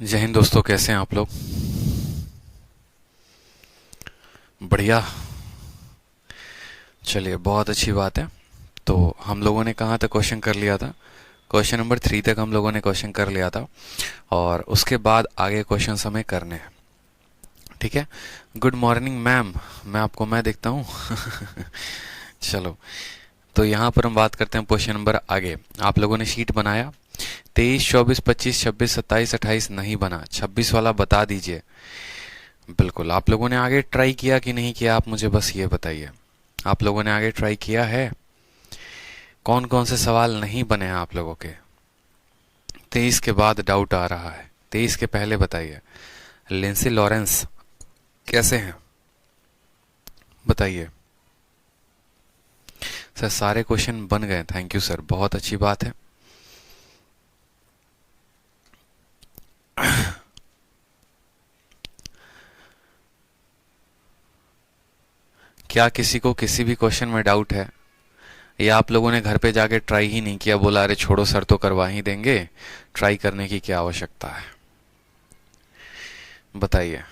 जय हिंद दोस्तों, कैसे हैं आप लोग। बढ़िया। चलिए, बहुत अच्छी बात है। तो हम लोगों ने कहाँ तक क्वेश्चन कर लिया था। क्वेश्चन नंबर 3 तक हम लोगों ने क्वेश्चन कर लिया था और उसके बाद आगे क्वेश्चन हमें करने हैं। ठीक है। Good morning ma'am. मैं आपको मैं देखता हूँ। चलो, तो यहाँ पर हम बात करते हैं क्वेश्चन नंबर आगे। आप लोगों ने शीट बनाया। 23, 24, 25, 26, 27, 28 नहीं बना। 26 वाला बता दीजिए। बिल्कुल। आप लोगों ने आगे ट्राई किया कि नहीं किया, आप मुझे बस ये बताइए। आप लोगों ने आगे ट्राई किया है। कौन कौन से सवाल नहीं बने हैं आप लोगों के। 23 के बाद डाउट आ रहा है, 23 के पहले बताइए। लिंसी लॉरेंस, कैसे हैं, बताइए। सर सारे क्वेश्चन बन गए, थैंक यू सर, बहुत अच्छी बात है। क्या किसी को किसी भी क्वेश्चन में डाउट है, या आप लोगों ने घर पे जाके ट्राई ही नहीं किया, बोला अरे छोड़ो सर तो करवा ही देंगे, ट्राई करने की क्या आवश्यकता है, बताइए।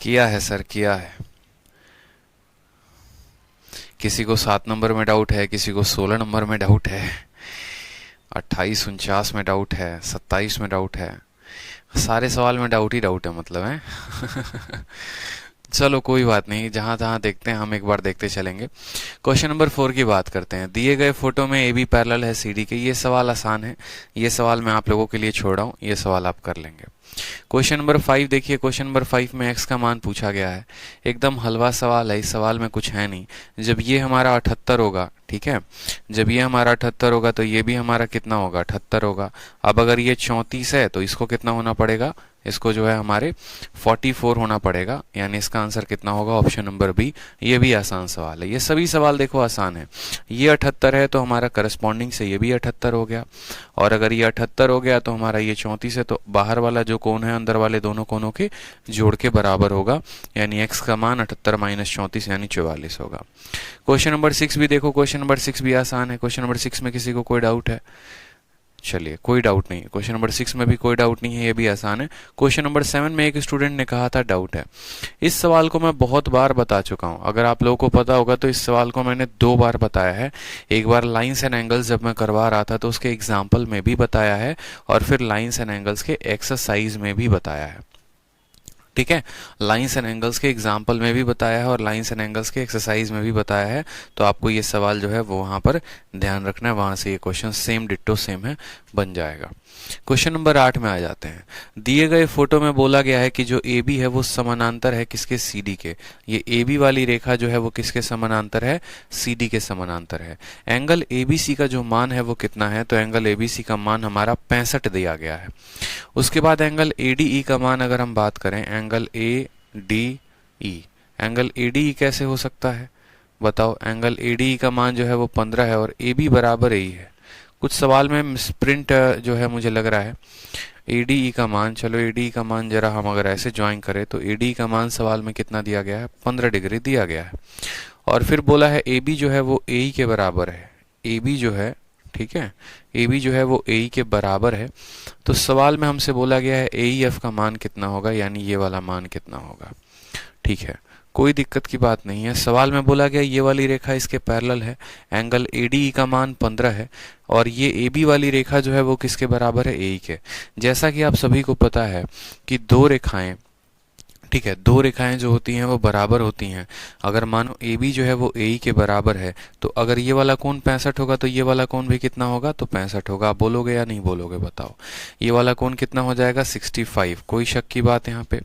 किया है सर, किया है। किसी को 7 नंबर में डाउट है, किसी को 16 नंबर में डाउट है, 28, 49 में डाउट है, 27 में डाउट है। सारे सवाल में डाउट ही डाउट है मतलब है। चलो कोई बात नहीं, जहां तहां देखते हैं, हम एक बार देखते चलेंगे। क्वेश्चन नंबर 4 की बात करते हैं। दिए गए फोटो में ए बी पैरेलल है सी डी के। ये सवाल आसान है, ये सवाल मैं आप लोगों के लिए छोड़ रहा हूँ, ये सवाल आप कर लेंगे। क्वेश्चन नंबर 5 देखिए। क्वेश्चन नंबर 5 में एक्स का मान पूछा गया है। एकदम हलवा सवाल है, इस सवाल में कुछ है नहीं। जब ये हमारा 78 होगा, ठीक है, जब ये हमारा 78 होगा तो ये भी हमारा कितना होगा, 78 होगा। अब अगर ये 34 है तो इसको कितना होना पड़ेगा, इसको जो है हमारे 44 होना पड़ेगा, यानी इसका आंसर कितना होगा, ऑप्शन नंबर बी। ये भी आसान सवाल है, ये सभी सवाल देखो आसान है। ये 78 है तो हमारा करस्पॉन्डिंग से ये भी 78 हो गया, और अगर ये 78 हो गया तो हमारा ये 34 है, तो बाहर वाला जो कोण है अंदर वाले दोनों कोणों के जोड़ के बराबर होगा, यानी एक्स का मान 78 माइनस 34 यानी 44 होगा। क्वेश्चन नंबर 6 भी देखो। क्वेश्चन नंबर 6 भी आसान है। क्वेश्चन नंबर 6 में किसी को कोई डाउट है, चलिए कोई डाउट नहीं। क्वेश्चन नंबर 6 में भी कोई डाउट नहीं है, ये भी आसान है। क्वेश्चन नंबर 7 में एक स्टूडेंट ने कहा था डाउट है। इस सवाल को मैं बहुत बार बता चुका हूं, अगर आप लोगों को पता होगा तो इस सवाल को मैंने 2 बार बताया है। एक बार लाइंस एंड एंगल्स जब मैं करवा रहा था तो उसके एग्जाम्पल में भी बताया है, और फिर लाइंस एंड एंगल्स के एक्सरसाइज में भी बताया है। ठीक है, लाइंस एंड एंगल्स के एग्जाम्पल में भी बताया है और लाइंस एंड एंगल्स के एक्सरसाइज में भी बताया है। तो आपको ये सवाल जो है वो वहां पर ध्यान रखना है, वहां से ये क्वेश्चन सेम डिट्टो सेम है, बन जाएगा। क्वेश्चन नंबर 8 में आ जाते हैं। दिए गए फोटो में बोला गया है कि जो ए बी है वो समानांतर है किसके, सी डी के। ये ए बी वाली रेखा जो है वो किसके समानांतर है, सी डी के समानांतर है। एंगल ए बी सी का जो मान है वो कितना है, तो एंगल ए बी सी का मान हमारा 65 दिया गया है। उसके बाद एंगल ए डी ई का मान अगर हम बात करें, angle A D E, angle A D E कैसे हो सकता है, बताओ। एंगल ए डी ई का मान जो है वो 15 है और ए बी बराबर ए है। कुछ सवाल में स्प्रिंट जो है मुझे लग रहा है। ए डी ई का मान, चलो ए डी ई का मान जरा हम अगर ऐसे ज्वाइन करें तो ए डी ई का मान सवाल में कितना दिया गया है, 15 डिग्री दिया गया है। और फिर बोला है ए बी जो है वो ए ई के बराबर है। ए बी जो है, ठीक है, ए बी जो है वो ए ई के बराबर है। तो सवाल में हमसे बोला गया है ए ई एफ का मान कितना होगा, यानी ये वाला मान कितना होगा। ठीक है, कोई दिक्कत की बात नहीं है। सवाल में बोला गया ये वाली रेखा इसके पैरेलल है, एंगल ए डी ई का मान 15 है, और ये ए बी वाली रेखा जो है वो किसके बराबर है, ए ई के। जैसा कि आप सभी को पता है कि दो रेखाएं, ठीक है, दो रेखाएं जो होती हैं वो बराबर होती हैं। अगर मानो ए बी जो है वो ए ई के बराबर है, तो अगर ये वाला कोण 65 होगा तो ये वाला कोण भी कितना होगा, तो 65 होगा। आप बोलोगे या नहीं बोलोगे, बताओ। ये वाला कोण कितना हो जाएगा, 65। कोई शक की बात यहाँ पे,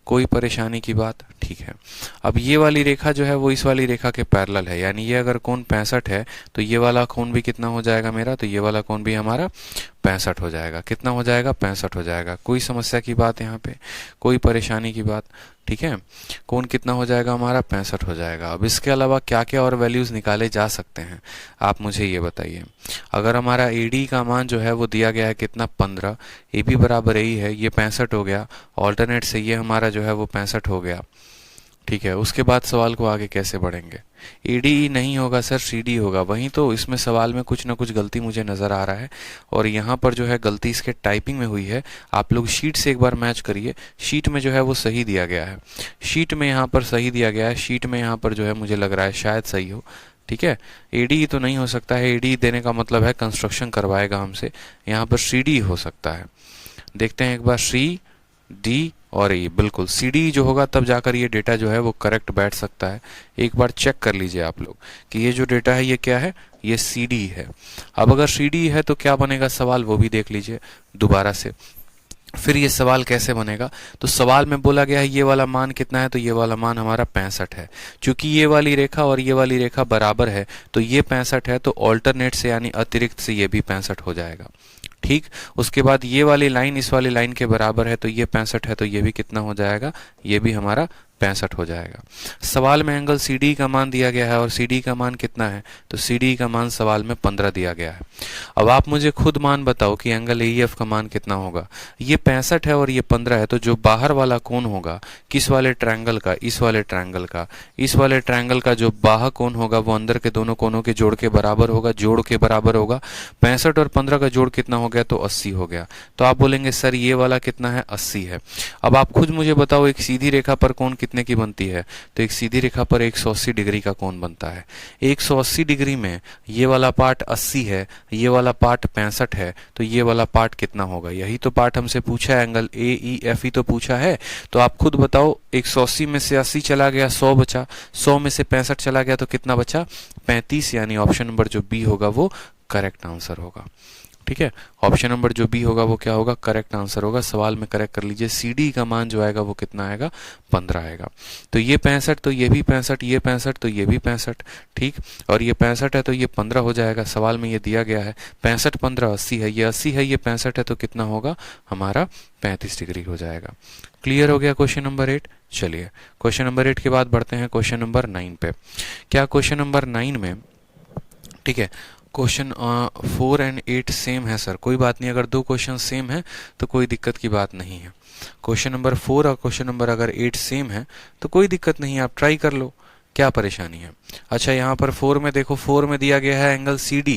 कोई परेशानी की बात, ठीक है। अब ये वाली रेखा जो है वो इस वाली रेखा के पैरेलल है, यानी ये अगर कोण 65 है तो ये वाला कोण भी कितना हो जाएगा मेरा, तो ये वाला कोण भी हमारा 65 हो जाएगा। कितना हो जाएगा, 65 हो जाएगा। कोई समस्या की बात यहाँ पे, कोई परेशानी की बात, ठीक है। कोण कितना हो जाएगा हमारा, 65 हो जाएगा। अब इसके अलावा क्या क्या और वैल्यूज निकाले जा सकते हैं, आप मुझे ये बताइए। अगर हमारा ए डी का मान जो है वो दिया गया है कितना, 15, ए बी बराबर ए है, ये 65 हो गया, ऑल्टरनेट से ये हमारा जो है वो 65 हो गया। ठीक है, उसके बाद सवाल को आगे कैसे बढ़ेंगे? ADE नहीं होगा सर, CD होगा। वहीं तो इसमें सवाल में कुछ ना कुछ गलती मुझे नज़र आ रहा है, और यहाँ पर जो है गलती इसके टाइपिंग में हुई है। आप लोग शीट से एक बार मैच करिए, शीट में जो है वो सही दिया गया है, शीट में यहाँ पर सही दिया गया है, शीट में यहाँ पर जो है मुझे लग रहा है शायद सही हो। ठीक है, ADE तो नहीं हो सकता है, ADE देने का मतलब है कंस्ट्रक्शन करवाएगा हमसे, यहाँ पर CD हो सकता है। देखते हैं एक बार, CD और ये बिल्कुल CD जो होगा तब जाकर ये डेटा जो है वो करेक्ट बैठ सकता है। एक बार चेक कर लीजिए आप लोग कि ये जो डेटा है ये क्या है, ये CD है। अब अगर CD है तो क्या बनेगा सवाल, वो भी देख लीजिए दोबारा से। फिर ये सवाल कैसे बनेगा, तो सवाल में बोला गया है ये वाला मान कितना है, तो ये वाला मान हमारा 65 है। चूंकि ये वाली रेखा और ये वाली रेखा बराबर है तो ये 65 है, तो ऑल्टरनेट से यानी अतिरिक्त से ये भी 65 हो जाएगा। ठीक, उसके बाद ये वाली लाइन इस वाली लाइन के बराबर है, तो ये 65 है, तो ये भी कितना हो जाएगा, ये भी हमारा 65 हो जाएगा। सवाल में एंगल CD का मान दिया गया है, और CD का मान कितना है, तो CD का मान सवाल में 15 दिया गया है। अब आप मुझे खुद मान बताओ कि एंगल AEF का मान कितना होगा। ये 65 है और ये 15 है, तो जो बाहर वाला कोण होगा किस वाले ट्रायंगल का, इस वाले ट्रायंगल का, इस वाले ट्रायंगल का जो बाह्य कोण होगा वो अंदर के दोनों कोणों के जोड़ के बराबर होगा, जोड़ के बराबर होगा। 65 और 15 का जोड़ कितना हो गया, तो 80 हो गया। तो आप बोलेंगे सर ये वाला कितना है, 80 है। अब आप खुद मुझे बताओ एक सीधी रेखा पर कोण कितने की बनती है, तो एक सीधी रेखा पर 180 डिग्री का कोण बनता है। 180 डिग्री में ये वाला पार्ट 80 है, ये वाला पार्ट 65 है, तो ये वाला पार्ट कितना होगा, यही तो पार्ट हमसे पूछा है, एंगल AEF ही तो पूछा है। तो आप खुद बताओ, 180 में से 80 चला गया, 100 बचा, 100 में से 65 चला गया, तो कितना बचा, 35, यानी ऑप्शन नंबर जो बी होगा वो करेक्ट आंसर होगा। ठीक है, ऑप्शन नंबर जो बी होगा वो क्या होगा, करेक्ट आंसर होगा। सवाल में करेक्ट कर लीजिए, CD का मान जो आएगा वो कितना आएगा, 15 आएगा। तो ये 65, तो ये भी 65, ये 65 तो ये भी 65। ठीक, और ये 65 है तो ये 15 हो जाएगा। सवाल में ये दिया गया है 65 15 80 है, ये 80 है, ये 65 है, तो कितना होगा हमारा 35 डिग्री हो जाएगा। क्लियर हो गया क्वेश्चन नंबर 8। चलिए क्वेश्चन नंबर 8 के बाद बढ़ते हैं क्वेश्चन नंबर 9 पे। क्या क्वेश्चन नंबर 9 में, ठीक है, क्वेश्चन 4 एंड 8 सेम है सर, कोई बात नहीं, अगर दो क्वेश्चन सेम है तो कोई दिक्कत की बात नहीं है। क्वेश्चन नंबर 4 और क्वेश्चन नंबर अगर 8 सेम है तो कोई दिक्कत नहीं है, आप ट्राई कर लो, क्या परेशानी है। अच्छा, यहाँ पर 4 में देखो, 4 में दिया गया है एंगल CD।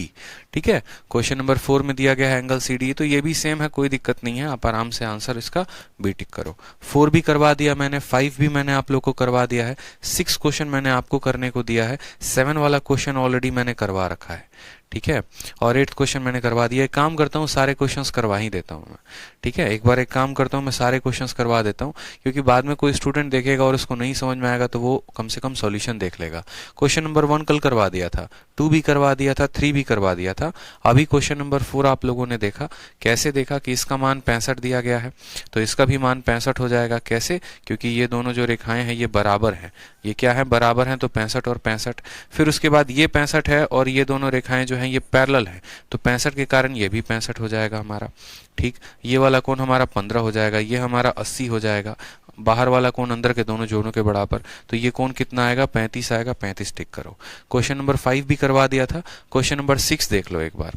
ठीक है, क्वेश्चन नंबर 4 में दिया गया है एंगल CD, तो ये भी सेम है, कोई दिक्कत नहीं है, आप आराम से आंसर इसका बी टिक करो। 4 भी करवा दिया मैंने, 5 भी मैंने आप लोग को करवा दिया है, 6 क्वेश्चन मैंने आपको करने को दिया है, 7 वाला क्वेश्चन ऑलरेडी मैंने करवा रखा है। ठीक है, और 8th क्वेश्चन मैंने करवा दिया। एक काम करता हूँ, सारे क्वेश्चंस करवा ही देता हूँ मैं। ठीक है, एक बार एक काम करता हूँ, मैं सारे क्वेश्चंस करवा देता हूँ, क्योंकि बाद में कोई स्टूडेंट देखेगा और उसको नहीं समझ में आएगा तो वो कम से कम सॉल्यूशन देख लेगा। क्वेश्चन नंबर 1 कल करवा दिया था, 2 भी करवा दिया था, 3 भी करवा दिया था। अभी क्वेश्चन नंबर 4 आप लोगों ने देखा, कैसे देखा कि इसका मान 65 दिया गया है, तो इसका भी मान 65 हो जाएगा। कैसे, क्योंकि ये दोनों जो रेखाएं हैं ये बराबर हैं, ये क्या है, बराबर हैं, तो 65 और 65। फिर उसके बाद ये 65 है और ये दोनों रेखाएं जो हैं ये पैरेलल है, तो 65 के कारण ये भी 65 हो जाएगा हमारा। ठीक, ये वाला कोण हमारा 15 हो जाएगा, ये हमारा 80 हो जाएगा, बाहर वाला कोण अंदर के दोनों जोड़ों के बराबर, तो ये कोण कितना आएगा, 35 आएगा। 35 टिक करो। क्वेश्चन नंबर 5 भी करवा दिया था, क्वेश्चन नंबर 6 देख लो एक बार।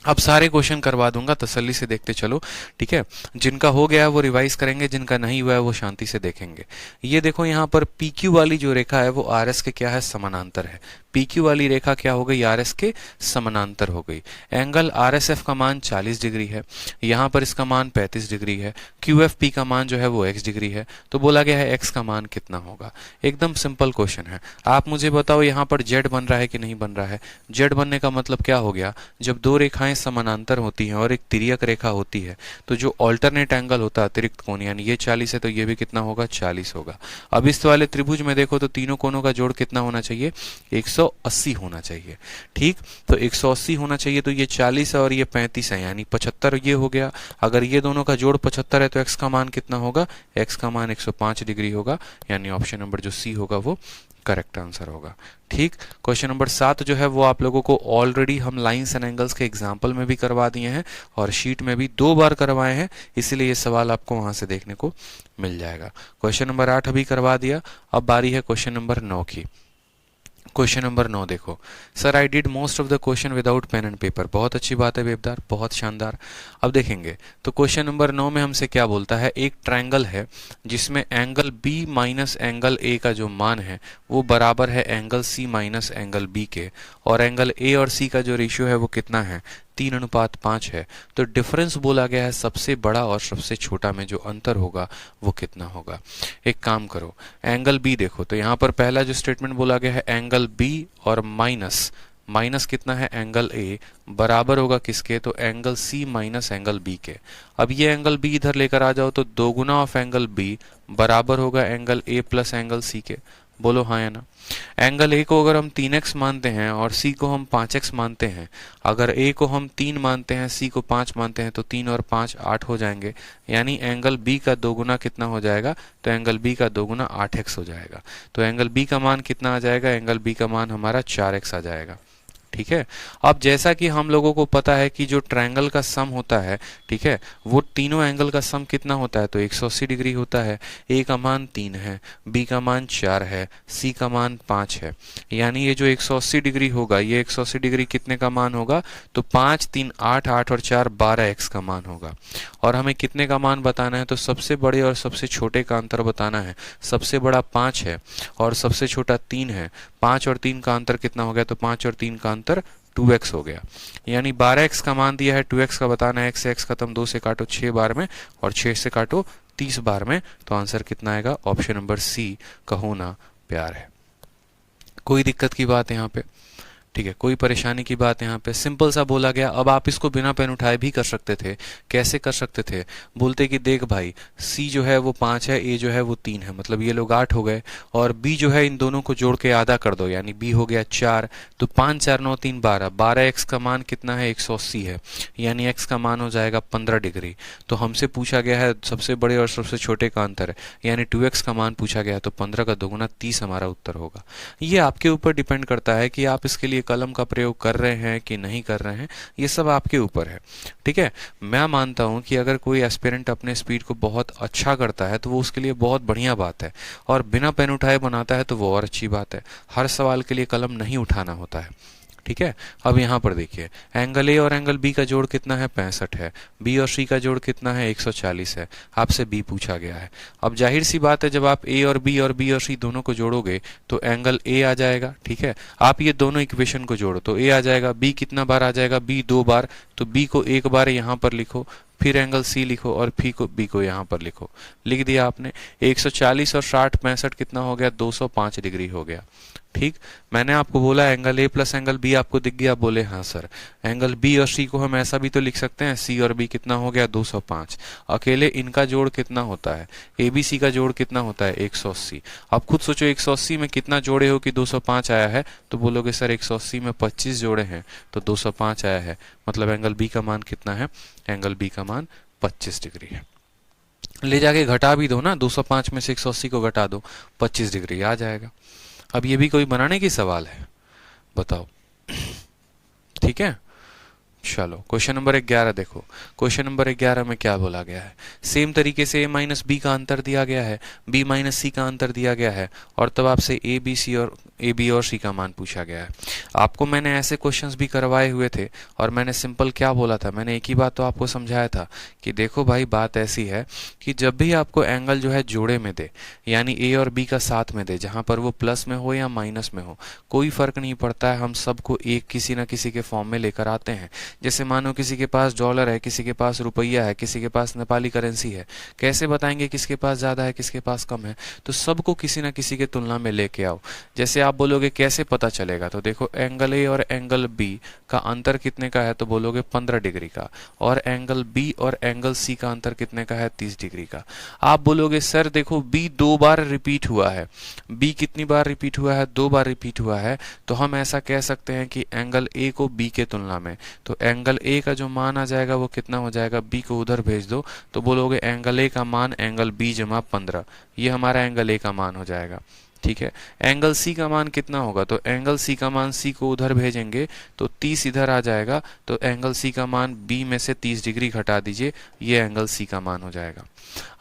अब सारे क्वेश्चन करवा दूंगा, तसल्ली से देखते चलो। ठीक है, जिनका हो गया है वो रिवाइज करेंगे, जिनका नहीं हुआ है वो शांति से देखेंगे। ये देखो, यहाँ पर PQ वाली जो रेखा है वो RS के क्या है, समानांतर है। PQ वाली रेखा क्या हो गई, RS के समानांतर हो गई। एंगल RSF का मान 40 डिग्री है, यहाँ पर इसका मान 35 डिग्री है। QFP का मान जो है वो x डिग्री है, तो बोला गया है x का मान कितना होगा। एकदम सिंपल क्वेश्चन है। आप मुझे बताओ यहाँ पर Z बन रहा है कि नहीं बन रहा है। Z बनने का मतलब क्या हो गया, जब दो रेखाएं समानांतर होती हैं और एक तिर्यक रेखा होती है तो जो ऑल्टरनेट एंगल होता है, अतिरिक्त कोण, यानी ये 40 है तो ये भी कितना होगा, 40 होगा। अब इस वाले त्रिभुज में देखो तो तीनों कोणों का जोड़ कितना होना चाहिए, 180 होना चाहिए। ठीक, तो 180 होना चाहिए, तो ये 40 है और ये 35 है, यानी 75 ये हो गया। अगर ये दोनों का जोड़ 75 है तो x का मान कितना होगा, x का मान 105 डिग्री होगा, यानी ऑप्शन नंबर जो सी होगा वो करेक्ट आंसर होगा। ठीक, क्वेश्चन नंबर 7 जो है वो आप लोगों को ऑलरेडी हम लाइंस एंड एंगल्स के एग्जाम्पल में भी करवा दिए हैं और शीट में भी 2 बार करवाए हैं, इसलिए ये सवाल आपको वहां से देखने को मिल जाएगा। क्वेश्चन नंबर 8 अभी करवा दिया, अब बारी है क्वेश्चन नंबर 9 की। क्वेश्चन नंबर 9 देखो। Sir I did most of the question without pen and paper. बहुत अच्छी बात है बेबदार, बहुत शानदार। अब देखेंगे तो क्वेश्चन नंबर 9 में हमसे क्या बोलता है, एक ट्रायंगल है जिसमें angle B minus angle A का जो मान है वो बराबर है angle C minus angle B के, और एंगल ए और सी का जो रेशियो है वो कितना है, 3:5 है। तो डिफरेंस बोला गया है सबसे बड़ा और सबसे छोटा में जो अंतर होगा वो कितना होगा। एक काम करो, एंगल बी देखो, तो यहाँ पर पहला जो स्टेटमेंट बोला गया है एंगल बी और माइनस माइनस कितना है एंगल ए बराबर होगा किसके, तो angle C minus angle B के। अब ये एंगल बी इधर लेकर आ जाओ तो दोगुना ऑफ एंगल बी बराबर होगा angle A plus angle C के। बोलो हाँ या ना। एंगल ए को अगर हम 3x मानते हैं और सी को हम 5x मानते हैं, अगर ए को हम 3 मानते हैं सी को 5 मानते हैं, तो 3 और 5 8 हो जाएंगे, यानी एंगल बी का दोगुना कितना हो जाएगा, तो एंगल बी का दोगुना 8x हो जाएगा। तो एंगल बी का मान कितना आ जाएगा, एंगल बी का मान हमारा 4x आ जाएगा। ठीक है। अब जैसा कि हम लोगों को पता है कि जो ट्रायंगल का सम होता है, ठीक है, वो तीनों एंगल का सम कितना होता है, तो 180 डिग्री होता है। ए का मान 3 है, बी का मान 4 है, सी का मान 5 है, यानी ये जो 180 डिग्री होगा, ये 180 डिग्री कितने का मान होगा, तो 5 3 8 8 और 4 12x का मान होगा। और हमें कितने का मान बताना है, तो सबसे बड़े और सबसे छोटे का अंतर बताना है। सबसे बड़ा 5 है और सबसे छोटा 3 है। 5 और 3 का अंतर कितना हो गया, तो 5 और 3 का अंतर 2x हो गया, यानी 12x का मान दिया है, 2x का बताना है। x से x खत्म, 2 से काटो 6 बार में और 6 से काटो 30 बार में, तो आंसर कितना आएगा, ऑप्शन नंबर सी का होना प्यार है। कोई दिक्कत की बात यहाँ पे, ठीक है, कोई परेशानी की बात यहाँ पे, सिंपल सा बोला गया। अब आप इसको बिना पेन उठाए भी कर सकते थे। कैसे कर सकते थे, बोलते कि देख भाई C जो है वो 5 है, A जो है वो 3 है, मतलब ये लोग 8 हो गए, और B जो है इन दोनों को जोड़ के आधा कर दो, यानी B हो गया 4, तो 5 4 9 3 12, 12x का मान कितना है, 180 है, यानी x का मान हो जाएगा 15 डिग्री। तो हमसे पूछा गया है सबसे बड़े और सबसे छोटे का अंतर है, यानी 2x का मान पूछा गया है, तो 15 का दोगुना 30 हमारा उत्तर होगा। ये आपके ऊपर डिपेंड करता है कि आप इसके लिए कलम का प्रयोग कर रहे हैं कि नहीं कर रहे हैं, ये सब आपके ऊपर है। ठीक है, मैं मानता हूं कि अगर कोई एस्पिरेंट अपने स्पीड को बहुत अच्छा करता है तो वो उसके लिए बहुत बढ़िया बात है, और बिना पेन उठाए बनाता है तो वो और अच्छी बात है। हर सवाल के लिए कलम नहीं उठाना होता है। ठीक है। अब यहाँ पर देखिए, एंगल ए और एंगल बी का जोड़ कितना है, 65 है। बी और सी का जोड़ कितना है, 140 है। आपसे बी पूछा गया है। अब जाहिर सी बात है, जब आप ए और बी और सी दोनों को जोड़ोगे तो एंगल ए आ जाएगा। ठीक है, आप ये दोनों इक्वेशन को जोड़ो तो ए आ जाएगा। बी कितना बार आ जाएगा, बी 2 बार, तो बी को एक बार यहाँ पर लिखो, फिर एंगल सी लिखो और बी को यहाँ पर लिखो। लिख दिया आपने। 140 और 60 65 कितना हो गया, 205 डिग्री हो गया। ठीक, मैंने आपको बोला angle A plus angle B आपको दिख गया, बोले हाँ सर। एंगल बी और सी को हम ऐसा भी तो लिख सकते हैं, सी और बी कितना हो गया, 205। अकेले इनका जोड़ कितना होता है, ए बी सी का जोड़ कितना होता है, 180। अब खुद सोचो 180 में कितना जोड़े हो कि 205 आया है, तो बोलोगे सर 180 में 25 जोड़े हैं तो 205 आया है, मतलब एंगल बी का मान कितना है, एंगल बी का मान 25 डिग्री है। ले जाके घटा भी दो ना, 205 में से 180 को घटा दो, 25 डिग्री आ जाएगा। अब ये भी कोई बनाने की सवाल है, बताओ। ठीक है, चलो क्वेश्चन नंबर 11 देखो। क्वेश्चन नंबर 11 में क्या बोला गया है, सेम तरीके से a माइनस बी का अंतर दिया गया है, b माइनस सी का अंतर दिया गया है, और तब आपसे ए बी और सी का मान पूछा गया है। आपको मैंने ऐसे क्वेश्चंस भी करवाए हुए थे, और मैंने सिंपल क्या बोला था, मैंने एक ही बात तो आपको समझाया था कि देखो भाई बात ऐसी है कि जब भी आपको एंगल जो है जोड़े में दे, यानी ए और बी का साथ में दे, जहां पर वो प्लस में हो या माइनस में हो, कोई फर्क नहीं पड़ता है, हम सबको एक किसी ना किसी के फॉर्म में लेकर आते हैं। जैसे मानो किसी के पास डॉलर है, किसी के पास रुपया है, किसी के पास नेपाली करेंसी है, कैसे बताएंगे किसके पास ज्यादा है किसके पास कम है, तो सबको किसी ना किसी के तुलना में लेके आओ। जैसे आप बोलोगे कैसे पता चलेगा, तो देखो एंगल ए और एंगल बी का अंतर कितने का है, तो बोलोगे 15 डिग्री का, और एंगल बी और एंगल सी का अंतर कितने का है, 30 डिग्री का। आप बोलोगे सर देखो बी 2 बार रिपीट हुआ है, बी कितनी बार रिपीट हुआ है, 2 बार रिपीट हुआ है, तो हम ऐसा कह सकते हैं कि एंगल ए को बी के तुलना में, तो एंगल ए का जो मान आ जाएगा वो कितना हो जाएगा, बी को उधर भेज दो, तो बोलोगे एंगल ए का मान एंगल बी जमा 15, ये हमारा एंगल ए का मान हो जाएगा। ठीक है। एंगल सी का मान कितना होगा, तो एंगल सी का मान सी को उधर भेजेंगे तो 30 इधर आ जाएगा, तो एंगल सी का मान बी में से 30 डिग्री घटा दीजिए, ये एंगल सी का मान हो जाएगा।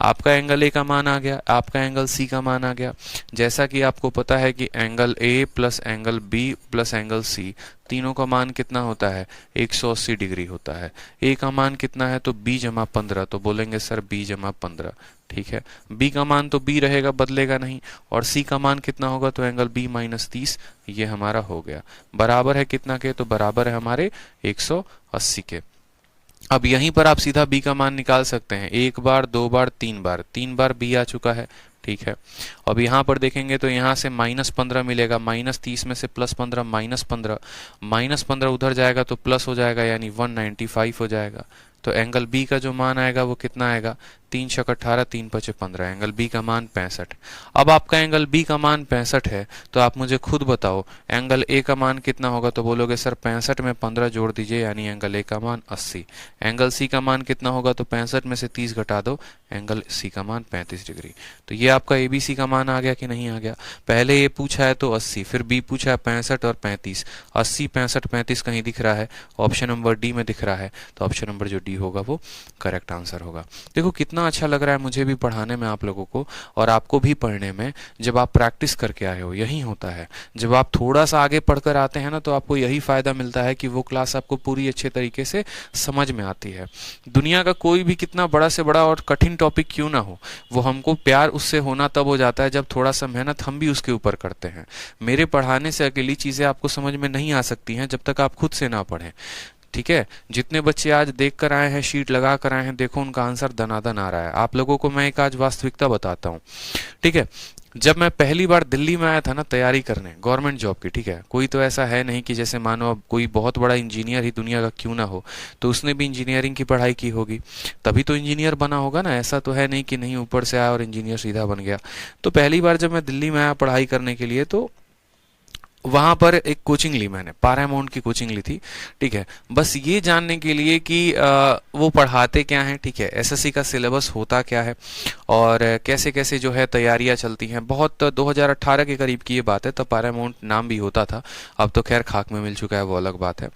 आपका एंगल ए का मान आ गया, आपका एंगल सी का मान आ गया। जैसा कि आपको पता है कि angle A plus angle B plus angle C तीनों का मान कितना होता है, 180 डिग्री होता है। ए का मान कितना है, तो b जमा 15, तो बोलेंगे सर b जमा 15, ठीक है। b का मान तो b रहेगा, बदलेगा नहीं, और c का मान कितना होगा, तो एंगल b माइनस 30, ये हमारा हो गया। बराबर है कितना के, तो बराबर है हमारे 180 के। अब यहीं पर आप सीधा b का मान निकाल सकते हैं, एक बार, दो बार, तीन बार b आ चुका है, ठीक है। अब यहाँ पर देखेंगे तो यहाँ से -15 मिलेगा, -30 में से +15 -15, -15 उधर जाएगा तो प्लस हो जाएगा, यानी 195 हो जाएगा। तो एंगल बी का जो मान आएगा वो कितना आएगा, 3 छक 18, 3 पचे 15, एंगल बी का मान 65। अब आपका एंगल बी का मान 65 है, तो आप मुझे खुद बताओ एंगल ए का मान कितना होगा, तो बोलोगे सर 65 में 15 जोड़ दीजिए, यानी एंगल ए का मान 80। एंगल सी का मान कितना होगा, तो 65 में से 30 घटा दो, एंगल सी का मान 35 डिग्री। तो ये आपका ए बी सी का मान आ गया कि नहीं आ गया। पहले ए पूछा है तो 80, फिर बी पूछा है 65 और 35, 80 65 35 कहीं दिख रहा है, ऑप्शन नंबर डी में दिख रहा है, तो ऑप्शन नंबर जो डी होगा वो करेक्ट आंसर होगा। देखो कितना अच्छा लग रहा है मुझे भी पढ़ाने में आप लोगों को, और आपको भी पढ़ने में, जब आप प्रैक्टिस करके आए हो। यही होता है, जब आप थोड़ा सा आगे पढ़कर आते हैं ना, तो आपको यही फायदा मिलता है कि वो क्लास आपको पूरी अच्छे तरीके से समझ में आती है। दुनिया का कोई भी कितना बड़ा से बड़ा और कठिन टॉपिक क्यों ना हो, वो हमको प्यार उससे होना तब हो जाता है जब थोड़ा सा मेहनत हम भी उसके ऊपर करते हैं। मेरे पढ़ाने से अकेली चीजें आपको समझ में नहीं आ सकती हैं जब तक आप खुद से ना पढ़ें, ठीक है। जितने बच्चे आज देख कर आए हैं, शीट लगा कर आए हैं, देखो उनका आंसर दनादन आ रहा है। आप लोगों को मैं एक आज वास्तविकता बताता हूँ, ठीक है। जब मैं पहली बार दिल्ली में आया था ना तैयारी करने गवर्नमेंट जॉब की, ठीक है, कोई तो ऐसा है नहीं कि जैसे मानो अब कोई बहुत बड़ा इंजीनियर ही दुनिया का क्यों ना हो, तो उसने भी इंजीनियरिंग की पढ़ाई की होगी, तभी तो इंजीनियर बना होगा ना। ऐसा तो है नहीं कि नहीं ऊपर से आया और इंजीनियर सीधा बन गया। तो पहली बार जब मैं दिल्ली में आया पढ़ाई करने के लिए, तो वहां पर एक कोचिंग ली मैंने, पैरामाउंट की कोचिंग ली थी, ठीक है, बस ये जानने के लिए कि वो पढ़ाते क्या हैं, ठीक है, एसएससी का सिलेबस होता क्या है और कैसे कैसे जो है तैयारियां चलती हैं। बहुत 2018 के करीब की ये बात है, तब पैरामाउंट नाम भी होता था, अब तो खैर खाक में मिल चुका है, वो अलग बात है।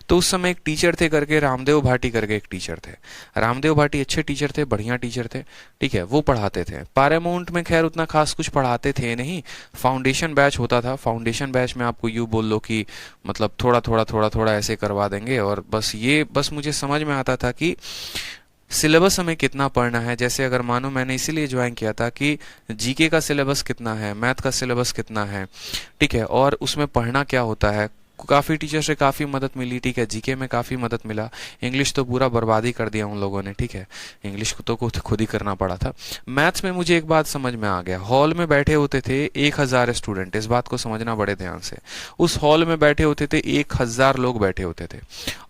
तो उस समय एक टीचर थे करके, रामदेव भाटी करके एक टीचर थे। रामदेव भाटी अच्छे टीचर थे, बढ़िया टीचर थे, ठीक है, वो पढ़ाते थे। पैरामाउंट में खैर उतना खास कुछ पढ़ाते थे नहीं, फाउंडेशन बैच होता था। फाउंडेशन बैच में आपको यूँ बोल लो कि मतलब थोड़ा ऐसे करवा देंगे, और बस मुझे समझ में आता था कि सिलेबस हमें कितना पढ़ना है। जैसे अगर मानो मैंने इसीलिए ज्वाइन किया था कि जीके का सिलेबस कितना है, मैथ का सिलेबस कितना है, ठीक है, और उसमें पढ़ना क्या होता है। काफ़ी टीचर से काफ़ी मदद मिली, ठीक है, जीके में काफ़ी मदद मिला। इंग्लिश तो पूरा बर्बादी कर दिया उन लोगों ने, ठीक है, इंग्लिश को तो खुद ही करना पड़ा था। मैथ्स में मुझे एक बात समझ में आ गया, हॉल में बैठे होते थे 1000 स्टूडेंट, इस बात को समझना बड़े ध्यान से। उस हॉल में बैठे होते थे 1000 लोग बैठे होते थे,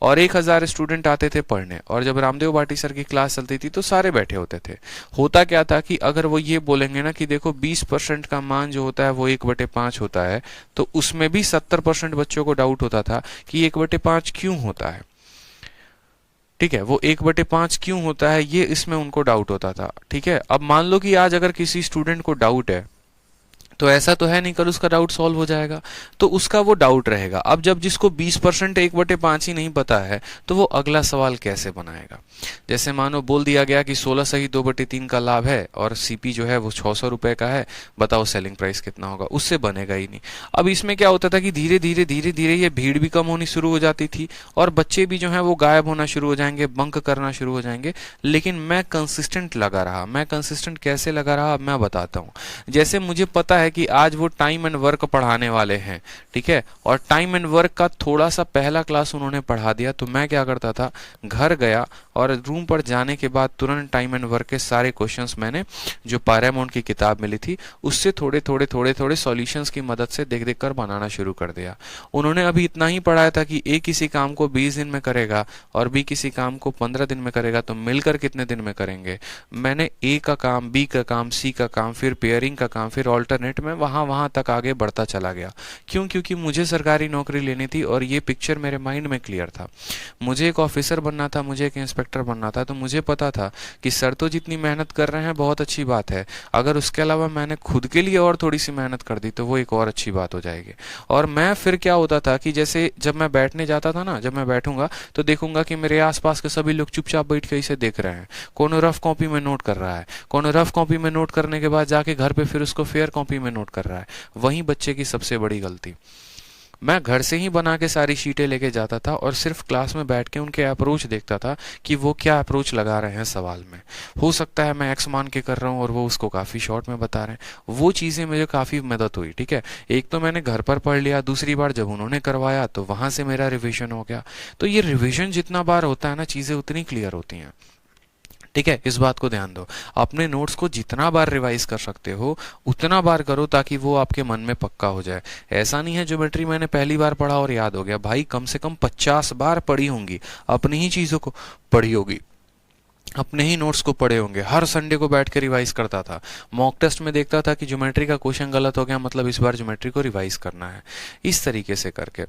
और 1000 स्टूडेंट आते थे पढ़ने, और जब रामदेव भाटी सर की क्लास चलती थी तो सारे बैठे होते थे। होता क्या था कि अगर वो ये बोलेंगे ना कि देखो 20% का मान जो होता है वो 1/5 होता है, तो उसमें भी 70% बच्चों को डाउट होता था कि 1/5 क्यों होता है, ठीक है, वो 1/5 क्यों होता है, ये इसमें उनको डाउट होता था, ठीक है। अब मान लो कि आज अगर किसी स्टूडेंट को डाउट है, तो ऐसा तो है नहीं कल उसका डाउट सॉल्व हो जाएगा, तो उसका वो डाउट रहेगा। अब जब जिसको 20% 1/5 ही नहीं पता है, तो वो अगला सवाल कैसे बनाएगा। जैसे मानो बोल दिया गया कि 16 सही 2/3 का लाभ है, और सीपी जो है वो 600 रुपए का है, बताओ सेलिंग प्राइस कितना होगा, उससे बनेगा ही नहीं। अब इसमें क्या होता था कि धीरे धीरे ये भीड़ भी कम होनी शुरू हो जाती थी, और बच्चे भी जो है वो गायब होना शुरू हो जाएंगे, बंक करना शुरू हो जाएंगे। लेकिन मैं कंसिस्टेंट लगा रहा। मैं कंसिस्टेंट कैसे लगा रहा, अब मैं बताता हूँ। जैसे मुझे पता है कि आज वो टाइम एंड वर्क पढ़ाने वाले हैं, ठीक है, और टाइम एंड वर्क का थोड़ा सा पहला क्लास उन्होंने पढ़ा दिया, तो मैं क्या करता था, घर गया और रूम पर जाने के बाद तुरंत टाइम एंड वर्क के सारे क्वेश्चंस मैंने जो पैरामाउंट की किताब मिली थी उससे थोड़े सॉल्यूशंस की मदद से देख कर बनाना शुरू कर दिया। उन्होंने अभी इतना ही पढ़ाया था कि ए किसी काम को 20 दिन में करेगा और बी किसी काम को 15 दिन में करेगा, तो मिलकर कितने दिन में करेंगे। मैंने ए का काम, बी का काम, सी का काम, फिर पेयरिंग का काम, फिर ऑल्टरनेट मोमेंट में वहाँ वहाँ तक आगे बढ़ता चला गया। क्यों? क्योंकि मुझे सरकारी नौकरी लेनी थी और ये पिक्चर मेरे माइंड में क्लियर था। मुझे एक ऑफिसर बनना था, मुझे एक इंस्पेक्टर बनना था। तो मुझे पता था कि सर तो जितनी मेहनत कर रहे हैं बहुत अच्छी बात है, अगर उसके अलावा मैंने खुद के लिए और थोड़ी सी मेहनत कर दी तो वो एक और अच्छी बात हो जाएगी। और मैं फिर क्या होता था कि जैसे जब मैं बैठने जाता था ना, जब मैं बैठूंगा तो देखूंगा कि मेरे आसपास के सभी लोग चुपचाप बैठ के इसे देख रहे हैं। कौन रफ कॉपी में नोट कर रहा है, कौन रफ कॉपी में नोट करने के बाद जाके घर पे फिर उसको फेयर कॉपी में नोट कर रहा है। वही बच्चे की सबसे बड़ी गलती। मैं घर से ही बना के सारी शीटें लेके जाता था और सिर्फ क्लास में बैठ के उनके अप्रोच देखता था कि वो क्या अप्रोच लगा रहे हैं सवाल में। हो सकता है मैं एक्स मान के कर रहा हूँ और वो उसको काफ़ी शॉर्ट में बता रहे हैं। वो चीज़ें मुझे काफ़ी मदद हुई। ठीक है, एक तो मैंने घर पर पढ़ लिया, दूसरी बार जब उन्होंने करवाया तो वहाँ से मेरा रिविजन हो गया। तो ये रिविजन जितना बार होता है ना, चीज़ें उतनी क्लियर होती हैं। ठीक है, इस बात को ध्यान दो। अपने नोट्स को जितना बार रिवाइज कर सकते हो उतना बार करो ताकि वो आपके मन में पक्का हो जाए। ऐसा नहीं है ज्योमेट्री मैंने पहली बार पढ़ा और याद हो गया। भाई कम से कम 50 बार पढ़ी होंगी, अपनी ही चीजों को पढ़ी होगी, अपने ही नोट्स को पढ़े होंगे। हर संडे को बैठ के रिवाइज करता था। मॉक टेस्ट में देखता था कि ज्योमेट्री का क्वेश्चन गलत हो गया, मतलब इस बार ज्योमेट्री को रिवाइज करना है। इस तरीके से करके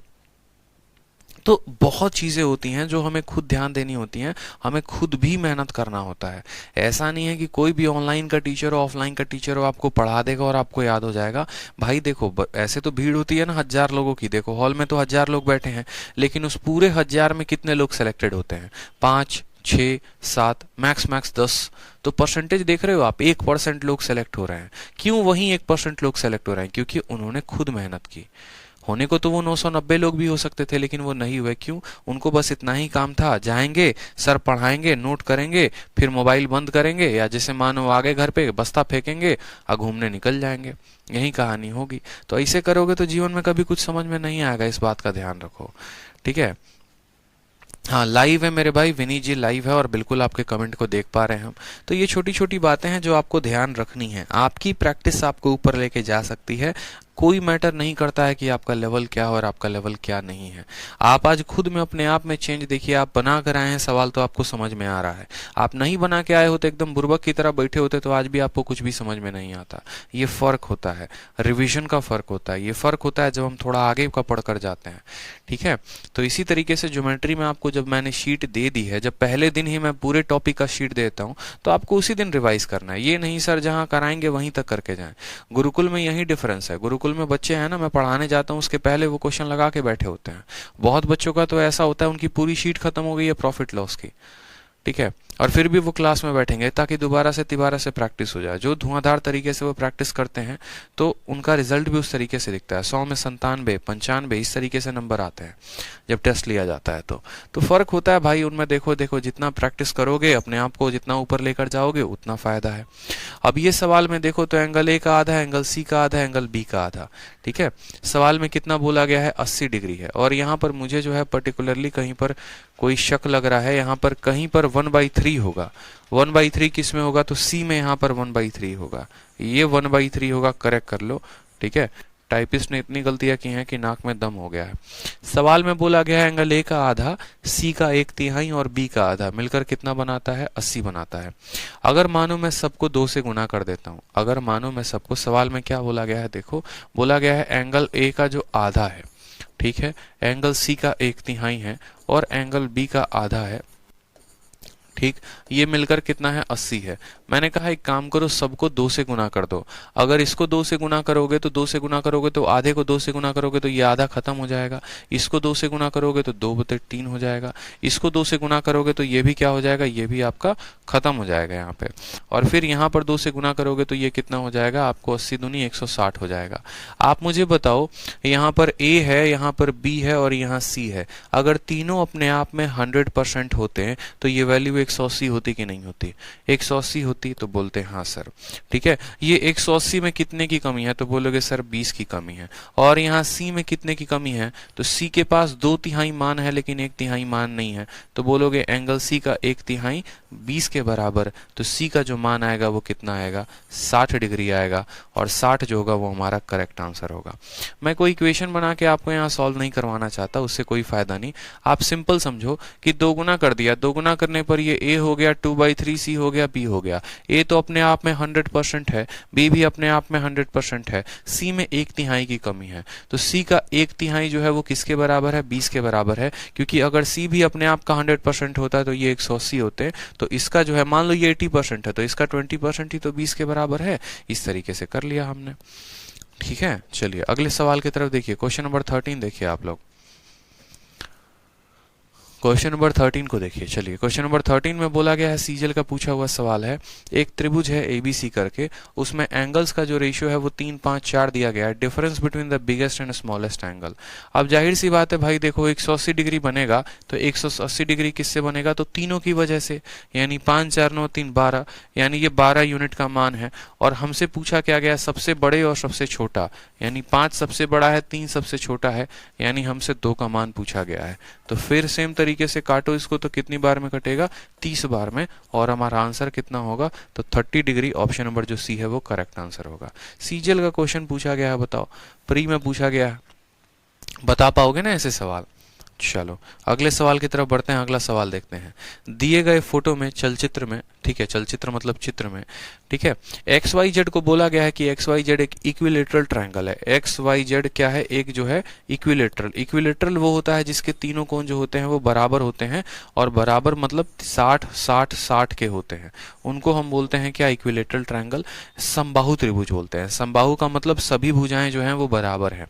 तो बहुत चीज़ें होती हैं जो हमें खुद ध्यान देनी होती हैं, हमें खुद भी मेहनत करना होता है। ऐसा नहीं है कि कोई भी ऑनलाइन का टीचर हो, ऑफलाइन का टीचर हो, आपको पढ़ा देगा और आपको याद हो जाएगा। भाई देखो, ऐसे तो भीड़ होती है ना 1000 लोगों की। देखो हॉल में तो 1000 लोग बैठे हैं, लेकिन उस पूरे 1000 में कितने लोग सेलेक्टेड होते हैं? 5, 6, 7, मैक्स मैक्स 10। तो परसेंटेज देख रहे हो आप, 1% लोग सेलेक्ट हो रहे हैं। क्यों वही 1% लोग सेलेक्ट हो रहे हैं? क्योंकि उन्होंने खुद मेहनत की। होने को तो वो 990 लोग भी हो सकते थे, लेकिन वो नहीं हुए। क्यों? उनको बस इतना ही काम था, जाएंगे, सर पढ़ाएंगे, नोट करेंगे, फिर मोबाइल बंद करेंगे, या जैसे मानो आगे घर पे बस्ता फेंकेंगे और घूमने निकल जाएंगे। यही कहानी होगी। तो ऐसे करोगे तो जीवन में कभी कुछ समझ में नहीं आएगा, इस बात का ध्यान रखो। ठीक है, हाँ लाइव है मेरे भाई, विनीत जी लाइव है और बिल्कुल आपके कमेंट को देख पा रहे हैं हम। तो ये छोटी छोटी बातें हैं जो आपको ध्यान रखनी है। आपकी प्रैक्टिस आपको ऊपर लेके जा सकती है। कोई मैटर नहीं करता है कि आपका लेवल क्या है और आपका लेवल क्या नहीं है। आप आज खुद में अपने आप में चेंज देखिए। आप बना कर आए हैं सवाल तो आपको समझ में आ रहा है। आप नहीं बना के आए होते, एकदम बुर्बक की तरह बैठे होते, तो आज भी आपको कुछ भी समझ में नहीं आता। ये फर्क होता है, रिवीजन का फर्क होता है। ये फर्क होता है जब हम थोड़ा आगे का पढ़ कर जाते हैं। ठीक है, तो इसी तरीके से ज्योमेट्री में आपको जब मैंने शीट दे दी है, जब पहले दिन ही मैं पूरे टॉपिक का शीट देता हूँ, तो आपको उसी दिन रिवाइज करना है। ये नहीं सर जहाँ कराएंगे वहीं तक करके जाएं। गुरुकुल में यही डिफरेंस है। गुरुकुल में बच्चे हैं ना, मैं पढ़ाने जाता हूँ उसके पहले वो क्वेश्चन लगा के बैठे होते हैं। बहुत बच्चों का तो ऐसा होता है उनकी पूरी शीट खत्म हो गई है प्रॉफिट लॉस की। ठीक है, और फिर भी वो क्लास में बैठेंगे ताकि दोबारा से तिबारा से प्रैक्टिस हो जाए। जो धुआंधार तरीके से वो प्रैक्टिस करते हैं तो उनका रिजल्ट भी उस तरीके से दिखता है। 100 में 97, 95 इस तरीके से नंबर आते हैं जब टेस्ट लिया जाता है। तो फर्क होता है भाई उनमें। देखो देखो, जितना प्रैक्टिस करोगे अपने आप को, जितना ऊपर लेकर जाओगे उतना फायदा है। अब ये सवाल में देखो तो एंगल ए का आधा है, एंगल सी का आधा है, एंगल बी का आधा। ठीक है, सवाल में कितना बोला गया है? 80 डिग्री है। और यहाँ पर मुझे जो है पर्टिकुलरली कहीं पर कोई शक लग रहा है। यहाँ पर कहीं पर 1/3 होगा। 1/3 किस में होगा? तो सी में यहाँ पर 1/3 होगा। ये 1/3 होगा, करेक्ट कर लो। ठीक है, टाइपिस्ट ने इतनी गलतियां की हैं कि नाक में दम हो गया है। सवाल में बोला गया है एंगल ए का आधा, सी का 1/3 और बी का आधा मिलकर कितना बनाता है? 80 बनाता है। अगर मानो मैं सबको 2 से गुना कर देता हूँ, अगर मानो मैं सबको, सवाल में क्या बोला गया है? देखो बोला गया है एंगल ए का जो आधा है, ठीक है, एंगल सी का 1/3 है और एंगल बी का आधा है। ठीक, ये मिलकर कितना है? 80 है। मैंने कहा एक काम करो, सबको 2 से गुना कर दो। अगर इसको 2 से गुना करोगे तो 2 से गुना करोगे तो आधे को 2 से गुना करोगे तो ये आधा खत्म हो जाएगा। इसको 2 से गुना करोगे तो 2/3 हो जाएगा। इसको 2 से गुना करोगे तो ये भी क्या हो जाएगा? ये भी आपका खत्म हो जाएगा यहाँ पे। और फिर यहाँ पर 2 से गुना करोगे तो ये कितना हो जाएगा? आपको 80 दूनी 160 हो जाएगा। आप मुझे बताओ, यहाँ पर ए है, यहाँ पर बी है और यहाँ सी है। अगर तीनों अपने आप में 100% होते हैं तो ये वैल्यू 180 होती कि नहीं होती? 180 होती। तो बोलते हैं हाँ सर। ठीक है, ये 180 में कितने की कमी है? तो बोलोगे सर 20 की कमी है। और यहाँ सी में कितने की कमी है? तो सी के पास 2/3 मान है लेकिन 1/3 मान नहीं है। तो बोलोगे एंगल सी का 1/3 20 के बराबर। तो सी का जो मान आएगा वो कितना आएगा? 60 डिग्री आएगा। और 60 जो होगा वो हमारा करेक्ट आंसर होगा। मैं कोई इक्वेशन बना के आपको यहाँ सॉल्व नहीं करवाना चाहता, उससे कोई फायदा नहीं। आप सिंपल समझो कि 2 गुना कर दिया, 2 गुना करने पर ये ए हो गया 2/3, सी हो गया, बी हो गया। ए तो अपने आप में 100% है, बी भी अपने आप में 100% है, सी में 1/3 की कमी है। तो सी का 1/3 जो है वो किसके बराबर है? 20 के बराबर है, क्योंकि अगर सी भी अपने आप का 100% होता है तो ये 180 होते हैं। तो इसका जो है, मान लो ये 80% है, तो इसका 20% ही तो 20 के बराबर है। इस तरीके से कर लिया हमने। ठीक है, चलिए अगले सवाल की तरफ देखिए। क्वेश्चन नंबर 13 देखिए आप लोग। क्वेश्चन नंबर 13 को देखिए। चलिए क्वेश्चन नंबर 13 में बोला गया है, सीजल का पूछा हुआ सवाल है। एक त्रिभुज है एबीसी करके, उसमें एंगल्स का जो रेशियो है वो 3, 5, 4 दिया गया है। Difference between the biggest and smallest angle. अब जाहिर सी बात है भाई, देखो 180 डिग्री बनेगा तो 180 डिग्री किससे बनेगा? तो तीनों की वजह से, यानी 5, 4, 9, 3, 12, यानी ये 12 यूनिट का मान है। और हमसे पूछा क्या गया? सबसे बड़े और सबसे छोटा, यानी 5 सबसे बड़ा है, 3 सबसे छोटा है, यानी हमसे 2 का मान पूछा गया है। तो फिर सेम तरीके से काटो इसको, तो कितनी बार में कटेगा? 30 बार में। और हमारा आंसर कितना होगा? तो 30 डिग्री। ऑप्शन नंबर जो सी है वो करेक्ट आंसर होगा। सीजल का क्वेश्चन पूछा गया है, बताओ, प्री में पूछा गया है, बता पाओगे ना ऐसे सवाल? चलो अगले सवाल की तरफ बढ़ते हैं। अगला सवाल देखते हैं। दिए गए फोटो में, चलचित्र में, ठीक है, चलचित्र मतलब चित्र में, ठीक है, एक्स वाई जेड को बोला गया है कि एक्स वाई जेड एक इक्विलेटरल ट्रायंगल है। एक्स वाई जेड क्या है? एक जो है इक्विलेटरल। इक्विलेटरल वो होता है जिसके तीनों कोण जो होते हैं वो बराबर होते हैं, और बराबर मतलब 60 60 60 के होते हैं। उनको हम बोलते हैं क्या? Equilateral triangle. समबाहु त्रिभुज बोलते हैं। समबाहु का मतलब सभी भुजाएं जो हैं वो बराबर है।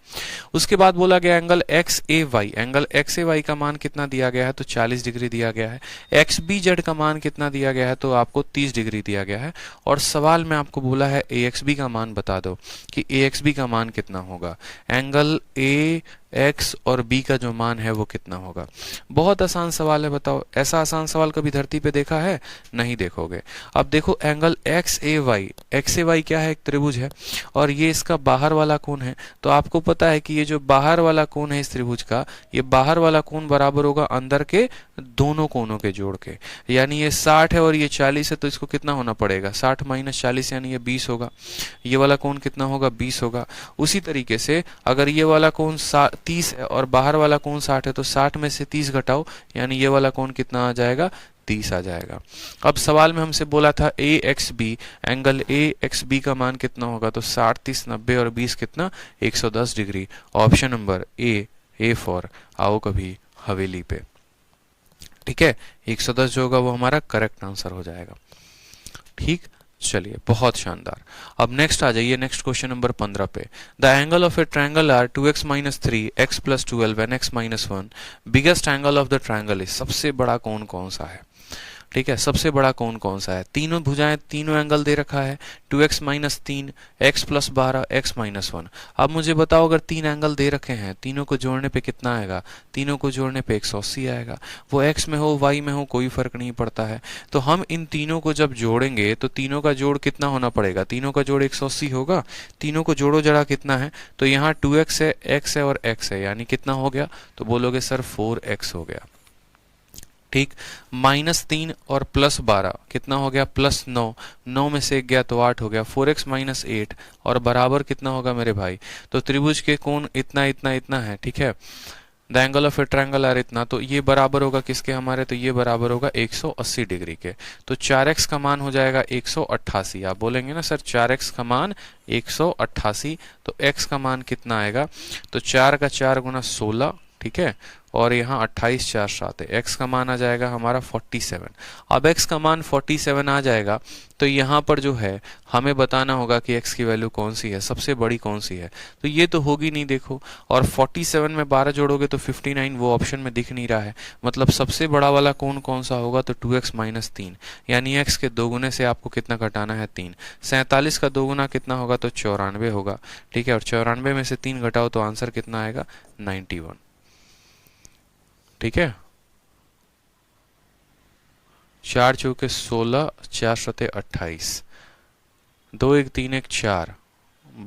उसके बाद बोला गया एंगल एक्स ए वाई। एंगल एक्स ए वाई का मान कितना दिया गया है? तो 40 डिग्री दिया गया है। एक्स बी जेड का मान कितना दिया गया है? तो आपको 30 डिग्री दिया गया है। और सवाल में आपको बोला है ए एक्स बी का मान बता दो कि ए एक्स बी का मान कितना होगा। एंगल ए एक्स और बी का जो मान है वो कितना होगा। बहुत आसान सवाल है, बताओ। ऐसा आसान सवाल कभी धरती पे देखा है? नहीं देखोगे। अब देखो एंगल एक्स ए वाई, एक्स ए वाई क्या है? एक त्रिभुज है, और ये इसका बाहर वाला कोण है। तो आपको पता है कि ये जो बाहर वाला कोण है इस त्रिभुज का, ये बाहर वाला कोण बराबर होगा अंदर के दोनों कोणों के जोड़ के। यानी ये 60 है और ये 40 है, तो इसको कितना होना पड़ेगा? 60 माइनस 40 यानी ये 20 होगा। ये वाला कोण कितना होगा? 20 होगा। उसी तरीके से अगर ये वाला कोण 30 है और बाहर वाला कोण 60 है, तो 60 में से 30 घटाओ, यानी ये वाला कोण कितना आ जाएगा? 30 आ जाएगा। अब सवाल में हमसे बोला था A X B, angle A X B का मान कितना होगा? तो 60, 30, 90 और 20 कितना? 110 degree. Option number A for आओ कभी हवेली पे। ठीक है, 110 जो होगा वो हमारा करेक्ट आंसर हो जाएगा। ठीक, चलिए बहुत शानदार। अब नेक्स्ट आ जाइए, नेक्स्ट क्वेश्चन नंबर 15 पे। The angle of a triangle are 2x - 3 x + 12 and x - 1 biggest angle of the triangle is. सबसे बड़ा कोण कौन सा है? ठीक है, सबसे बड़ा कोण कौन सा है? तीनों भुजाएं, तीनों एंगल दे रखा है। 2x - 3, x + 12, x - 1। अब मुझे बताओ, अगर 3 एंगल दे रखे हैं, तीनों को जोड़ने पे कितना आएगा? तीनों को जोड़ने पे 180 आएगा। वो x में हो y में हो कोई फर्क नहीं पड़ता है। तो हम इन तीनों को जब जोड़ेंगे तो तीनों का जोड़ कितना होना पड़ेगा? तीनों का जोड़ 180 होगा। तीनों को जोड़ो जरा, कितना है? तो यहाँ 2x है, x है और x है, यानी कितना हो गया? तो बोलोगे सर 4x हो गया। ठीक, -3 और +12 कितना हो गया? +9। 9 में से 1 गया तो 8 हो गया। 4x - 8 और बराबर कितना होगा मेरे भाई? तो त्रिभुज के कोण इतना इतना इतना है। ठीक है, the angle of a triangle are इतना, तो ये बराबर होगा किसके हमारे? तो ये बराबर होगा 180 डिग्री के। तो 4x का मान हो जाएगा 188। आप बोलेंगे ना सर 4x का मान 188, तो x का मान कितना आएगा? तो 4 का 4 गुना 16, ठीक है, और यहाँ 28, 4, 7 है। x का मान आ जाएगा हमारा 47। अब x का मान 47 आ जाएगा, तो यहाँ पर जो है हमें बताना होगा कि x की वैल्यू कौन सी है, सबसे बड़ी कौन सी है। तो ये तो होगी नहीं, देखो। और 47 में 12 जोड़ोगे तो 59, वो ऑप्शन में दिख नहीं रहा है। मतलब सबसे बड़ा वाला कोण कौन सा होगा? तो 2x - 3, यानी x के 2 गुने से आपको कितना घटाना है? 3। 47 का 2 गुना कितना होगा? तो 94 होगा। ठीक है, और 94 में से 3 घटाओ तो आंसर कितना आएगा? 91। ठीक है, 4 चौके 16, 4 सते 28, 2 1 3 1 4,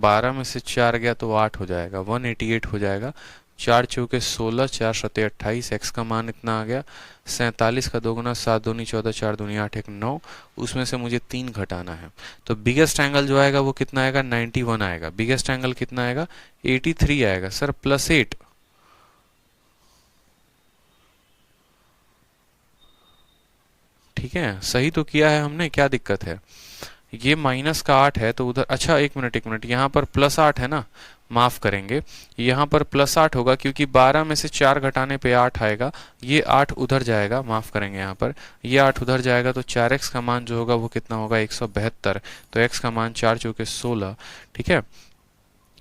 12 में से 4 गया तो 8 हो जाएगा, 188 हो जाएगा। 4 चौके 16, 4 सते 28, x का मान इतना आ गया। 47 का 2 गुना 7 दूनी 14, 4 दूनी 8, 1 9, उसमें से मुझे 3 घटाना है। तो बिगेस्ट एंगल जो आएगा वो कितना आएगा? 91 आएगा। बिगेस्ट एंगल कितना आएगा? 83 आएगा सर, +8। ठीक है, सही तो किया है हमने, क्या दिक्कत है। ये माइनस का 8 है तो उधर, अच्छा एक मिनट, यहाँ पर प्लस 8 है ना, माफ करेंगे, यहाँ पर प्लस 8 होगा क्योंकि 12 में से 4 घटाने पे 8 आएगा, ये 8 उधर जाएगा, माफ करेंगे, यहाँ पर ये 8 उधर जाएगा तो 4x का मान जो होगा वो कितना होगा 172, तो x का मान 4 चौके 16, ठीक है,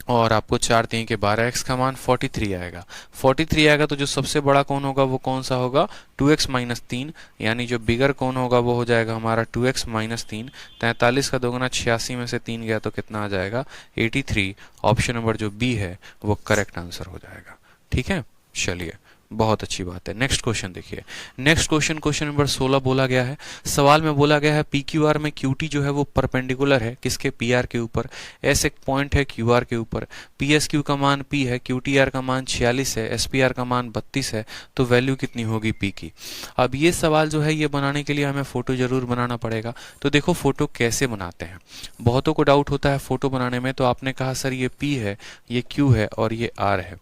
और आपको 4 3 के 12, x का मान 43 आएगा। 43 आएगा तो जो सबसे बड़ा कोण होगा वो कौन सा होगा, 2x माइनस 3, यानी जो बिगर कोण होगा वो हो जाएगा हमारा 2x माइनस 3। 43 का दोगुना 86 में से 3 गया तो कितना आ जाएगा 83। ऑप्शन नंबर जो बी है वो करेक्ट आंसर हो जाएगा। ठीक है, चलिए बहुत अच्छी बात है। नेक्स्ट क्वेश्चन देखिए, नेक्स्ट क्वेश्चन, क्वेश्चन नंबर 16 बोला गया है, सवाल में बोला गया है पी क्यू आर में QT जो है वो परपेंडिकुलर है किसके, PR के ऊपर, S एक पॉइंट है QR के ऊपर, PSQ का मान P है, QTR का मान 46 है, SPR का मान 32 है, तो वैल्यू कितनी होगी P की। अब ये सवाल जो है ये बनाने के लिए हमें फोटो जरूर बनाना पड़ेगा। तो देखो फोटो कैसे बनाते हैं, बहुतों को डाउट होता है फोटो बनाने में, तो आपने कहा सर ये P है, ये Q है और ये R है,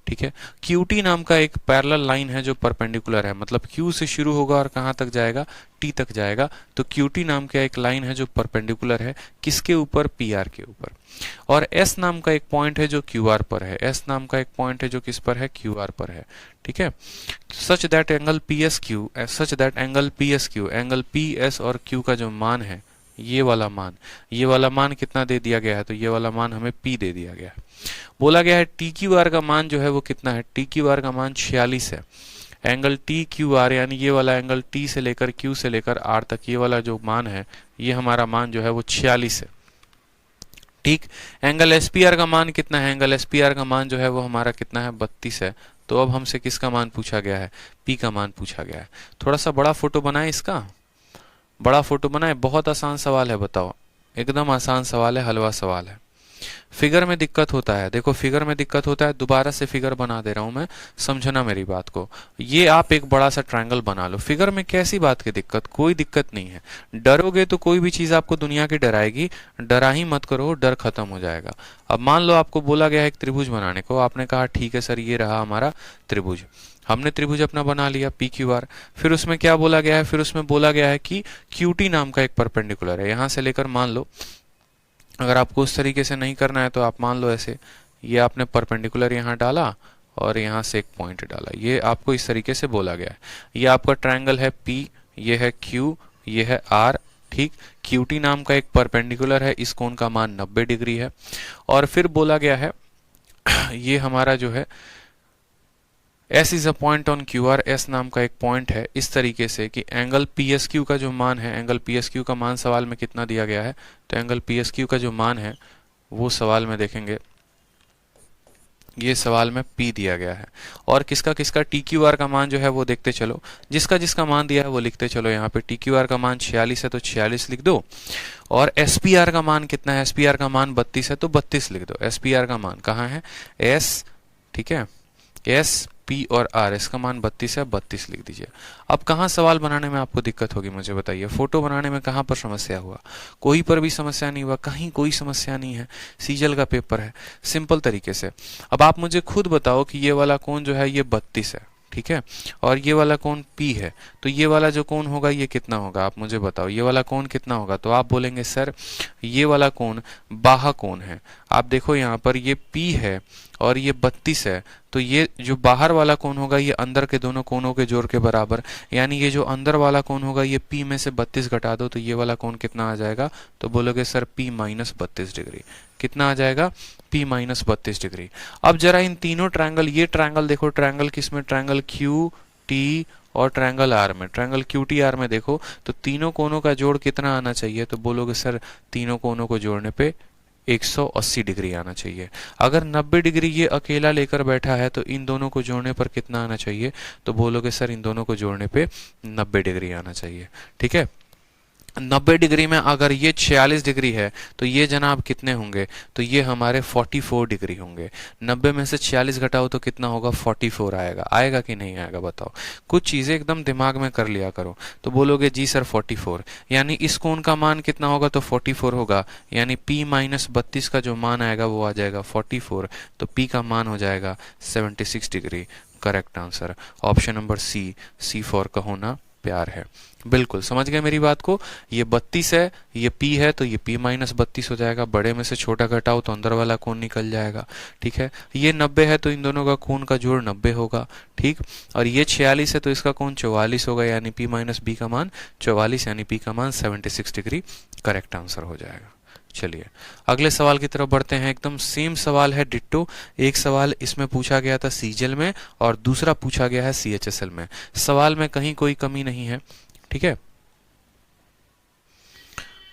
ठीक है। QT नाम का एक पैरेलल लाइन है जो परपेंडिकुलर है, मतलब Q से शुरू होगा और कहां तक जाएगा, T तक जाएगा, तो QT नाम का एक लाइन है जो परपेंडिकुलर है किसके ऊपर, PR के ऊपर। और S नाम का एक पॉइंट है जो QR पर है, S नाम का एक पॉइंट है जो किस पर है, QR पर है, ठीक है। Such that angle PSQ, such that angle PSQ, angle PS और Q का जो मान है, ये वाला मान कितना दे दिया गया है, तो ये वाला मान हमें P दे दिया गया है। बोला गया है TQR का मान जो है वो कितना है, TQR का मान 46 है। एंगल TQR यानी ये वाला एंगल T से लेकर Q से लेकर R तक, ये वाला जो मान है ये हमारा मान जो है वो 46 है, ठीक। एंगल SPR का मान कितना है, एंगल SPR का मान जो है वो हमारा कितना है, 32 है। तो अब हमसे किसका मान पूछा गया है, P का मान पूछा गया है। थोड़ा सा बड़ा फोटो बनाए, इसका बड़ा फोटो बनाए, बहुत आसान सवाल है, बताओ, एकदम आसान सवाल है, हलवा सवाल है। फिगर में दिक्कत होता है, देखो फिगर में दिक्कत होता है, दोबारा से फिगर बना दे रहा हूं मैं, समझना मेरी बात को। ये आप एक बड़ा सा ट्रायंगल बना लो, फिगर में कैसी बात की दिक्कत, कोई दिक्कत नहीं है। डरोगे तो कोई भी चीज आपको दुनिया की डराएगी, डरा ही मत करो, डर खत्म हो जाएगा। अब मान लो आपको बोला गया है एक त्रिभुज बनाने को, आपने कहा ठीक है सर ये रहा हमारा त्रिभुज, हमने त्रिभुज अपना बना लिया PQR। फिर उसमें क्या बोला गया है, फिर उसमें बोला गया है कि QT नाम का एक परपेंडिकुलर है, यहां से लेकर मान लो, अगर आपको उस तरीके से नहीं करना है तो आप मान लो ऐसे, ये आपने परपेंडिकुलर यहाँ डाला और यहाँ से एक पॉइंट डाला, ये आपको इस तरीके से बोला गया है। ये आपका ट्रायंगल है P, ये है Q, ये है R, ठीक। QT नाम का एक परपेंडिकुलर है, इस कोण का मान 90 डिग्री है। और फिर बोला गया है ये हमारा जो है S is a point on QR, S नाम का एक पॉइंट है, इस तरीके से कि एंगल PSQ का जो मान है, एंगल PSQ का मान सवाल में कितना दिया गया है, तो एंगल PSQ का जो मान है वो सवाल में देखेंगे, ये सवाल में P दिया गया है। और किसका किसका TQR का मान जो है वो देखते चलो, जिसका जिसका मान दिया है वो लिखते चलो। यहाँ पे TQR का मान 46 है तो 46 लिख दो, और SPR का मान कितना है, SPR का मान 32 है तो 32 लिख दो। SPR का मान कहाँ है, S, ठीक है, S P और R, इसका मान 32 है, 32 लिख दीजिए। अब कहाँ सवाल बनाने में आपको दिक्कत होगी मुझे बताइए, फोटो बनाने में कहाँ पर समस्या हुआ, कोई पर भी समस्या नहीं हुआ, कहीं कोई समस्या नहीं है, सीजल का पेपर है, सिंपल तरीके से। अब आप मुझे खुद बताओ कि ये वाला कोण जो है ये 32 है, ठीक है, और ये वाला कोण P है, तो ये वाला जो कोण होगा ये कितना होगा, आप मुझे बताओ ये वाला कोण कितना होगा। तो आप बोलेंगे सर ये वाला कोण बाह्य कोण है। आप देखो यहाँ पर ये P है और ये 32 है, तो ये जो बाहर वाला कोण होगा ये अंदर के दोनों कोणों के जोड़ के बराबर, यानी ये जो अंदर वाला कोण होगा ये P में से 32 घटा दो तो ये वाला कोण कितना आ जाएगा, तो बोलोगे सर P माइनस 32 डिग्री। कितना आ जाएगा, P माइनस 32 डिग्री। अब जरा इन तीनों ट्रायंगल, ये ट्रायंगल देखो, ट्रायंगल किस में, ट्रायंगल QT और ट्रायंगल R में, ट्रायंगल QTR में देखो तो तीनों कोणों का जोड़ कितना आना चाहिए, तो बोलोगे सर तीनों कोणों को जोड़ने पे 180 डिग्री आना चाहिए। अगर 90 डिग्री ये अकेला लेकर बैठा है तो इन दोनों को जोड़ने पर कितना आना चाहिए, तो बोलोगे सर इन दोनों को जोड़ने पे 90 डिग्री आना चाहिए, ठीक है। 90 डिग्री में अगर ये 46 डिग्री है तो ये जनाब कितने होंगे, तो ये हमारे 44 डिग्री होंगे। 90 में से 46 घटाओ तो कितना होगा, 44 आएगा। आएगा कि नहीं आएगा बताओ, कुछ चीजें एकदम दिमाग में कर लिया करो। तो बोलोगे जी सर 44, यानी इस कोण का मान कितना होगा, तो 44 होगा, यानी P माइनस 32 का जो मान आएगा वो आ जाएगा 44, तो P का मान हो जाएगा 76 degree. Correct answer option number C, C4 का होना प्यार है। बिल्कुल समझ गए मेरी बात को। ये 32 है, ये p है, तो ये p माइनस 32 हो जाएगा। बड़े में से छोटा घटाओ तो अंदर वाला कोण निकल जाएगा। ठीक है, ये 90 है तो इन दोनों का कोण का जोड़ 90 होगा। ठीक, और ये 46 है तो इसका कोण 44 होगा, यानी p माइनस b का मान 44, यानी p का मान 76 डिग्री करेक्ट आंसर हो जाएगा। चलिए अगले सवाल की तरफ बढ़ते हैं। एकदम सेम सवाल है, डिट्टो। एक सवाल इसमें पूछा गया था सीजीएल में और दूसरा पूछा गया है सीएचएसएल में। सवाल में कहीं कोई कमी नहीं है। ठीक है,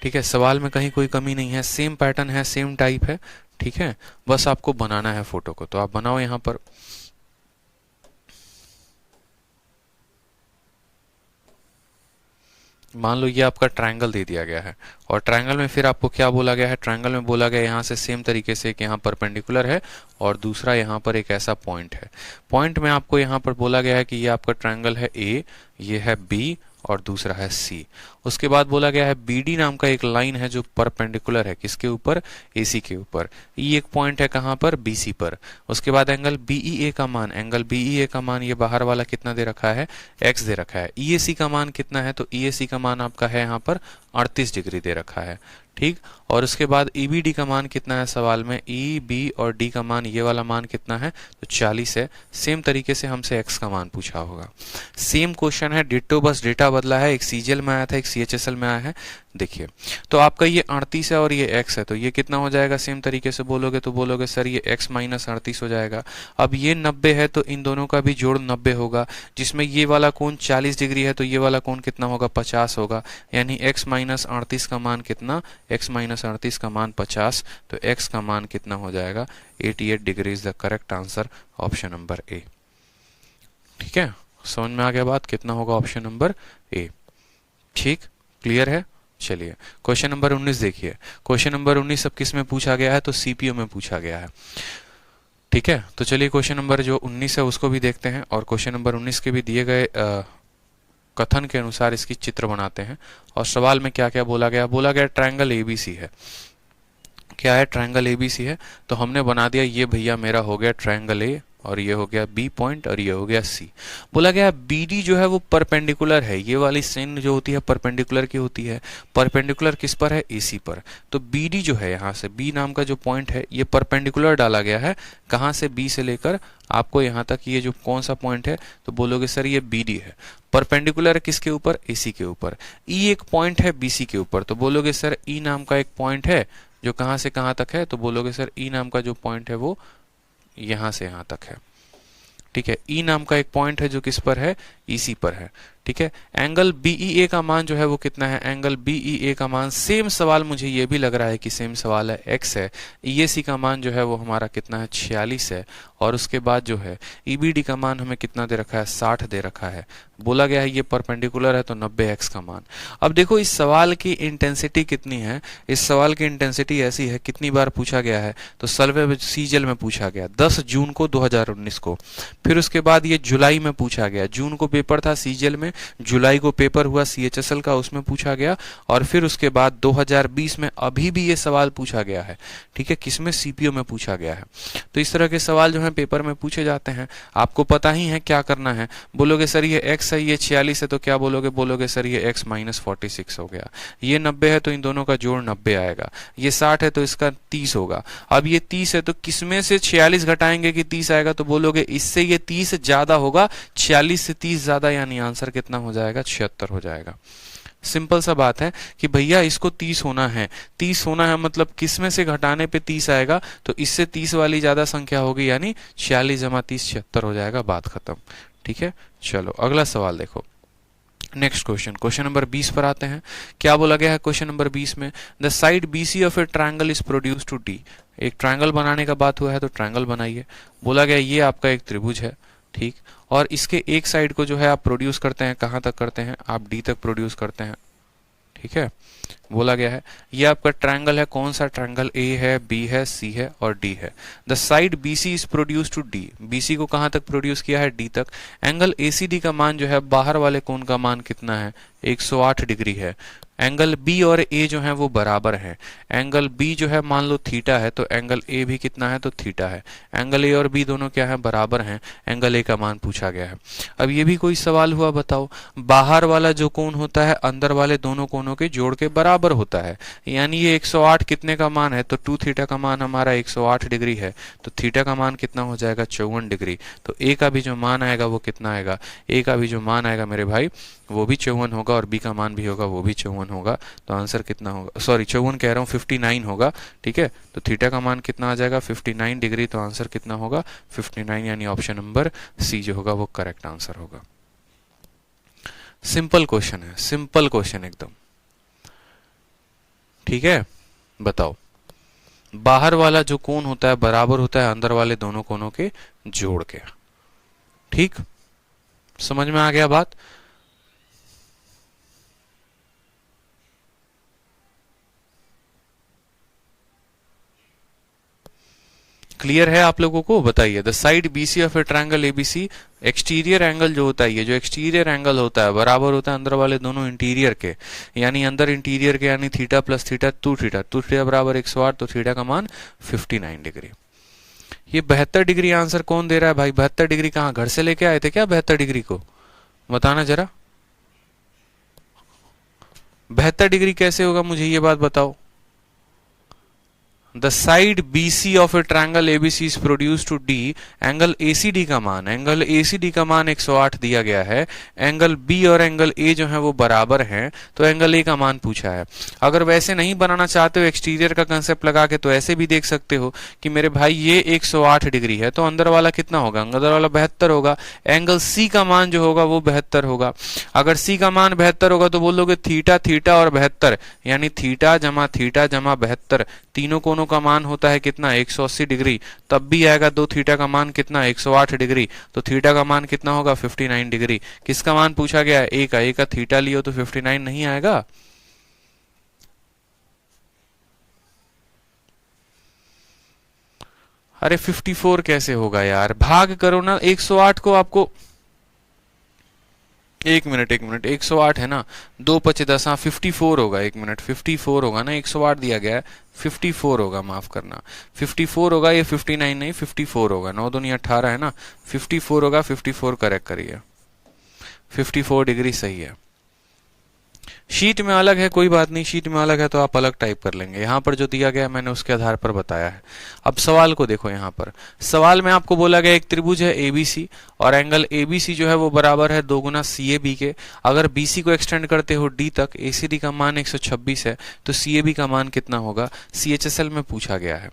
ठीक है, सवाल में कहीं कोई कमी नहीं है, सेम पैटर्न है, सेम टाइप है। ठीक है, बस आपको बनाना है फोटो को, तो आप बनाओ यहां पर। मान लो ये आपका ट्रायंगल दे दिया गया है और ट्रायंगल में फिर आपको क्या बोला गया है, ट्रायंगल में बोला गया यहाँ से सेम तरीके से एक यहाँ परपेंडिकुलर है और दूसरा यहाँ पर एक ऐसा पॉइंट है। पॉइंट में आपको यहाँ पर बोला गया है कि ये आपका ट्रायंगल है ए, ये है बी और दूसरा है सी। उसके बाद बोला गया है बीडी नाम का एक लाइन है जो परपेंडिकुलर है किसके ऊपर, एसी के ऊपर। ई एक पॉइंट है कहाँ पर, बीसी पर। उसके बाद एंगल बीईए का मान, एंगल बीईए का मान ये बाहर वाला कितना दे रखा है, एक्स दे रखा है। ईएसी का मान कितना है, तो ईएसी का मान आपका है यहाँ पर 38 डिग्री दे रखा है। ठीक, और उसके बाद ईबीडी का मान कितना है सवाल में, ई बी और डी का मान, ये वाला मान कितना है, तो 40 है। सेम तरीके से हमसे एक्स का मान पूछा होगा। सेम क्वेश्चन है, डिट्टो, बस डेटा बदला है। एक सीजीएल में आया था, एक सीएचएसएल में आया है। देखिए तो आपका ये 38 है और ये x है, तो ये कितना हो जाएगा, सेम तरीके से बोलोगे तो बोलोगे सर ये x माइनस 38 हो जाएगा। अब ये 90 है तो इन दोनों का भी जोड़ 90 होगा, जिसमें ये वाला कोण 40 डिग्री है तो ये वाला कोण कितना होगा, 50 होगा। यानी x माइनस 38 का मान कितना, x माइनस 38 का मान 50, तो x का मान कितना हो जाएगा, 88 degree is the correct answer, option number A. ठीक है, समझ में आ गया बात, कितना होगा, ऑप्शन नंबर ए। ठीक, क्लियर है। चलिए क्वेश्चन नंबर 19 देखिए। क्वेश्चन नंबर 19 अब किस में पूछा गया है, तो सीपीयू में पूछा गया है। ठीक है, तो चलिए क्वेश्चन नंबर जो 19 है उसको भी देखते हैं और क्वेश्चन नंबर 19 के भी दिए गए कथन के अनुसार इसकी चित्र बनाते हैं। और सवाल में क्या क्या बोला गया, बोला गया ट्रायंगल एबीसी है। क्या है, ट्रायंगल एबीसी है, तो हमने बना दिया ये भैया मेरा हो गया ट्रायंगल ए और ये हो गया बी पॉइंट और ये हो गया सी। बोला गया बीडी जो है वो परपेंडिकुलर है, ये वाली सेन जो होती है परपेंडिकुलर की होती है। परपेंडिकुलर किस पर है, एसी पर। तो बीडी जो है यहाँ से बी नाम का जो पॉइंट है ये परपेंडिकुलर डाला गया है, कहाँ से, बी से लेकर आपको यहाँ तक, ये जो कौन सा पॉइंट है, तो बोलोगे सर ये बीडी है। परपेंडिकुलर है किसके ऊपर, एसी के ऊपर। ई एक पॉइंट है बीसी के ऊपर, तो बोलोगे सर ई नाम का एक पॉइंट है जो कहाँ से कहाँ तक है, तो बोलोगे सर ई नाम का जो पॉइंट है वो यहां से यहां तक है। ठीक है, ई नाम का एक पॉइंट है जो किस पर है, ईसी पर है। ठीक है, एंगल बीईए का मान जो है वो कितना है, एंगल बीईए का मान, सेम सवाल मुझे ये भी लग रहा है कि सेम सवाल है, एक्स है। ईएसी का मान जो है वो हमारा कितना है, 46 है। और उसके बाद जो है ईबीडी का मान हमें कितना दे रखा है, 60 दे रखा है। बोला गया है ये परपेंडिकुलर है तो 90 एक्स का मान। अब देखो इस सवाल की इंटेंसिटी कितनी है, इस सवाल की इंटेंसिटी ऐसी है, कितनी बार पूछा गया है, तो सर्वे सीजीएल में पूछा गया 10 जून को 2019 को। फिर उसके बाद ये जुलाई में पूछा गया, जून को पेपर था सीजीएल में, जुलाई को पेपर हुआ सीएचएसएल का, उसमें पूछा गया। और फिर उसके बाद 2020 में अभी भी ये सवाल पूछा गया है। ठीक है, किसमें, सीपीयू में पूछा गया है। तो इस तरह के सवाल जो है पेपर में पूछे जाते हैं। आपको पता ही है क्या करना है, बोलोगे सर ये x है, ये 46 है, तो क्या बोलोगे, बोलोगे सर ये x माइनस 46 हो गया। ये 90 है तो इन दोनों का जोड़ 90 आएगा। ये 60 है तो इसका 30 होगा। अब ये 30 है तो किसमें से 46 घटाएंगे कि 30 आएगा, तो बोलोगे इससे ये 30 ज्यादा होगा, 46 से 30 ज्यादा, यानी आंसर कितना हो जाएगा, 76 हो जाएगा। सिंपल सा बात है कि भैया इसको 30 होना है, 30 होना है मतलब किसमें से घटाने पे 30 आएगा, तो इससे 30 वाली ज्यादा संख्या होगी, यानी 46 जमा 30 76 हो जाएगा, बात खत्म। ठीक है, चलो अगला सवाल देखो। नेक्स्ट क्वेश्चन, क्वेश्चन नंबर 20 पर आते हैं। क्या बोला गया है क्वेश्चन नंबर 20 में, the side BC of a triangle is produce to D. एक ट्रायंगल बनाने का बात हुआ है तो ट्रायंगल बनाइए। बोला गया ये आपका एक त्रिभुज है, ठीक, और इसके एक साइड को जो है आप प्रोड्यूस करते हैं, कहां तक करते हैं, आप डी तक प्रोड्यूस करते हैं। ठीक है, बोला गया है ये आपका ट्रायंगल है, कौन सा ट्रायंगल, ए है, बी है, सी है और डी है। The side BC is produce to D, BC को कहां तक प्रोड्यूस किया है, डी तक। एंगल एसीडी का मान जो है बाहर वाले कोण का मान कितना है, 108 डिग्री है। एंगल बी और ए जो है वो बराबर है। एंगल बी जो है मान लो थीटा है तो एंगल ए भी कितना है, तो थीटा है। एंगल ए और बी दोनों क्या है, बराबर हैं। एंगल ए का मान पूछा गया है। अब ये भी कोई सवाल हुआ, बताओ बाहर वाला जो कोण होता है अंदर वाले दोनों कोणों के जोड़ के बराबर होता है, यानी ये 108 कितने का मान है, तो 2 थीटा का मान हमारा 108 डिग्री है, तो थीटा का मान कितना हो जाएगा, 54 डिग्री। तो ए का भी जो मान आएगा वो कितना आएगा, ए का भी जो मान आएगा मेरे भाई वो भी 54 होगा और बी का मान भी होगा वो भी 54 होगा। तो आंसर कितना होगा, सॉरी 54 कह रहा हूँ, 59 होगा। ठीक है, तो थीटा का मान कितना आ जाएगा, 59 डिग्री। तो आंसर कितना होगा, 59, यानी ऑप्शन नंबर सी जो होगा वो करेक्ट आंसर होगा। सिंपल क्वेश्चन है, सिंपल क्वेश्चन एकदम। ठीक है, बताओ बाहर वाला जो कोण होता है बराबर होता है अंदर वाले दोनों कोणों के जोड़ के। ठीक, समझ में आ गया बात। क्लियर है आप लोगों को, बताइए। The side BC of a triangle ABC, exterior angle जो होता है, ये जो एक्सटीरियर एंगल होता है बराबर होता है अंदर वाले दोनों इंटीरियर के, यानी अंदर इंटीरियर के, यानी theta plus theta 2 theta, 2 theta बराबर 108, तो थीटा का मान 59 डिग्री। ये 72 डिग्री आंसर कौन दे रहा है भाई, 72 डिग्री कहाँ, घर से लेके आए थे क्या 72 डिग्री को, बताना जरा। 72 डिग्री कैसे होगा, मुझे ये बात बताओ। The side BC of a triangle ABC is produced to D, angle ACD का मान, एंगल ACD का मान 108 दिया गया है। एंगल B और एंगल A जो है वो बराबर हैं, तो एंगल A का मान पूछा है। अगर वैसे नहीं बनाना चाहते हो एक्सटीरियर का कंसेप्ट लगा के, तो ऐसे भी देख सकते हो कि मेरे भाई ये 108 डिग्री है, तो अंदर वाला कितना होगा, अंदर वाला 72 होगा। एंगल C का मान जो होगा वो 72 होगा। अगर C का मान 72 होगा तो बोलोगे थीटा थीटा और 72, यानी थीटा जमा 72, तीनों कोणों का मान होता है कितना, 180 डिग्री। तब भी आएगा 2 थीटा का मान कितना, 108 डिग्री। तो थीटा का मान कितना होगा, 59 डिग्री। किसका मान पूछा गया है, ए का। ए का थीटा लियो तो 59 नहीं आएगा। अरे 54 कैसे होगा यार, भाग करो ना 108 को। आपको एक मिनट 108 है ना, 2 पचे 10, हाँ 54 होगा। एक मिनट 54 होगा ना, 108 दिया गया है, 54 होगा, माफ करना 54 होगा, ये 59 नहीं 54 होगा। 9 दूनी 18 है ना, 54 होगा। 54 करेक्ट करिए, 54 डिग्री सही है। शीट में अलग है कोई बात नहीं, शीट में अलग है तो आप अलग टाइप कर लेंगे। यहाँ पर जो दिया गया मैंने उसके आधार पर बताया है। अब सवाल को देखो, यहाँ पर सवाल में आपको बोला गया एक त्रिभुज है एबीसी और एंगल एबीसी जो है वो बराबर है 2 गुना सीएबी के। अगर बीसी को एक्सटेंड करते हो डी तक, एसीडी का मान 126 है, तो सीएबी का मान कितना होगा, सीएचएसएल में पूछा गया है।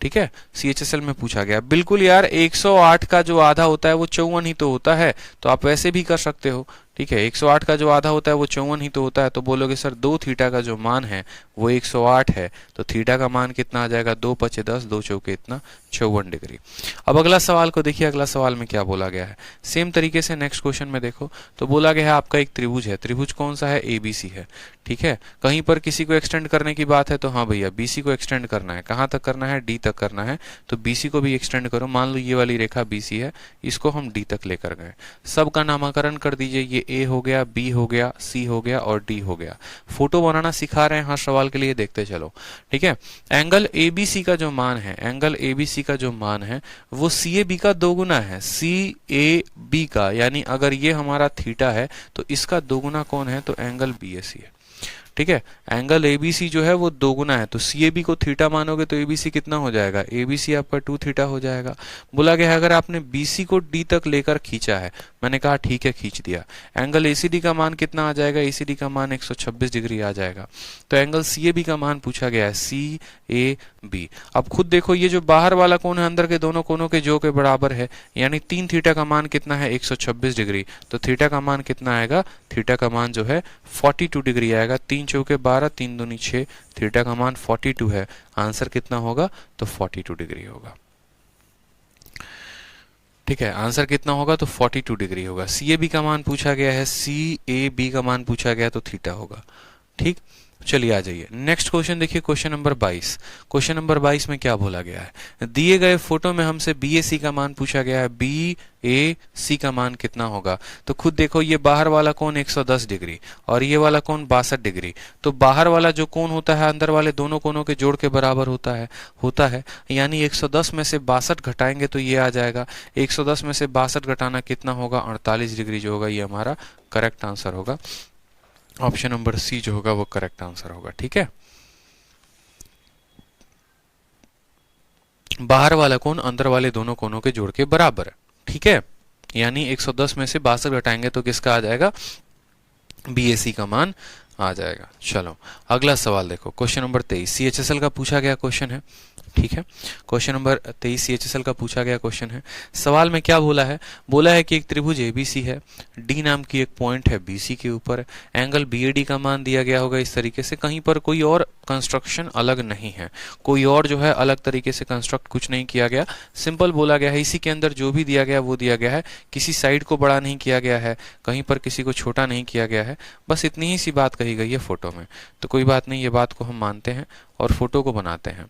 ठीक है, सीएचएसएल में पूछा गया। बिल्कुल यार, 108 का जो आधा होता है वो 54 ही तो होता है, तो आप वैसे भी कर सकते हो। ठीक है, 108 का जो आधा होता है वो 54 ही तो होता है। तो बोलोगे सर 2 थीटा का जो मान है वो 108 है, तो थीटा का मान कितना आ जाएगा, 2 पचे 10, 2 चौके इतना 54 डिग्री। अब अगला सवाल को देखिए, अगला सवाल में क्या बोला गया है। सेम तरीके से नेक्स्ट क्वेश्चन में देखो तो बोला गया है आपका एक त्रिभुज है। त्रिभुज कौन सा है, एबीसी है। ठीक है, कहीं पर किसी को एक्सटेंड करने की बात है तो हाँ भैया बीसी को एक्सटेंड करना है। कहाँ तक करना है, डी तक करना है। तो बीसी को भी एक्सटेंड करो। मान लो ये वाली रेखा बीसी है, इसको हम डी तक लेकर गए। सबका नामकरण कर दीजिए, ये ए हो गया, बी हो गया, सी हो गया और डी हो गया। फोटो बनाना सिखा रहे हैं हर सवाल के लिए, देखते चलो। ठीक है, एंगल एबीसी का जो मान है, एंगल एबीसी का जो मान है वो सी ए बी का 2 गुना है, सी ए बी का। यानी अगर ये हमारा थीटा है तो इसका 2 गुना कौन है, तो एंगल बीएसी है। ठीक है, एंगल एबीसी जो है वो 2 गुना है, तो सीएबी को थीटा मानोगे तो एबीसी कितना हो जाएगा, एबीसी आपका 2 थीटा हो जाएगा। बोला गया है अगर आपने बीसी को डी तक लेकर खींचा है, मैंने कहा ठीक है खींच दिया। एंगल एसीडी का मान कितना आ जाएगा, एसीडी का मान 126 डिग्री आ जाएगा। तो एंगल सीएबी का मान पूछा गया है, सी ए बी। अब खुद देखो, ये जो बाहर वाला कोण है अंदर के दोनों कोणों के जो के बराबर है, यानी 3 थीटा का मान कितना है, 126 डिग्री। तो थीटा का मान कितना आएगा, थीटा का मान जो है 42 डिग्री आएगा। 3 चौके 12, 3 दूनी 6, थीटा का मान 42 है। आंसर कितना होगा, तो 42 डिग्री होगा। ठीक है, आंसर कितना होगा, तो 42 डिग्री होगा। सी ए बी का मान पूछा गया है, सी ए बी का मान पूछा गया तो थीटा होगा। ठीक, चलिए आ जाइए नेक्स्ट क्वेश्चन देखिए, क्वेश्चन नंबर 22। क्वेश्चन नंबर 22 में क्या बोला गया है, दिए गए फोटो में हमसे बी ए सी का मान पूछा गया है, बी ए सी का मान कितना होगा। तो खुद देखो, ये बाहर वाला कोण 110 डिग्री और ये वाला कोण 62 डिग्री, तो बाहर वाला जो कोण होता है अंदर वाले दोनों कोणों के जोड़ के बराबर होता है। यानी 110 में से 62 घटाएंगे तो ये आ जाएगा, 110 में से 62 घटाना कितना होगा, 48 डिग्री जो होगा, ये हमारा करेक्ट आंसर होगा। ऑप्शन नंबर सी जो होगा वो करेक्ट आंसर होगा। ठीक है, बाहर वाला कोण अंदर वाले दोनों कोणों के जोड़ के बराबर है। ठीक है, यानी 110 में से 62 घटाएंगे तो किसका आ जाएगा, बी ए सी का मान आ जाएगा। चलो अगला सवाल देखो, क्वेश्चन नंबर 23 सीएचएसएल का पूछा गया क्वेश्चन है। ठीक है, क्वेश्चन नंबर 23 सीएचएसएल का पूछा गया क्वेश्चन है। सवाल में क्या बोला है कि एक त्रिभुज एबीसी है, डी नाम की एक पॉइंट है बीसी के ऊपर, एंगल बीएडी का मान दिया गया होगा इस तरीके से, कहीं पर कोई और कंस्ट्रक्शन अलग नहीं है, कोई और जो है अलग तरीके से कंस्ट्रक्ट कुछ नहीं किया गया, सिंपल बोला गया है, इसी के अंदर जो भी दिया गया वो दिया गया है, किसी साइड को बड़ा नहीं किया गया है, कहीं पर किसी को छोटा नहीं किया गया है, बस इतनी ही सी बात कही गई है फोटो में। तो कोई बात नहीं, ये बात को हम मानते हैं और फोटो को बनाते हैं।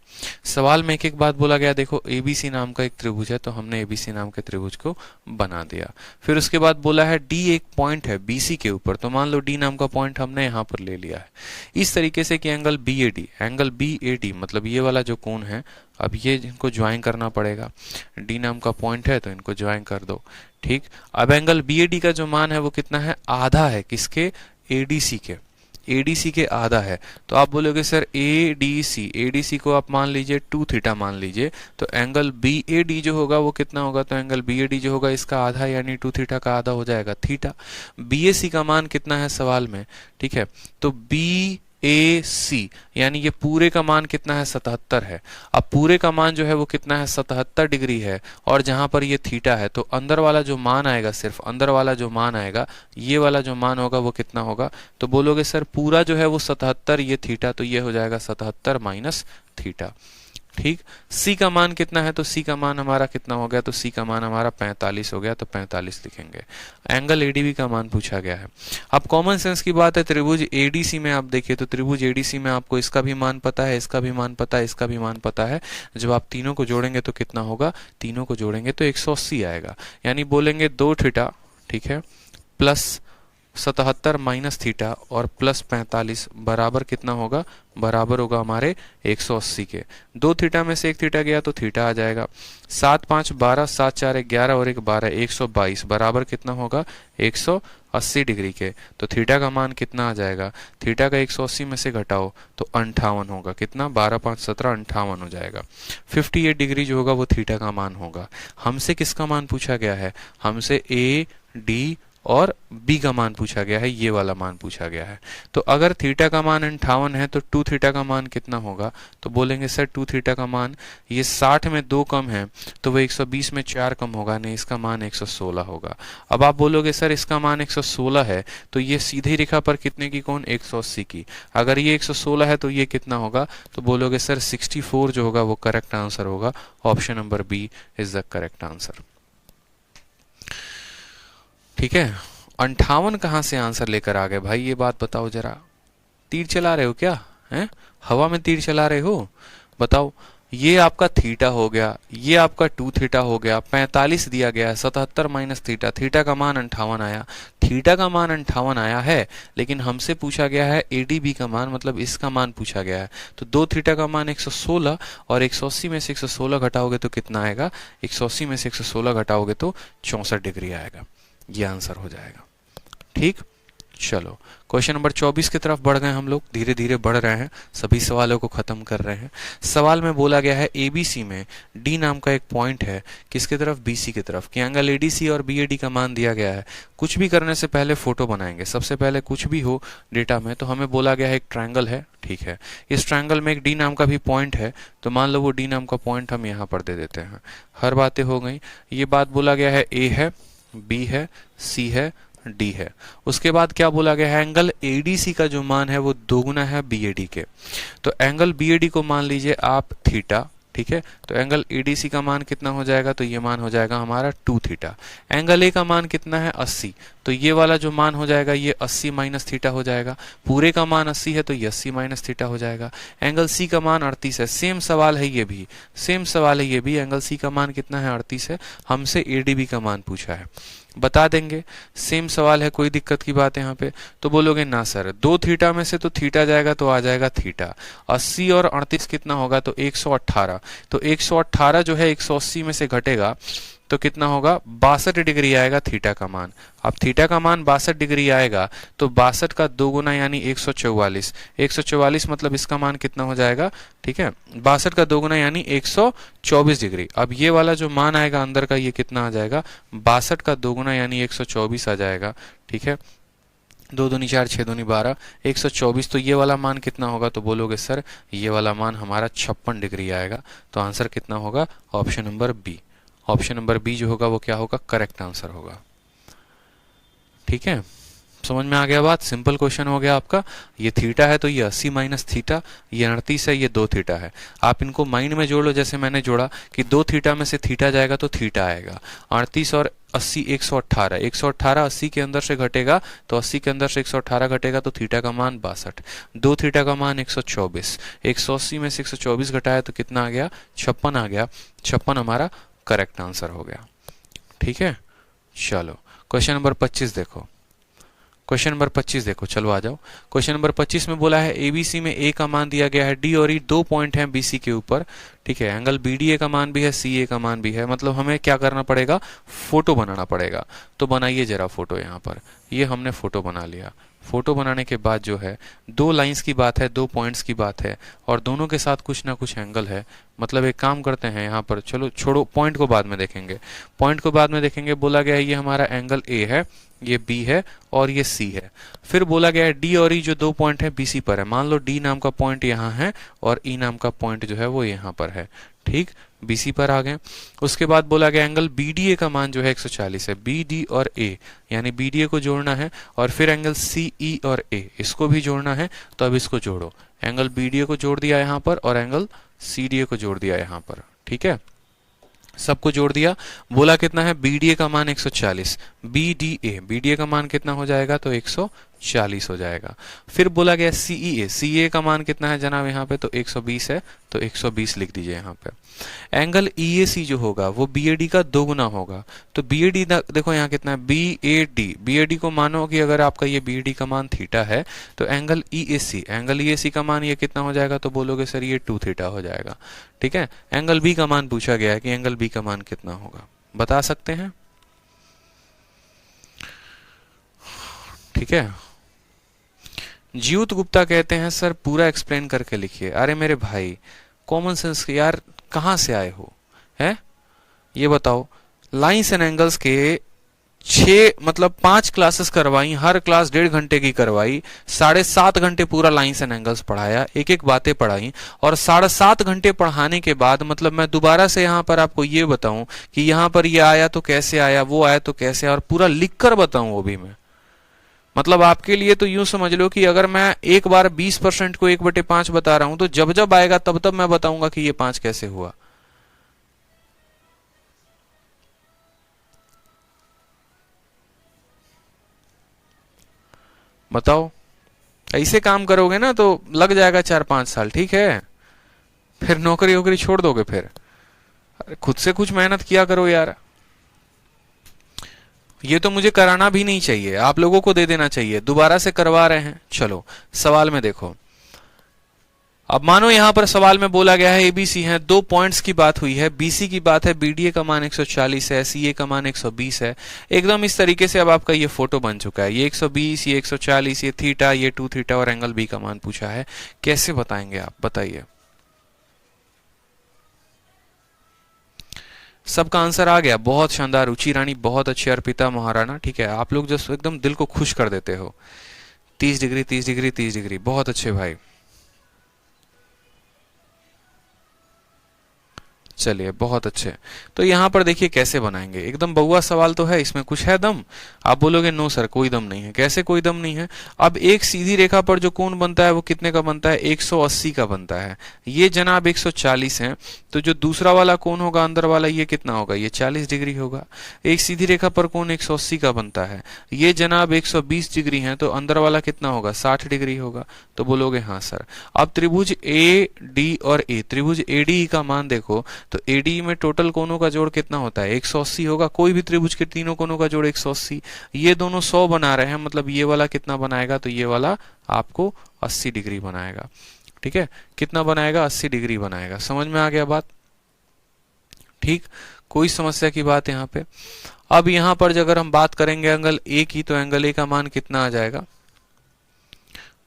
सवाल में एक एक बात बोला गया, देखो एबीसी नाम का एक त्रिभुज है तो हमने एबीसी नाम के त्रिभुज को बना दिया। फिर उसके बाद बोला है डी एक पॉइंट है बीसी के ऊपर, तो मान लो डी नाम का पॉइंट हमने यहाँ पर ले लिया है इस तरीके से कि एंगल बीएडी मतलब ये वाला जो कोण है, अब ये इनको ज्वाइन करना पड़ेगा, डी नाम का पॉइंट है तो इनको ज्वाइन कर दो। ठीक, अब एंगल बीएडी का जो मान है वो कितना है, आधा है, किसके, एडीसी के आधा है। तो आप बोलोगे सर एडीसी को आप मान लीजिए 2 थीटा मान लीजिए, तो एंगल बीएडी जो होगा वो कितना होगा, तो एंगल बीएडी जो होगा इसका आधा यानी 2 थीटा का आधा हो जाएगा थीटा। बीएसी का मान कितना है सवाल में, ठीक है, तो BAC यानी ये पूरे का मान कितना है, 77 है। अब पूरे का मान जो है वो कितना है, 77 डिग्री है, और जहां पर ये थीटा है तो अंदर वाला जो मान आएगा, सिर्फ अंदर वाला जो मान आएगा, ये वाला जो मान होगा वो कितना होगा, तो बोलोगे सर पूरा जो है वो 77, ये थीटा, तो ये हो जाएगा 77 माइनस थीटा। ठीक, सी का मान कितना है, तो सी का मान हमारा कितना हो गया, तो सी का मान हमारा 45 हो गया, तो 45 लिखेंगे। एंगल एडीबी का मान पूछा गया है। अब कॉमन सेंस की बात है, त्रिभुज एडीसी में आप देखिए तो त्रिभुज एडीसी में आपको इसका भी मान पता है, इसका भी मान पता है, इसका भी मान पता है, जब आप तीनों को जोड़ेंगे तो कितना होगा, तीनों को जोड़ेंगे तो 180 आएगा, यानी बोलेंगे 2 थीटा, ठीक है, प्लस 77 माइनस थीटा और प्लस 45 बराबर कितना होगा, बराबर होगा हमारे 180 के। 2 थीटा में से 1 थीटा गया तो थीटा आ जाएगा, 7 5 12, 7 4 11 और 1 12, 122 बराबर कितना होगा, 180 डिग्री के। तो थीटा का मान कितना आ जाएगा, थीटा का 180 में से घटाओ तो 58 होगा, कितना, 12 5 17 58 हो जाएगा। 58 डिग्री जो होगा वो थीटा का मान होगा। हमसे किसका मान पूछा गया है, हमसे ए डी और बी का मान पूछा गया है, ये वाला मान पूछा गया है। तो अगर थीटा का मान 58 है तो 2 थीटा का मान कितना होगा, तो बोलेंगे सर 2 थीटा का मान, ये 60 में 2 कम है तो वो 120 में 4 कम होगा, नहीं इसका मान 116 होगा। अब आप बोलोगे सर इसका मान 116 है तो ये सीधी रेखा पर कितने की कोण, 180 की, अगर ये 116 है तो ये कितना होगा, तो बोलोगे सर 64 जो होगा वो करेक्ट आंसर होगा। Option number B is the correct answer. ठीक है, 58 कहां से आंसर लेकर आ गए भाई, ये बात बताओ जरा, तीर चला रहे हो क्या, हैं, हवा में तीर चला रहे हो, बताओ। ये आपका थीटा हो गया, ये आपका 2 थीटा हो गया, 45 दिया गया है, 77 माइनस थीटा, थीटा का मान 58 आया, थीटा का मान 58 आया है, लेकिन हमसे पूछा गया है एडीबी का मान, मतलब इसका मान पूछा गया है। तो 2 थीटा का मान 116 और 180 में से 116 घटाओगे तो कितना आएगा, 180 में से 116 घटाओगे तो 64 डिग्री आएगा, ये आंसर हो जाएगा। ठीक, चलो क्वेश्चन नंबर 24 की तरफ बढ़ गए हम लोग, धीरे धीरे बढ़ रहे हैं, सभी सवालों को खत्म कर रहे हैं। सवाल में बोला गया है एबीसी में डी नाम का एक पॉइंट है, किसके तरफ, बीसी की तरफ, कि एंगल एडीसी और बीएडी का मान दिया गया है। कुछ भी करने से पहले फोटो बनाएंगे, सबसे पहले कुछ भी हो डेटा में, तो हमें बोला गया है एक ट्रायंगल है, ठीक है, इस ट्रायंगल में एक डी नाम का भी पॉइंट है, तो मान लो वो डी नाम का पॉइंट हम यहाँ पर दे देते हैं। हर बातें हो गई। ये बात बोला गया है ए है, बी है, सी है, डी है। उसके बाद क्या बोला गया है, एंगल एडीसी का जो मान है वो दोगुना है बीएडी के। तो एंगल बीएडी को मान लीजिए आप थीटा, ठीक है, तो एंगल एडीसी का मान कितना हो जाएगा, तो ये मान हो जाएगा हमारा 2 थीटा। एंगल ए का मान कितना है, 80, तो ये वाला जो मान हो जाएगा ये 80 माइनस थीटा हो जाएगा। पूरे का मान 80 है तो ये 80 माइनस थीटा हो जाएगा। एंगल सी का मान 38 है। सेम सवाल है ये भी, सेम सवाल है ये भी। एंगल सी का मान कितना है? 38 है। हमसे एडीबी का मान पूछा है, बता देंगे। सेम सवाल है, कोई दिक्कत की बात है यहाँ पे? तो बोलोगे ना सर, 2 थीटा में से तो थीटा जाएगा तो आ जाएगा थीटा। 80 और 38 कितना होगा? तो 118। तो 118 जो है 180 में से घटेगा तो कितना होगा? 62 डिग्री आएगा थीटा का मान। अब थीटा का मान 62 डिग्री आएगा तो 62 का 2 गुना यानी 144। 144 मतलब इसका मान कितना हो जाएगा? ठीक है, 62 का 2 गुना यानी 124 डिग्री। अब ये वाला जो मान आएगा अंदर का ये कितना आ जाएगा? 62 का 2 गुना यानी 124 आ जाएगा। ठीक है, 2 दूनी 4, 6 दूनी 12, 124। तो ये वाला मान कितना होगा? तो बोलोगे सर ये वाला मान हमारा 56 डिग्री आएगा। तो आंसर कितना होगा? Option number B. Option number B जो होगा वो क्या होगा? करेक्ट आंसर होगा। ठीक है, समझ में आ गया बात? सिंपल क्वेश्चन हो गया आपका। ये थीटा है तो ये 80 माइनस थीटा, ये 38 है, ये 2 थीटा है। आप इनको माइंड में जोड़ लो, जैसे मैंने जोड़ा कि 2 थीटा में से थीटा जाएगा तो थीटा आएगा। 38 और 80 118, 118 80 के अंदर से घटेगा तो 80 के अंदर से 118 घटेगा तो थीटा का मान 62। 2 थीटा का मान 124, 180 में से 124 घटाया तो कितना आ गया? 56 आ गया। 56 हमारा करेक्ट आंसर हो गया। ठीक है, चलो क्वेश्चन नंबर 25 देखो। क्वेश्चन नंबर 25 देखो, चलो आ जाओ। क्वेश्चन नंबर 25 में बोला है एबीसी में ए का मान दिया गया है, डी और ई 2 पॉइंट हैं बीसी के ऊपर। ठीक है, एंगल बीडीए का मान भी है, सीए का मान भी है। मतलब हमें क्या करना पड़ेगा? फोटो बनाना पड़ेगा। तो बनाइए जरा फोटो। यहाँ पर ये हमने फोटो बना लिया। फोटो बनाने के बाद जो है 2 लाइंस की बात है, 2 पॉइंट्स की बात है और दोनों के साथ कुछ ना कुछ एंगल है। मतलब एक काम करते हैं यहाँ पर, चलो छोड़ो, पॉइंट को बाद में देखेंगे। पॉइंट को बाद में देखेंगे। बोला गया है ये हमारा एंगल ए है, ये बी है और ये सी है। फिर बोला गया है डी और ई जो 2 पॉइंट है बीसी पर है। मान लो डी नाम का पॉइंट यहाँ है और ई नाम का पॉइंट जो है वो यहाँ पर है। ठीक, बीसी पर आ गए। उसके बाद बोला गया एंगल बीडीए का मान जो है 140 है। बीडी और ए यानी बीडीए को जोड़ना है और फिर एंगल सीई और ए इसको भी जोड़ना है। तो अब इसको जोड़ो। एंगल बीडीए को जोड़ दिया यहाँ पर और एंगल सीडीए को जोड़ दिया यहाँ पर। ठीक है, सबको जोड़ दिया। बोला कितना है? बीडीए का मान 140, बीडीए का मान कितना हो जाएगा? तो 140 हो जाएगा। फिर बोला गया सीईए, सीए का मान कितना है जनाब यहाँ पे? तो 120 है, तो 120 लिख दीजिए यहाँ पे। एंगल ईएसी जो होगा वो बीएडी का 2 गुना होगा। तो बीएडी देखो यहाँ कितना है? बीएडी को मानो कि अगर आपका ये बीएडी का मान थीटा है तो एंगल ईएसी का मान ये कितना हो जाएगा? तो बोलोगे सर ये 2 थीटा हो जाएगा। ठीक है, एंगल बी का मान पूछा गया है कि एंगल बी का मान कितना होगा, बता सकते हैं? ठीक है, जीउत गुप्ता कहते हैं सर पूरा एक्सप्लेन करके लिखिए। अरे मेरे भाई कॉमन सेंस के यार कहां से आए हो? है ये बताओ। लाइंस एंड एंगल्स के 5 क्लासेस करवाई, हर क्लास 1.5 घंटे की करवाई, 7.5 घंटे पूरा लाइंस एंड एंगल्स पढ़ाया, एक एक बातें पढ़ाई और 7.5 घंटे पढ़ाने के बाद मतलब मैं दोबारा से यहाँ पर आपको ये बताऊं कि यहाँ पर ये आया तो कैसे आया, वो आया तो कैसे आया और पूरा लिख कर बताऊं वो भी मैं। मतलब आपके लिए तो यूं समझ लो कि अगर मैं एक बार 20% को 1/5 बता रहा हूं तो जब जब आएगा तब तब मैं बताऊंगा कि ये 5 कैसे हुआ। बताओ, ऐसे काम करोगे ना तो लग जाएगा 4-5 साल। ठीक है, फिर नौकरी वोकरी छोड़ दोगे फिर। खुद से कुछ मेहनत किया करो यार। ये तो मुझे कराना भी नहीं चाहिए, आप लोगों को दे देना चाहिए, दोबारा से करवा रहे हैं। चलो सवाल में देखो। अब मानो यहां पर सवाल में बोला गया है एबीसी है, 2 पॉइंट्स की बात हुई है, बीसी की बात है, बीडीए का मान 140 है, सीए का मान 120 है। एकदम इस तरीके से अब आपका ये फोटो बन चुका है। ये 120, ये 140, ये थीटा, ये 2 थीटा और एंगल बी का मान पूछा है। कैसे बताएंगे आप, बताइए। सबका आंसर आ गया, बहुत शानदार। रुचि रानी बहुत अच्छे, अर्पिता महाराणा। ठीक है, आप लोग जस्ट एकदम दिल को खुश कर देते हो। 30 डिग्री 30 डिग्री 30 डिग्री, बहुत अच्छे भाई। चलिए बहुत अच्छे। तो यहाँ पर देखिए कैसे बनाएंगे, एकदम बउआ सवाल तो है, इसमें कुछ है दम? आप बोलोगे नो सर कोई दम नहीं है। कैसे कोई दम नहीं है? अब एक सीधी रेखा पर जो कोण बनता है वो कितने का बनता है? 180 का बनता है। ये जनाब 140 है, तो जो दूसरा वाला कोण होगा अंदर वाला ये कितना होगा? ये 40 डिग्री होगा। एक सीधी रेखा पर कोण 180 का बनता है, ये जनाब 120 डिग्री है, तो अंदर वाला कितना होगा? 60 डिग्री होगा। तो बोलोगे हाँ सर। अब त्रिभुज ए डी और ए, त्रिभुज एडी का मान देखो, तो एडी में टोटल कोणों का जोड़ कितना होता है? 180 होगा। कोई भी त्रिभुज के तीनों कोणों का जोड़ 180, ये दोनों 100 बना रहे हैं, मतलब ये वाला कितना बनाएगा? तो ये वाला आपको 80 डिग्री बनाएगा। ठीक है, कितना बनाएगा? 80 डिग्री बनाएगा। समझ में आ गया बात? ठीक, कोई समस्या की बात यहाँ पे? अब यहाँ पर अगर हम बात करेंगे एंगल ए की, तो एंगल ए का मान कितना आ जाएगा?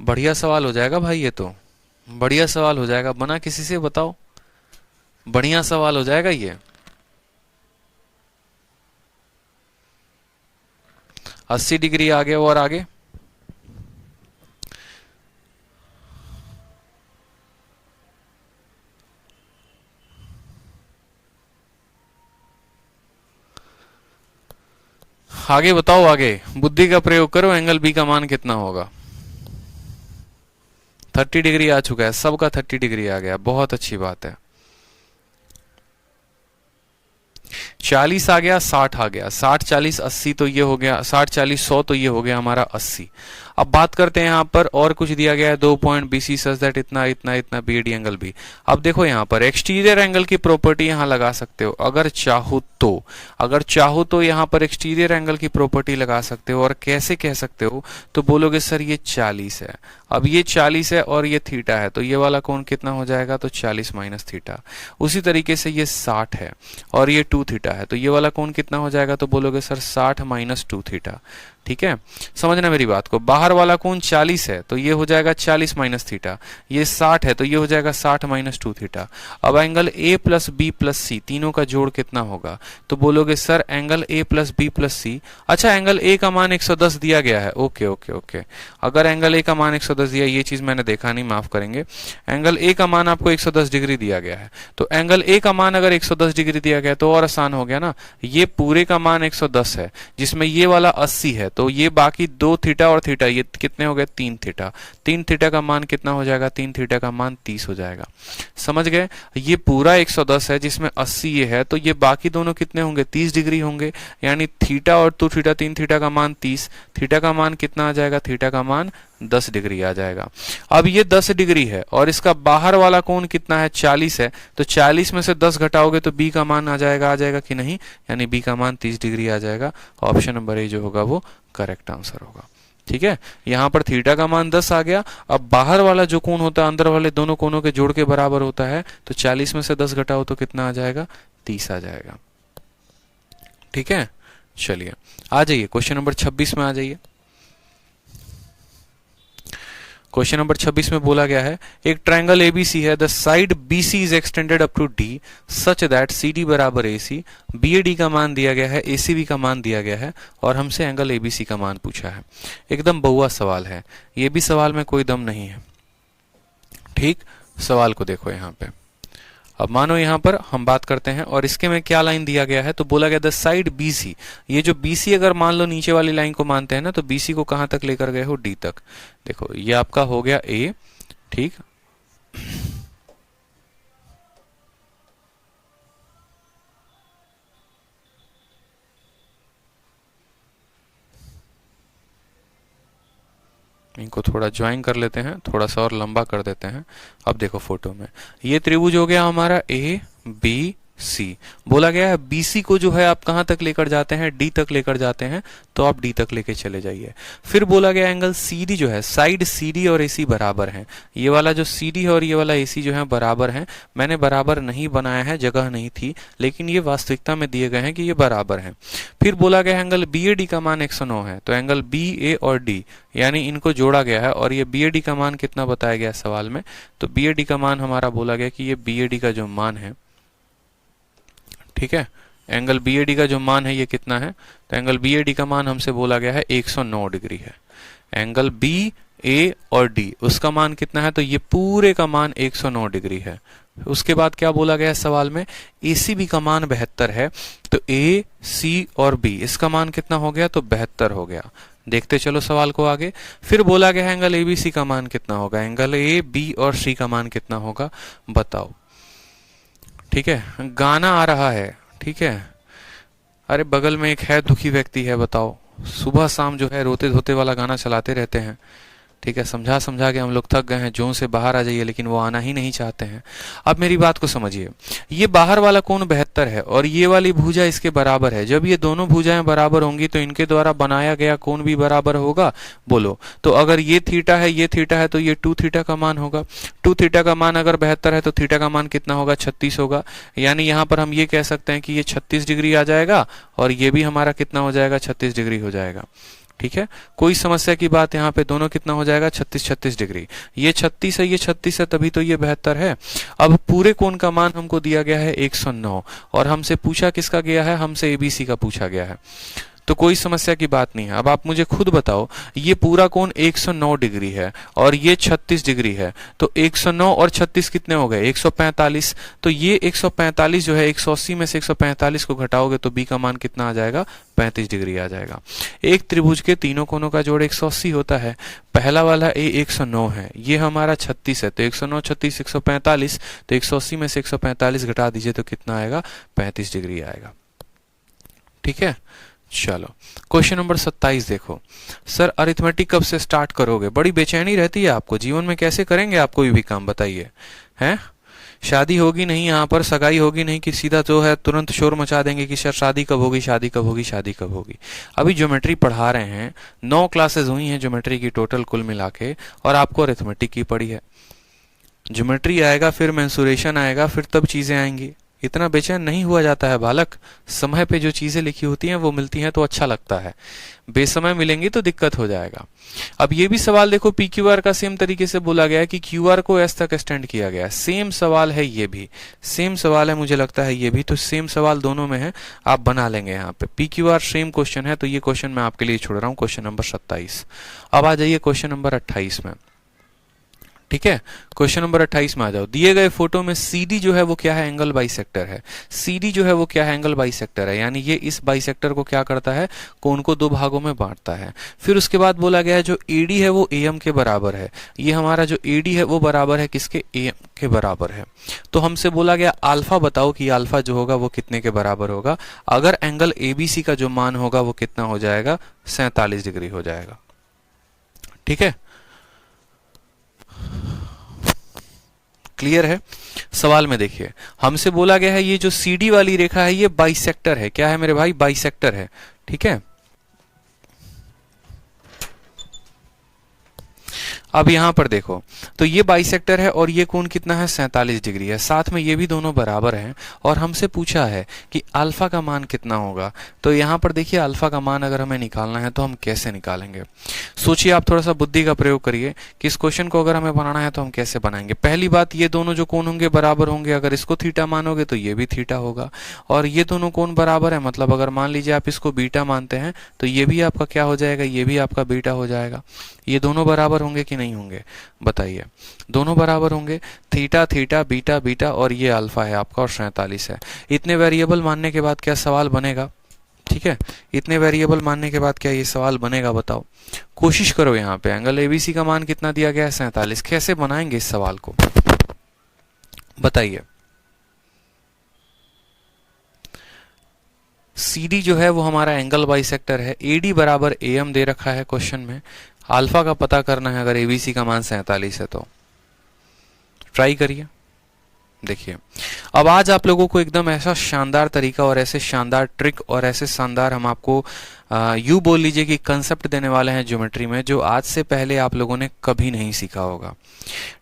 बढ़िया सवाल हो जाएगा भाई, ये तो बढ़िया सवाल हो जाएगा। बना किसी से बताओ, बढ़िया सवाल हो जाएगा ये। 80 डिग्री आ गया, और आगे आगे बताओ, आगे बुद्धि का प्रयोग करो। एंगल बी का मान कितना होगा? 30 डिग्री आ चुका है, सबका 30 डिग्री आ गया, बहुत अच्छी बात है। 40 आ गया, 60 आ गया, 60 40 80 तो ये हो गया, 60 40 100 तो ये हो गया हमारा 80। अब बात करते हैं यहाँ पर, और कुछ दिया गया है 2 पॉइंट बीसी सच दैट इतना इतना इतना बीडी एंगल बी। अब देखो यहाँ पर एक्सटीरियर एंगल की प्रॉपर्टी यहाँ लगा सकते हो अगर चाहो तो। अगर चाहो तो यहाँ पर एक्सटीरियर एंगल की प्रॉपर्टी लगा सकते हो। और कैसे कह सकते हो? तो बोलोगे सर ये 40 है, अब ये 40 है और ये थीटा है, तो ये वाला कोण कितना हो जाएगा? तो 40 माइनस थीटा। उसी तरीके से ये 60 है और ये 2 थीटा है, तो ये वाला कोण कितना हो जाएगा? तो बोलोगे सर 60 माइनस 2 थीटा। ठीक है, समझना मेरी बात को। बाहर वाला कोण 40 है, तो ये हो जाएगा 40 माइनस थीटा। ये 60 है, तो ये हो जाएगा 60 माइनस 2 थीटा। अब angle A plus B plus C तीनों का जोड़ कितना होगा? तो बोलोगे sir angle A plus B plus C. अच्छा, एंगल ए का मान 110 दिया गया है। ओके ओके ओके, अगर एंगल ए का मान 110 दिया, ये चीज मैंने देखा नहीं, माफ करेंगे। एंगल ए का मान आपको 110 डिग्री दिया गया है, तो एंगल ए का मान अगर 110 डिग्री दिया गया तो और आसान हो गया ना। ये पूरे का मान 110 है, जिसमें ये वाला 80 है, तो ये बाकी 2 थीटा और थीटा ये कितने हो गए? 3 थीटा। 3 थीटा का मान कितना हो जाएगा? 3 थीटा का मान 30 हो जाएगा। समझ गए? ये पूरा 110 है जिसमें 80 ये है, तो ये बाकी दोनों कितने होंगे? 30 डिग्री होंगे। यानी थीटा और 2 थीटा, 3 थीटा का मान 30, थीटा का मान कितना आ जाएगा? थीटा का मान 10 डिग्री आ जाएगा। अब ये 10 डिग्री है और इसका बाहर वाला कोण कितना है? 40 है, तो 40 में से 10 घटाओगे तो बी का मान आ जाएगा कि नहीं? यानी बी का मान 30 डिग्री आ जाएगा। ऑप्शन नंबर ए जो होगा वो करेक्ट आंसर होगा। ठीक है, यहां पर थीटा का मान 10 आ गया। अब बाहर वाला जो कोण होता है अंदर वाले दोनों कोणों के जोड़ के बराबर होता है, तो 40 में से 10 घटाओ तो कितना आ जाएगा? 30 आ जाएगा। ठीक है, चलिए आ जाइए क्वेश्चन नंबर 26 में आ जाइए। क्वेश्चन नंबर 26 में बोला गया है एक ट्रायंगल एबीसी है, the side BC is extended up to D such that CD बराबर एसी। बीएडी का मान दिया गया है, एसीबी का मान दिया गया है और हमसे एंगल एबीसी का मान पूछा है। एकदम बहुआ सवाल है, ये भी सवाल में कोई दम नहीं है। ठीक, सवाल को देखो यहाँ पे। अब मानो यहाँ पर हम बात करते हैं और इसके में क्या लाइन दिया गया है, तो बोला गया द साइड बीसी। ये जो बीसी अगर मान लो नीचे वाली लाइन को मानते हैं ना, तो बीसी को कहां तक लेकर गए हो? डी तक। देखो ये आपका हो गया ए। ठीक, इनको थोड़ा ज्वाइन कर लेते हैं, थोड़ा सा और लंबा कर देते हैं। अब देखो फोटो में ये त्रिभुज हो गया हमारा ए बी सी। बोला गया है बीसी को जो है आप कहां तक लेकर जाते हैं? डी तक लेकर जाते हैं, तो आप डी तक लेके चले जाइए। फिर बोला गया एंगल सीडी जो है, साइड सीडी और एसी बराबर है। ये वाला जो सीडी है और ये वाला एसी जो है बराबर है। मैंने बराबर नहीं बनाया है, जगह नहीं थी, लेकिन ये वास्तविकता में दिए गए हैं कि ये बराबर है। फिर बोला गया एंगल बीएडी का मान 109 है, तो एंगल बी ए और डी यानी इनको जोड़ा गया है और ये बीएडी का मान कितना बताया गया सवाल में? तो बीएडी का मान हमारा बोला गया कि ये बीएडी का जो मान है, ठीक है, एंगल बीएडी का जो मान है ये कितना है? तो एंगल बीएडी का मान हमसे बोला गया है 109 डिग्री है। एंगल बी ए और डी, उसका मान कितना है? तो ये पूरे का मान 109 डिग्री है। उसके बाद क्या बोला गया है सवाल में? ACB का मान 72 है, तो A, C और B इसका मान कितना हो गया? तो 72 हो गया। देखते चलो सवाल को आगे। फिर बोला गया है एंगल ABC का मान कितना होगा? एंगल A, B और C का मान कितना होगा बताओ। ठीक है, गाना आ रहा है, ठीक है। अरे बगल में एक है दुखी व्यक्ति है, बताओ, सुबह शाम जो है रोते धोते वाला गाना चलाते रहते हैं। ठीक है, समझा समझा के हम लोग थक गए हैं, जोन से बाहर आ जाइए, लेकिन वो आना ही नहीं चाहते हैं। अब मेरी बात को समझिए, ये बाहर वाला कोण 72 है और ये वाली भुजा इसके बराबर है। जब ये दोनों भुजाएं बराबर होंगी तो इनके द्वारा बनाया गया कोण भी बराबर होगा। बोलो, तो अगर ये थीटा है, ये थीटा है, तो ये 2 थीटा का मान होगा। 2 थीटा का मान अगर 72 है तो थीटा का मान कितना होगा? 36 होगा। यानी यहां पर हम ये कह सकते हैं कि ये 36 डिग्री आ जाएगा और ये भी हमारा कितना हो जाएगा? 36 डिग्री हो जाएगा। ठीक है, कोई समस्या की बात यहाँ पे? दोनों कितना हो जाएगा? 36 डिग्री। ये 36 है, ये 36 है, तभी तो ये 72 है। अब पूरे कोण का मान हमको दिया गया है 109 और हमसे पूछा किसका गया है? हमसे ABC का पूछा गया है। तो कोई समस्या की बात नहीं है। अब आप मुझे खुद बताओ, ये पूरा कोण 109 डिग्री है और ये 36 डिग्री है, तो 109 और 36 कितने हो गए? 145। तो ये 145 जो है 180 में से 145 को घटाओगे तो B का मान कितना आ जाएगा? 35 डिग्री आ जाएगा। एक त्रिभुज के तीनों कोणों का जोड़ 180 होता है। पहला वाला A 109 है, ये हमारा 36 है, तो 109 36 145, तो 180 में से 145 घटा दीजिए तो कितना आएगा? 35 डिग्री आएगा। ठीक है, चलो क्वेश्चन नंबर 27 देखो। सर अरिथमेटिक कब से स्टार्ट करोगे? बड़ी बेचैनी रहती है आपको, जीवन में कैसे करेंगे आप कोई भी काम बताइए? हैं, शादी होगी नहीं, यहाँ पर सगाई होगी नहीं कि सीधा जो है तुरंत शोर मचा देंगे कि सर शादी कब होगी, शादी कब होगी, शादी कब होगी। अभी ज्योमेट्री पढ़ा रहे हैं, 9 क्लासेस हुई हैं ज्योमेट्री की टोटल कुल मिला के, और आपको अरिथमेटिक की पढ़ी है। ज्योमेट्री आएगा, फिर मेंसुरेशन आएगा, फिर तब चीजें आएंगी। इतना बेचैन नहीं हुआ जाता है बालक। समय पे जो चीजें लिखी होती हैं वो मिलती हैं तो अच्छा लगता है, बेसमय मिलेंगी तो दिक्कत हो जाएगा। अब ये भी सवाल देखो, PQR का सेम तरीके से बोला गया है कि QR को S तक एक्सटेंड किया गया है। सेम सवाल है, ये भी सेम सवाल है, मुझे लगता है ये भी, तो सेम सवाल दोनों में है, आप बना लेंगे यहाँ पे। PQR सेम क्वेश्चन है, तो ये क्वेश्चन मैं आपके लिए छोड़ रहा हूँ, क्वेश्चन नंबर 27। अब आ जाइए क्वेश्चन नंबर 28 में। ठीक है, क्वेश्चन नंबर 28 में आ जाओ। दिए गए फोटो में CD जो है वो क्या है? एंगल बाइसेक्टर है। CD जो है वो क्या है? एंगल बाइसेक्टर है, यानी ये इस बाइसेक्टर को क्या करता है? कोण को 2 भागों में बांटता है। फिर उसके बाद बोला गया है जो AD है वो AM के बराबर है। ये हमारा जो AD है वो बराबर है किसके? AM के बराबर है। तो हमसे बोला गया अल्फा बताओ कि अल्फा जो होगा वो कितने के बराबर होगा? अगर एंगल ABC का जो मान होगा वो कितना हो जाएगा? 47 डिग्री हो जाएगा। ठीक है, क्लियर है? सवाल में देखिए, हमसे बोला गया है ये जो CD वाली रेखा है ये बाइसेक्टर है। क्या है मेरे भाई? बाइसेक्टर है। ठीक है, अब यहां पर देखो, तो ये बाइसेक्टर है और ये कोण कितना है? 47 डिग्री है। साथ में ये भी दोनों बराबर हैं और हमसे पूछा है कि अल्फा का मान कितना होगा। तो यहां पर देखिए, अल्फा का मान अगर हमें निकालना है तो हम कैसे निकालेंगे? सोचिए, आप थोड़ा सा बुद्धि का प्रयोग करिए कि इस क्वेश्चन को अगर हमें बनाना है तो हम कैसे बनाएंगे। पहली बात, ये दोनों जो कोण होंगे बराबर होंगे। अगर इसको थीटा मानोगे तो ये भी थीटा होगा, और ये दोनों कोण बराबर है, मतलब अगर मान लीजिए आप इसको बीटा मानते हैं तो ये भी आपका क्या हो जाएगा? ये भी आपका बीटा हो जाएगा। ये दोनों बराबर होंगे कि नहीं होंगे बताइए? दोनों बराबर होंगे। थीटा थीटा, बीटा बीटा, और ये अल्फा है आपका और 47 है। इतने वेरिएबल मानने के बाद क्या सवाल बनेगा? ठीक है, इतने वेरिएबल मानने के बाद क्या ये सवाल बनेगा बताओ? कोशिश करो। यहाँ पे एंगल ABC का मान कितना दिया गया है? 47। कैसे बनाएंगे इस सवाल को बताइए? CD जो है वो हमारा एंगल बाइसेक्टर है। AD बराबर AM दे रखा है क्वेश्चन में। अल्फा का पता करना है अगर ABC का मान 47 है तो ट्राई करिए। देखिए, अब आज आप लोगों को एकदम ऐसा शानदार तरीका और ऐसे शानदार ट्रिक और ऐसे शानदार हम आपको यू बोल लीजिए कि कंसेप्ट देने वाले हैं ज्योमेट्री में, जो आज से पहले आप लोगों ने कभी नहीं सीखा होगा।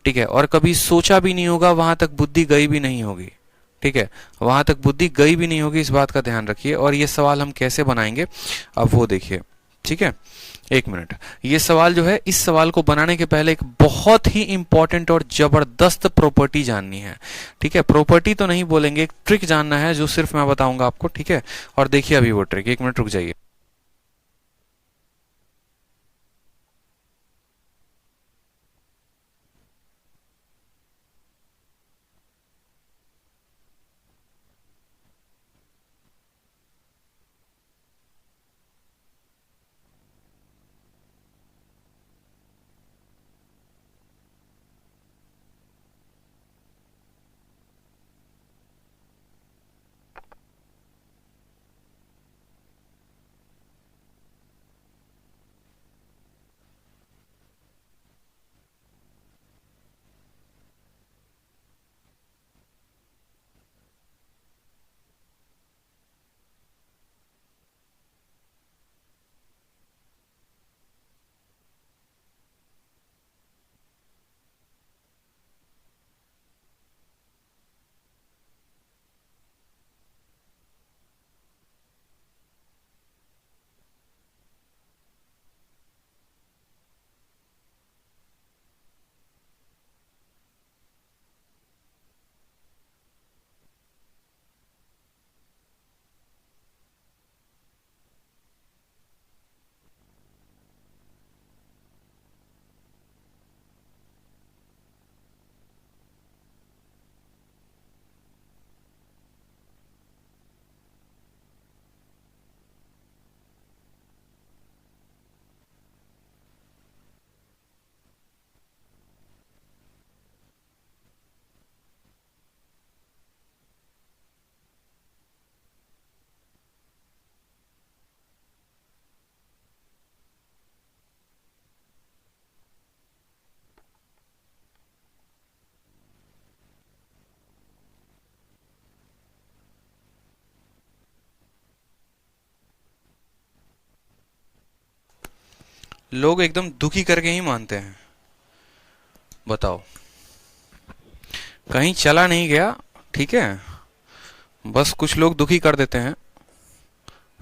ठीक है, और कभी सोचा भी नहीं होगा, वहां तक बुद्धि गई भी नहीं होगी। ठीक है, वहां तक बुद्धि गई भी नहीं होगी, इस बात का ध्यान रखिए। और ये सवाल हम कैसे बनाएंगे अब वो देखिए। ठीक है, एक मिनट। ये सवाल जो है, इस सवाल को बनाने के पहले एक बहुत ही इंपॉर्टेंट और जबरदस्त प्रॉपर्टी जाननी है। ठीक है, प्रॉपर्टी तो नहीं बोलेंगे, एक ट्रिक जानना है जो सिर्फ मैं बताऊंगा आपको। ठीक है, और देखिए अभी वो ट्रिक, एक मिनट रुक जाइए। लोग एकदम दुखी करके ही मानते हैं, बताओ, कहीं चला नहीं गया, ठीक है, बस कुछ लोग दुखी कर देते हैं,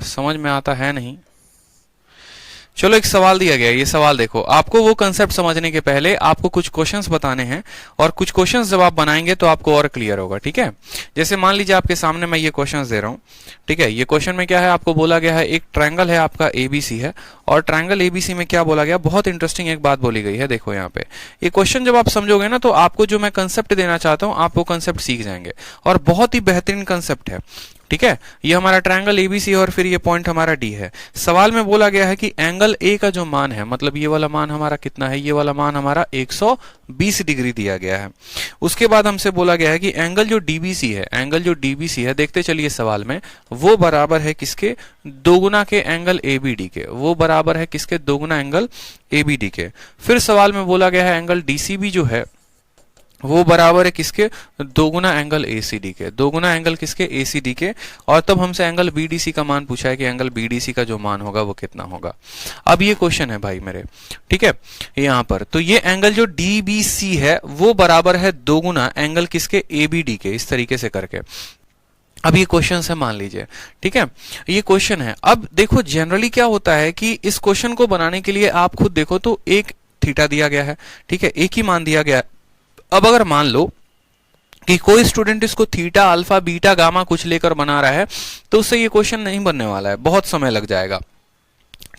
समझ में आता है नहीं। चलो एक सवाल दिया गया है, ये सवाल देखो, आपको वो कंसेप्ट समझने के पहले आपको कुछ क्वेश्चंस बताने हैं, और कुछ क्वेश्चंस जब आप बनाएंगे तो आपको और क्लियर होगा, ठीक है। जैसे मान लीजिए आपके सामने मैं ये क्वेश्चंस दे रहा हूं, ठीक है। ये क्वेश्चन में क्या है, आपको बोला गया है एक ट्रायंगल है आपका एबीसी है, और ट्रायंगल एबीसी में क्या बोला गया, बहुत इंटरेस्टिंग एक बात बोली गई है, देखो यहाँ पे। ये क्वेश्चन जब आप समझोगे ना तो आपको जो मैं कंसेप्ट देना चाहता हूँ आप वो कंसेप्ट सीख जाएंगे, और बहुत ही बेहतरीन कंसेप्ट है, ठीक है। ये हमारा ट्रायंगल एबीसी और फिर ये पॉइंट हमारा डी है। सवाल में बोला गया है कि एंगल ए का जो मान है, मतलब ये वाला मान हमारा कितना है, ये वाला मान हमारा 120 डिग्री दिया गया है। उसके बाद हमसे बोला गया है कि एंगल जो डीबीसी है, एंगल जो डीबीसी है, देखते चलिए सवाल में, वो बराबर है किसके, दोगुना के एंगल एबीडी के, वो बराबर है किसके, दोगुना एंगल एबीडी के। फिर सवाल में बोला गया है एंगल डीसीबी जो है वो बराबर है किसके, दोगुना एंगल एसीडी के, दोगुना एंगल किसके, एसीडी के। और तब हमसे एंगल बीडीसी का मान पूछा है कि एंगल बीडीसी का जो मान होगा वो कितना होगा। अब ये क्वेश्चन है भाई मेरे, ठीक है, यहाँ पर तो ये एंगल जो डीबीसी है वो बराबर है दोगुना एंगल किसके, एबीडी के, इस तरीके से करके। अब ये क्वेश्चन है, मान लीजिए, ठीक है, ये क्वेश्चन है। अब देखो जनरली क्या होता है कि इस क्वेश्चन को बनाने के लिए आप खुद देखो तो एक थीटा दिया गया है, ठीक है, एक ही मान दिया गया है। अब अगर मान लो कि कोई स्टूडेंट इसको थीटा अल्फा बीटा गामा कुछ लेकर बना रहा है तो उससे ये क्वेश्चन नहीं बनने वाला है, बहुत समय लग जाएगा,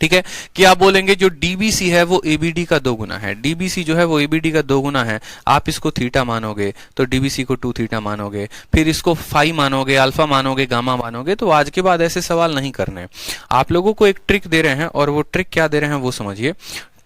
ठीक है। कि आप बोलेंगे जो डीबीसी है वो एबीडी का दोगुना है, डीबीसी जो है वो एबीडी का दोगुना है, आप इसको थीटा मानोगे तो डीबीसी को 2 थीटा मानोगे, फिर इसको फाई मानोगे, अल्फा मानोगे, गामा मानोगे। तो आज के बाद ऐसे सवाल नहीं करने। आप लोगों को एक ट्रिक दे रहे हैं, और वो ट्रिक क्या दे रहे हैं वो समझिए।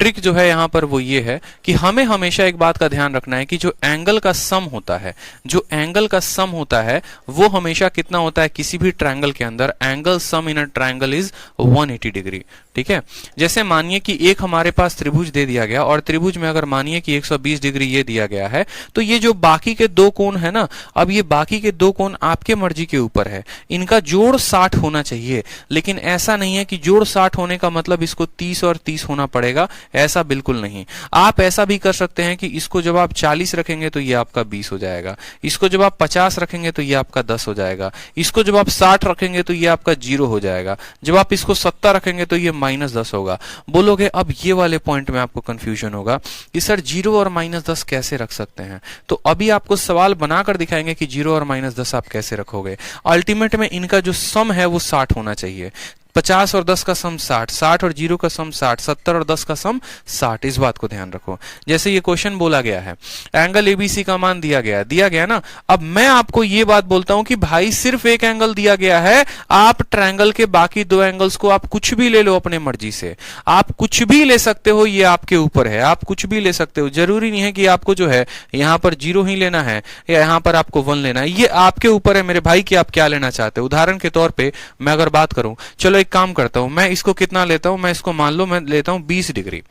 ट्रिक जो है यहां पर वो ये है कि हमें हमेशा एक बात का ध्यान रखना है कि जो एंगल का सम होता है, जो एंगल का सम होता है वो हमेशा कितना होता है किसी भी ट्रायंगल के अंदर, angle sum in a triangle is 180 degree, ठीक है। जैसे मानिए कि एक हमारे पास त्रिभुज दे दिया गया, और त्रिभुज में अगर मानिए कि 120 डिग्री ये दिया गया है, तो ये जो बाकी के दो कोण है ना, अब ये बाकी के दो कोण आपके मर्जी के ऊपर है, इनका जोड़ 60 होना चाहिए। लेकिन ऐसा नहीं है कि जोड़ 60 होने का मतलब इसको 30 और 30 होना पड़ेगा, ऐसा बिल्कुल नहीं। आप ऐसा भी कर सकते हैं कि इसको जब आप 40 रखेंगे तो ये आपका 20 हो जाएगा, इसको जब आप 50 रखेंगे तो ये आपका 10 हो जाएगा, इसको जब आप 60 रखेंगे तो ये आपका 0 हो जाएगा, जब आप इसको 70 रखेंगे तो ये -10 होगा। बोलोगे अब ये वाले पॉइंट में आपको कंफ्यूजन होगा कि सर 0 और -10 कैसे रख सकते हैं। तो अभी आपको सवाल बनाकर दिखाएंगे कि 0 और -10 आप कैसे रखोगे। अल्टीमेट में इनका जो सम है वो 60 होना चाहिए। 50 और 10 का सम 60, 60 और 0 का सम 60, 70 और 10 का सम 60। इस बात को ध्यान रखो। जैसे ये क्वेश्चन बोला गया है, एंगल एबीसी का मान दिया गया ना। अब मैं आपको ये बात बोलता हूं कि भाई सिर्फ एक एंगल दिया गया है, आप ट्रायंगल के बाकी दो एंगल्स को आप कुछ भी ले लो अपने मर्जी से, आप कुछ भी ले सकते हो, ये आपके ऊपर है, आप कुछ भी ले सकते हो। जरूरी नहीं है कि आपको जो है यहां पर 0 ही लेना है या यहां पर आपको 1 लेना है, ये आपके ऊपर है मेरे भाई कि आप क्या लेना चाहते हो। उदाहरण के तौर पर मैं अगर बात करूं, चलो एक काम करता हूं, मैं इसको कितना लेता हूं, मैं इसको मान लो मैं लेता हूं 20 डिग्री।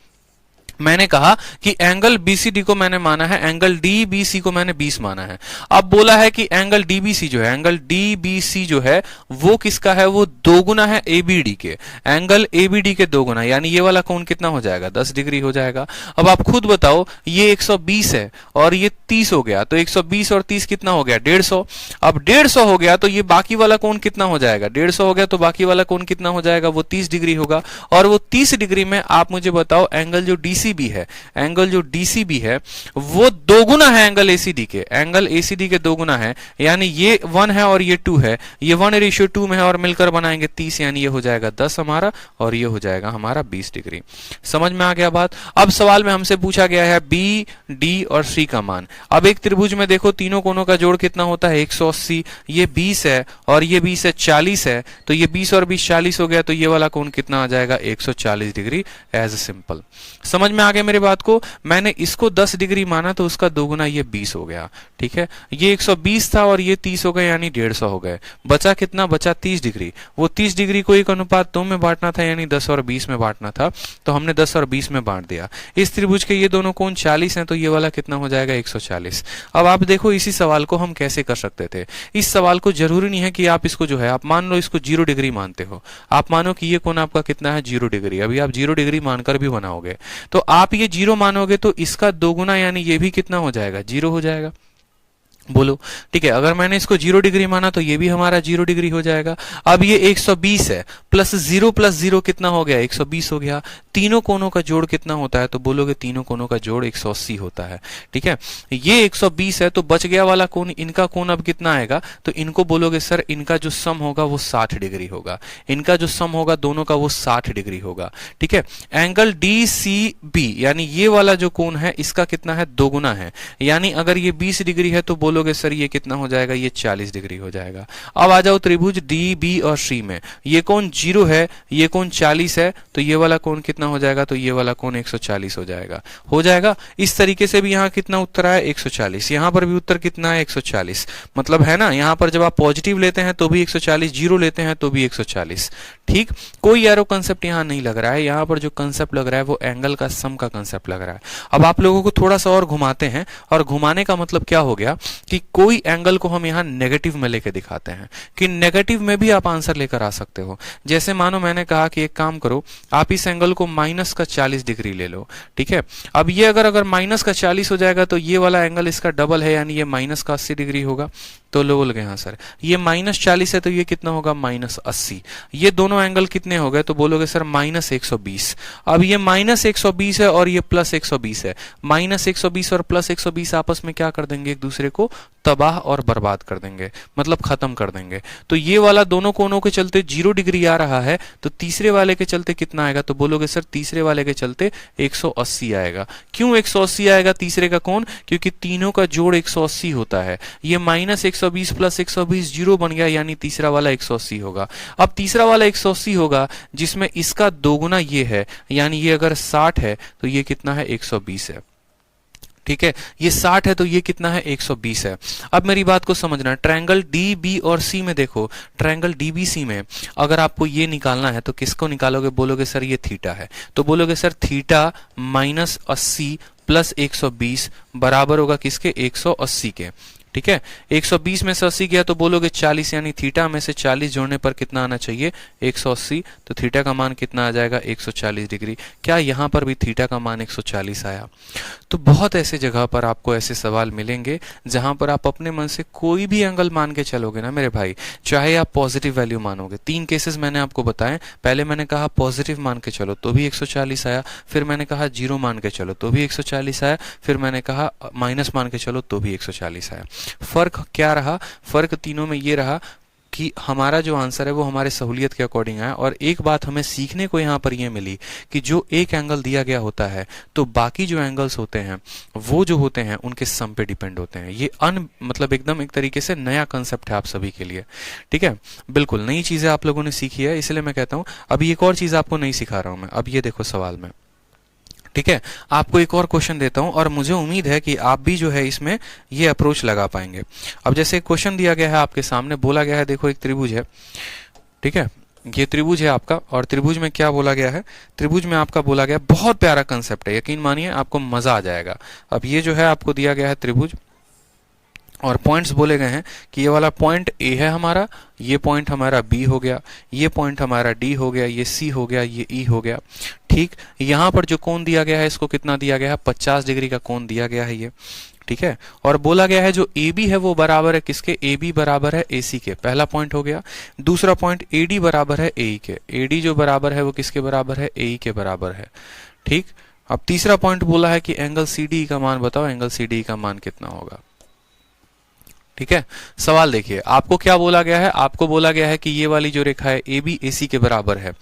मैंने कहा कि एंगल बीसीडी को मैंने माना है, एंगल डीबीसी को मैंने 20 माना है। अब बोला है कि एंगल डीबीसी जो है, एंगल डीबीसी जो है वो किसका है, वो दोगुना है एबीडी के, एंगल एबीडी के दोगुना, यानी ये वाला कोण कितना हो जाएगा, 10 डिग्री हो जाएगा। अब आप खुद बताओ, ये 120 है और ये 30 हो गया, तो 120 और 30 कितना हो गया, 150। अब 150 हो गया तो ये बाकी वाला कोण कितना हो जाएगा, 150 हो गया तो बाकी वाला कोण कितना हो जाएगा, वो 30 डिग्री होगा। और वो 30 डिग्री में आप मुझे बताओ एंगल जो डीसीबी है, एंगल जो डीसीबी है वो दोगुना है एंगल एसीडी के, एंगल एसीडी के दोगुना है, यानी ये 1 है और ये 2 है, ये 1:2 में है और मिलकर बनाएंगे 30, यानी ये हो जाएगा 10 हमारा और ये हो जाएगा हमारा 20 डिग्री। समझ में आ गया बात। अब सवाल में हमसे पूछा गया है बी, डी और सी का मान। अब एक त्रिभुज में देखो तीनों कोणों का जोड़ कितना होता है, 180, ये 20 है और ये 20 है, 40 है, तो ये 20 और 20 40 हो गया, तो ये वाला कोण कितना आ जाएगा, 140 डिग्री। As simple. समझ में आ गया मेरे बात को? मैंने इसको 10 डिग्री माना तो उसका दोगुना ये 20 हो गया, ठीक है। ये 120 था और ये 30 हो गए, यानी 150 हो गए। बचा कितना? बचा 30 डिग्री। वो 30 डिग्री को एक अनुपात 2 में बांटना था, यानी 10 और 20 में बांटना था, तो हमने 10 और 20 में बांट दिया। इस त्रिभुज के ये दोनों कोण 40 हैं, तो ये वाला कितना हो जाएगा? 140। अब आप देखो इसी सवाल को हम कैसे कर सकते थे। इस सवाल को जरूरी नहीं है कि आप इसको जो है, आप मान लो इसको 0 डिग्री मानते हो, आप मानो कि ये कोण आपका कितना है? 0 डिग्री। अभी आप 0 डिग्री मानकर भी बनाओगे, तो आप ये 0 मानोगे तो इसका दोगुना यानी ये भी कितना हो जाएगा? 0 हो जाएगा। बोलो, ठीक है। अगर मैंने इसको 0 डिग्री माना तो ये भी हमारा 0 डिग्री हो जाएगा। अब ये 120 है, प्लस 0 कितना हो गया? 120 हो गया। तीनों कोणों का जोड़ कितना होता है? तो बोलोगे तीनों कोणों का जोड़ 180 होता है, ठीक है। ये 120 है, तो बच गया वाला कोण, इनका कोण अब कितना आएगा? तो इनको बोलोगे सर इनका जो सम होगा वो 60 डिग्री होगा। इनका जो सम होगा दोनों का वो 60 डिग्री होगा, ठीक है। एंगल DCB यानी ये वाला जो कोण है इसका कितना है? दोगुना है। यानी अगर ये 20 डिग्री है तो बोलोगे सर ये कितना हो जाएगा? ये 40 डिग्री हो जाएगा। अब आ जाओ त्रिभुज DB और C में। ये कोण 0 है, ये कोण 40 है, तो ये वाला कोण कितना हो जाएगा? तो ये वाला कोण 140 हो जाएगा। हो जाएगा। इस तरीके से भी यहाँ कितना उत्तर आया? 140। यहाँ पर भी उत्तर कितना है? 140। मतलब है ना, यहाँ पर जब आप पॉजिटिव लेते हैं तो भी 140, 0 लेते हैं तो भी 140, ठीक। कोई एरो कंसेप्ट यहाँ नहीं लग रहा है। यहाँ पर जो कंसेप्ट लग रहा है वो एंगल का सम का कंसेप्ट लग रहा है। अब आप लोगों को थोड़ा सा और घुमाते हैं, और घुमाने का मतलब क्या हो गया कि कोई एंगल को हम यहाँ नेगेटिव में लेके दिखाते हैं कि नेगेटिव में भी आप आंसर लेकर आ सकते हो। जैसे मानो मैंने कहा कि एक काम करो, आप इस एंगल को माइनस का 40 डिग्री ले लो, ठीक है। अब ये अगर माइनस का 40 हो जाएगा तो ये वाला एंगल इसका डबल है, यानी ये माइनस का 80 डिग्री होगा। तो लो बोल गए हाँ सर, ये -40 है तो ये कितना होगा? -80। ये दोनों एंगल कितने हो गए? तो बोलोगे सर -120। अब ये -120 है और ये +120 है। -120 और +120 आपस में क्या कर देंगे? एक दूसरे को तबाह और बर्बाद कर देंगे, मतलब खत्म कर देंगे। तो ये वाला दोनों कोणों के चलते 0 डिग्री आ रहा है, तो तीसरे वाले के चलते कितना आएगा? तो बोलोगे सर तीसरे वाले के चलते 180 आएगा। क्यों 180 आएगा तीसरे का कोण? क्योंकि तीनों का जोड़ 180 होता है। ये -120 + 120 0 बन गया, यानी तीसरा वाला 180 होगा। अब तीसरा वाला 180 होगा जिसमें इसका दोगुना ये है, यानी ये अगर 60 है तो ये कितना है? 120 है, ठीक है। ये 60 है तो ये कितना है? 120 है। अब मेरी बात को समझना, ट्रायंगल DB और C में देखो, ट्रायंगल DBC में अगर आपको ये निकालना है तो किसको निकालोगे? बोलोगे सर ये थीटा है, तो बोलोगे सर थीटा -80 + 120 बराबर होगा किसके? 180 के, ठीक है। 120 में से 80 गया तो बोलोगे 40, यानी थीटा में से 40 जोड़ने पर कितना आना चाहिए? 180। तो थीटा का मान कितना आ जाएगा? 140 डिग्री। क्या यहाँ पर भी थीटा का मान 140 आया? तो बहुत ऐसे जगह पर आपको ऐसे सवाल मिलेंगे जहां पर आप अपने मन से कोई भी एंगल मान के चलोगे ना मेरे भाई, चाहे आप पॉजिटिव वैल्यू मानोगे। 3 केसेस मैंने आपको बताए। पहले मैंने कहा पॉजिटिव मान के चलो तो भी 140 आया, फिर मैंने कहा 0 मान के चलो तो भी 140 आया, फिर मैंने कहा माइनस मान के चलो तो भी 140 आया। फर्क क्या रहा? फर्क तीनों में ये रहा कि हमारा जो आंसर है वो हमारे सहूलियत के अकॉर्डिंग आया। और एक बात हमें सीखने को यहाँ पर ये मिली कि जो एक एंगल दिया गया होता है तो बाकी जो एंगल्स होते हैं वो जो होते हैं उनके सम पे डिपेंड होते हैं। ये मतलब एकदम एक तरीके से नया कंसेप्ट है आप सभी के लिए, ठीक है। बिल्कुल नई चीजें आप लोगों ने सीखी है, इसलिए मैं कहता हूँ अभी एक और चीज आपको नहीं सिखा रहा हूँ मैं। अब ये देखो सवाल में, ठीक है, आपको एक और क्वेश्चन देता हूं और मुझे उम्मीद है कि आप भी जो है इसमें ये अप्रोच लगा पाएंगे। अब जैसे क्वेश्चन दिया गया है आपके सामने, बोला गया है देखो एक त्रिभुज है, ठीक है, ये त्रिभुज है आपका, और त्रिभुज में क्या बोला गया है? त्रिभुज में आपका बोला गया, बहुत प्यारा कंसेप्ट है, यकीन मानिए आपको मजा आ जाएगा। अब ये जो है आपको दिया गया है त्रिभुज, और पॉइंट्स बोले गए हैं कि ये वाला पॉइंट A है हमारा, ये पॉइंट हमारा B हो गया, ये पॉइंट हमारा D हो गया, ये C हो गया, ये E हो गया, ठीक। यहाँ पर जो कोण दिया गया है इसको कितना दिया गया है? 50 डिग्री का कोण दिया गया है ये, ठीक है। और बोला गया है जो AB है वो बराबर है किसके? AB बराबर है AC के, पहला पॉइंट हो गया। दूसरा पॉइंट AD बराबर है AE के, AD जो बराबर है वो किसके बराबर है? AE के बराबर है, ठीक। अब तीसरा पॉइंट बोला है कि एंगल CDE का मान बताओ, एंगल CDE का मान कितना होगा, ठीक है। सवाल देखिए, आपको क्या बोला गया है, आपको बोला गया है कि ये वाली जो रेखा है ए बी ए सी के बराबर है,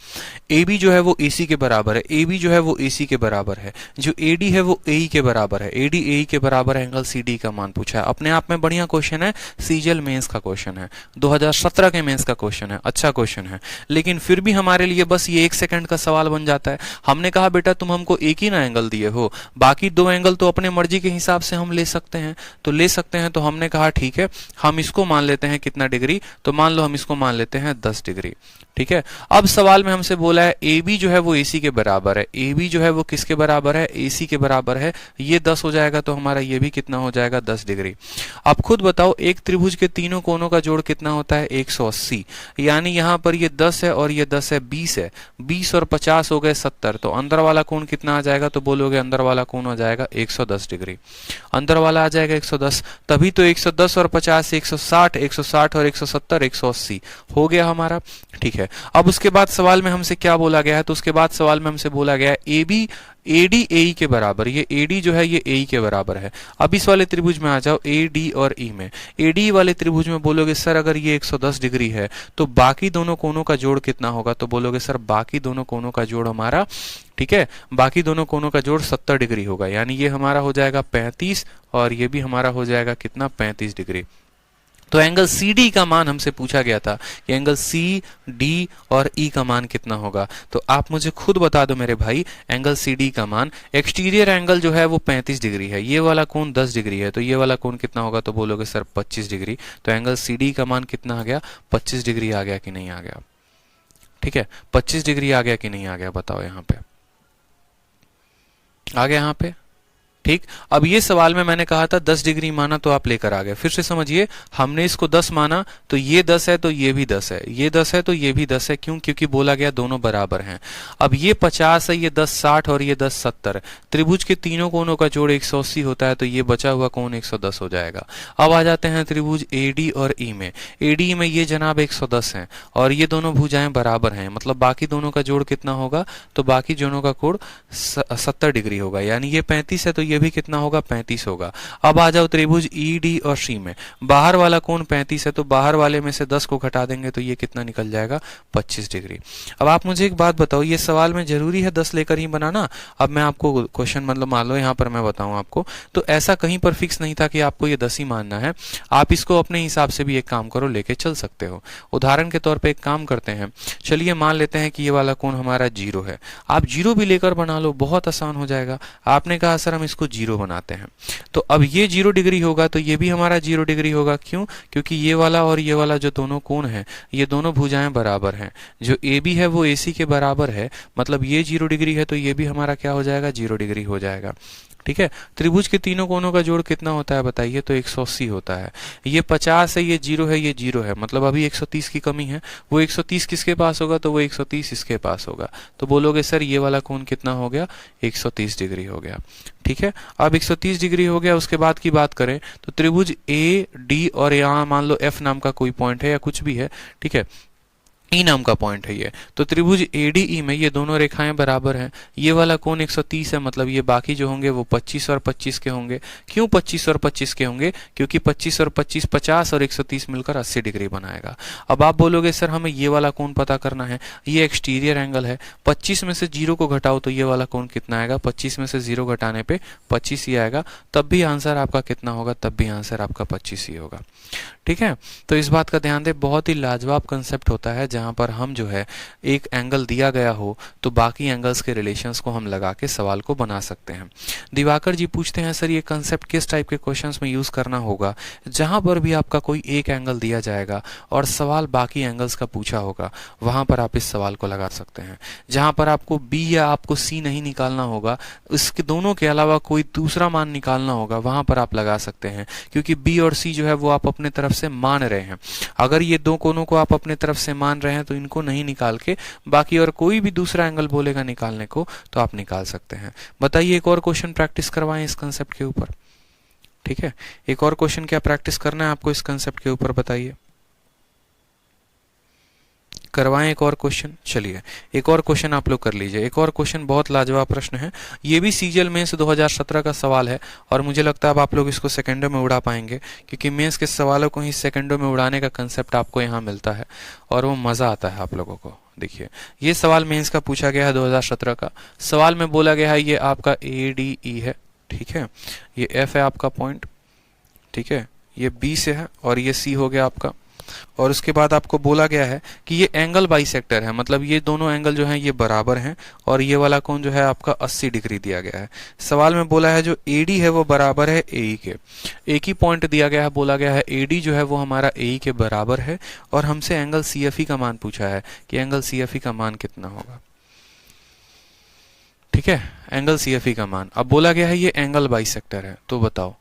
ए बी जो है वो ए सी के बराबर है, ए बी जो है वो ए सी के बराबर है, जो ए डी है वो ए ई के बराबर है, ए डी ए ई के बराबर है, एंगल सी डी का मान पूछा है। अपने आप में बढ़िया क्वेश्चन है, सीजीएल मेंस का क्वेश्चन है, 2017 के मेंस का क्वेश्चन है, अच्छा क्वेश्चन है। लेकिन फिर भी हमारे लिए बस ये 1 सेकंड का सवाल बन जाता है। हमने कहा बेटा तुम हमको एक ही ना एंगल दिए हो, बाकी 2 एंगल तो अपने मर्जी के हिसाब से हम ले सकते हैं, तो ले सकते हैं। तो हमने कहा ठीक है, हम इसको मान लेते हैं कितना डिग्री, तो मान लो हम इसको मान लेते हैं 10 डिग्री। ठीक है। अब सवाल में हमसे बोला है ए बी जो है वो एसी के बराबर है, ए बी जो है वो किसके बराबर है, एसी के बराबर है। ये 10 हो जाएगा, तो हमारा ये भी कितना हो जाएगा, 10 डिग्री। अब खुद बताओ, एक त्रिभुज के तीनों कोनों का जोड़ कितना होता है, 180। यानी यहां पर ये 10 है और ये 10 है, 20 है, 20 और 50 हो गए 70। तो अंदर वाला कोण कितना आ जाएगा, तो बोलोगे अंदर वाला कोण आ जाएगा 110 डिग्री। अंदर वाला आ जाएगा 110, तभी तो 110 और 50 160, 160 और 170 180 हो गया हमारा। ठीक है। अब उसके बाद सवाल में हमसे क्या बोला गया है, तो उसके बाद सवाल में हमसे बोला गया है A B A D A ई के बराबर, ये ए डी जो है ये ए ई के बराबर है। अब इस वाले त्रिभुज में आ जाओ, ए डी और ई में, ए डी वाले त्रिभुज में बोलोगे सर अगर ये 110 डिग्री है तो बाकी दोनों कोनों का जोड़ कितना होगा, तो बोलोगे सर बाकी दोनों कोनों का जोड़ हमारा, ठीक है, बाकी दोनों कोनों का जोड़ 70 डिग्री होगा। यानी ये हमारा हो जाएगा 35 और ये भी हमारा हो जाएगा कितना, 35 डिग्री। तो एंगल सी डी का मान हमसे पूछा गया था कि एंगल सी डी और ई का मान कितना होगा। तो आप मुझे खुद बता दो मेरे भाई, एंगल सी डी का मान, एक्सटीरियर एंगल जो है वो 35 डिग्री है, ये वाला कोण 10 डिग्री है, तो ये वाला कोण कितना होगा, तो बोलोगे सर 25 डिग्री। तो एंगल सी डी का मान कितना आ गया, 25 डिग्री आ गया कि नहीं आ गया। ठीक है, 25 डिग्री आ गया कि नहीं आ गया, बताओ यहाँ पे आ गया यहाँ पे। ठीक। अब ये सवाल में मैंने कहा था 10 डिग्री माना तो आप लेकर आ गए। फिर से समझिए, हमने इसको 10 माना तो ये 10 है तो ये भी 10 है, ये 10 है तो ये भी 10 है। क्यों? क्योंकि बोला गया दोनों बराबर हैं। अब ये 50 है, ये 10 60 और ये 10 70। त्रिभुज के तीनों कोनों का जोड़ 180 होता है, तो ये बचा हुआ कोण 110 हो जाएगा। अब आ जाते हैं त्रिभुज एडी और ई में। एडी में ये जनाब 110 है और ये दोनों भुजाएं बराबर हैं, मतलब बाकी दोनों का जोड़ कितना होगा, तो बाकी दोनों का कोण 70 डिग्री होगा। यानी ये 35 है तो ये भी कितना होगा, 35 होगा। अब आ जाओ त्रिभुज ई डी और सी में, बाहर वाला कोण 35 है तो बाहर वाले में से 10 को घटा देंगे तो ये कितना निकल जाएगा, 25 डिग्री। अब आप मुझे एक बात बताओ, ये सवाल में जरूरी है 10 लेकर ही बनाना? अब मैं आपको क्वेश्चन मतलब मान लो यहाँ पर मैं बताऊं आपको, तो ऐसा कहीं पर फिक्स नहीं था कि आपको ये 10 ही मानना है। आप इसको अपने हिसाब से भी एक काम करो, लेके चल सकते हो। उदाहरण के तौर पर एक काम करते हैं, चलिए मान लेते हैं कि ये वाला कोण हमारा 0 है। आप 0 भी लेकर बना लो, बहुत आसान हो जाएगा। आपने कहा सर हम इसको 0 बनाते हैं, तो अब ये 0 डिग्री होगा तो ये भी हमारा 0 डिग्री होगा। क्यों? क्योंकि ये वाला और ये वाला जो दोनों कोण हैं, ये दोनों भुजाएं बराबर हैं। जो ए बी है वो ए सी के बराबर है, मतलब ये 0 डिग्री है तो ये भी हमारा क्या हो जाएगा, 0 डिग्री हो जाएगा। ठीक है। त्रिभुज के तीनों कोनों का जोड़ कितना होता है बताइए, तो 180 होता है। ये 50 है, ये 0 है, ये 0 है, मतलब अभी 130 की कमी है। वो 130 किसके पास होगा, तो वो 130 इसके पास होगा। तो बोलोगे सर ये वाला कोण कितना हो गया, 130 डिग्री हो गया। ठीक है। अब 130 डिग्री हो गया, उसके बाद की बात करें तो त्रिभुज ए डी और यहाँ मान लो एफ नाम का कोई पॉइंट है या कुछ भी है, ठीक है, ई नाम का पॉइंट है ये, तो त्रिभुज एडीई में ये दोनों रेखाएं बराबर हैं। ये वाला कोण 130 है, मतलब ये बाकी जो होंगे वो 25 और 25 के होंगे। क्यों 25 और 25 के होंगे? क्योंकि 25 और 25 50 और 130 मिलकर 80 डिग्री बनाएगा। अब आप बोलोगे सर हमें ये वाला कोण पता करना है, ये एक्सटीरियर एंगल है, 25 में से 0 को घटाओ तो ये वाला कोण कितना आएगा, 25 में से 0 घटाने पे 25 ही आएगा। तब भी आंसर आपका कितना होगा, तब भी आंसर आपका 25 ही होगा। ठीक है। तो इस बात का ध्यान दे, बहुत ही लाजवाब कंसेप्ट होता है जहां पर हम जो है एक एंगल दिया गया हो तो बाकी एंगल्स के रिलेशंस को हम लगा के सवाल को बना सकते हैं। दिवाकर जी पूछते हैं सर ये कंसेप्ट किस टाइप के क्वेश्चंस में यूज करना होगा? जहां पर भी आपका कोई एक एंगल दिया जाएगा और सवाल बाकी एंगल्स का पूछा होगा, वहां पर आप इस सवाल को लगा सकते हैं। जहां पर आपको बी या आपको सी नहीं निकालना होगा, इसके दोनों के अलावा कोई दूसरा मान निकालना होगा, वहां पर आप लगा सकते हैं। क्योंकि बी और सी जो है वो आप अपने तरफ से मान रहे हैं। अगर ये दो कोनों को आप अपने तरफ से मान रहे हैं तो इनको नहीं निकाल के बाकी और कोई भी दूसरा एंगल बोलेगा निकालने को तो आप निकाल सकते हैं। बताइए एक और क्वेश्चन प्रैक्टिस करवाएं इस कंसेप्ट के ऊपर। ठीक है, एक और क्वेश्चन क्या प्रैक्टिस करना है आपको इस कंसेप्ट के ऊपर, बताइए। करवाएं एक और क्वेश्चन? चलिए एक और क्वेश्चन आप लोग कर लीजिए। एक और क्वेश्चन बहुत लाजवाब प्रश्न है, ये भी सीजीएल मेंस 2017 का सवाल है और मुझे लगता है अब आप लोग इसको सेकंडों में उड़ा पाएंगे, क्योंकि मेंस के सवालों को ही सेकंडों में उड़ाने का कंसेप्ट आपको यहाँ मिलता है और वो मज़ा आता है आप लोगों को। देखिए ये सवाल मेंस का पूछा गया है 2017 का। सवाल में बोला गया है ये आपका ADE है, ठीक है, ये F है आपका पॉइंट, ठीक है, ये B से है और ये C हो गया आपका। और उसके बाद आपको बोला गया है कि ये एंगल बाइसेक्टर है, मतलब ये दोनों एंगल जो हैं ये बराबर हैं और ये वाला कोण जो है आपका 80 डिग्री दिया गया है। सवाल में बोला है जो AD है वो बराबर है AE के। एक ही पॉइंट दिया गया है, बोला गया है AD जो है वो हमारा AE के बराबर है और हमसे एंगल CFE का मान पूछा है कि एंगल CFE का मान कितना होगा। ठीक है, एंगल CFE का मान। अब बोला गया है ये एंगल बाइसेक्टर है, तो बताओ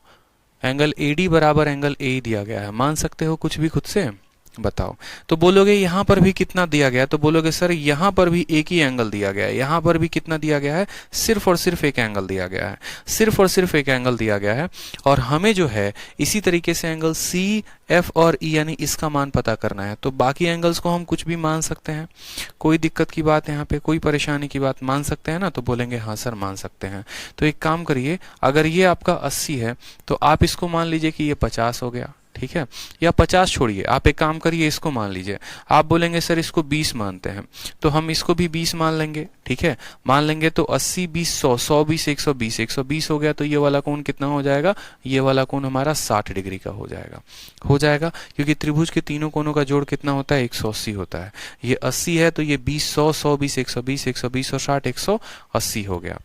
एंगल AD बराबर एंगल AE दिया गया है, मान सकते हो कुछ भी खुद से, बताओ। तो बोलोगे यहाँ पर भी कितना दिया गया है, तो बोलोगे सर यहाँ पर भी एक ही एंगल दिया गया है, यहाँ पर भी कितना दिया गया है, सिर्फ और सिर्फ एक एंगल दिया गया है, सिर्फ और सिर्फ एक एंगल दिया गया है। और हमें जो है इसी तरीके से एंगल C, F और E यानी इसका मान पता करना है। तो बाकी एंगल्स को हम कुछ भी मान सकते हैं, कोई दिक्कत की बात यहाँ पे, कोई परेशानी की बात, मान सकते हैं ना? तो बोलेंगे हाँ सर मान सकते हैं। तो एक काम करिए, अगर ये आपका 80 है तो आप इसको मान लीजिए कि ये 50 हो गया, ठीक है, या 50 छोड़िए, आप एक काम करिए इसको मान लीजिए। आप बोलेंगे सर इसको 20 मानते हैं, तो हम इसको भी 20 मान लेंगे, ठीक है, मान लेंगे तो 80 20 100 100 20 120 120 हो गया। तो ये वाला कोण कितना हो जाएगा, ये वाला कोण हमारा 60 डिग्री का हो जाएगा, क्योंकि त्रिभुज के तीनों कोणों का जोड़ कितना होता है, 180 होता है। ये 80 है तो ये 20 100 100 20 120 120 और 60 180 हो गया,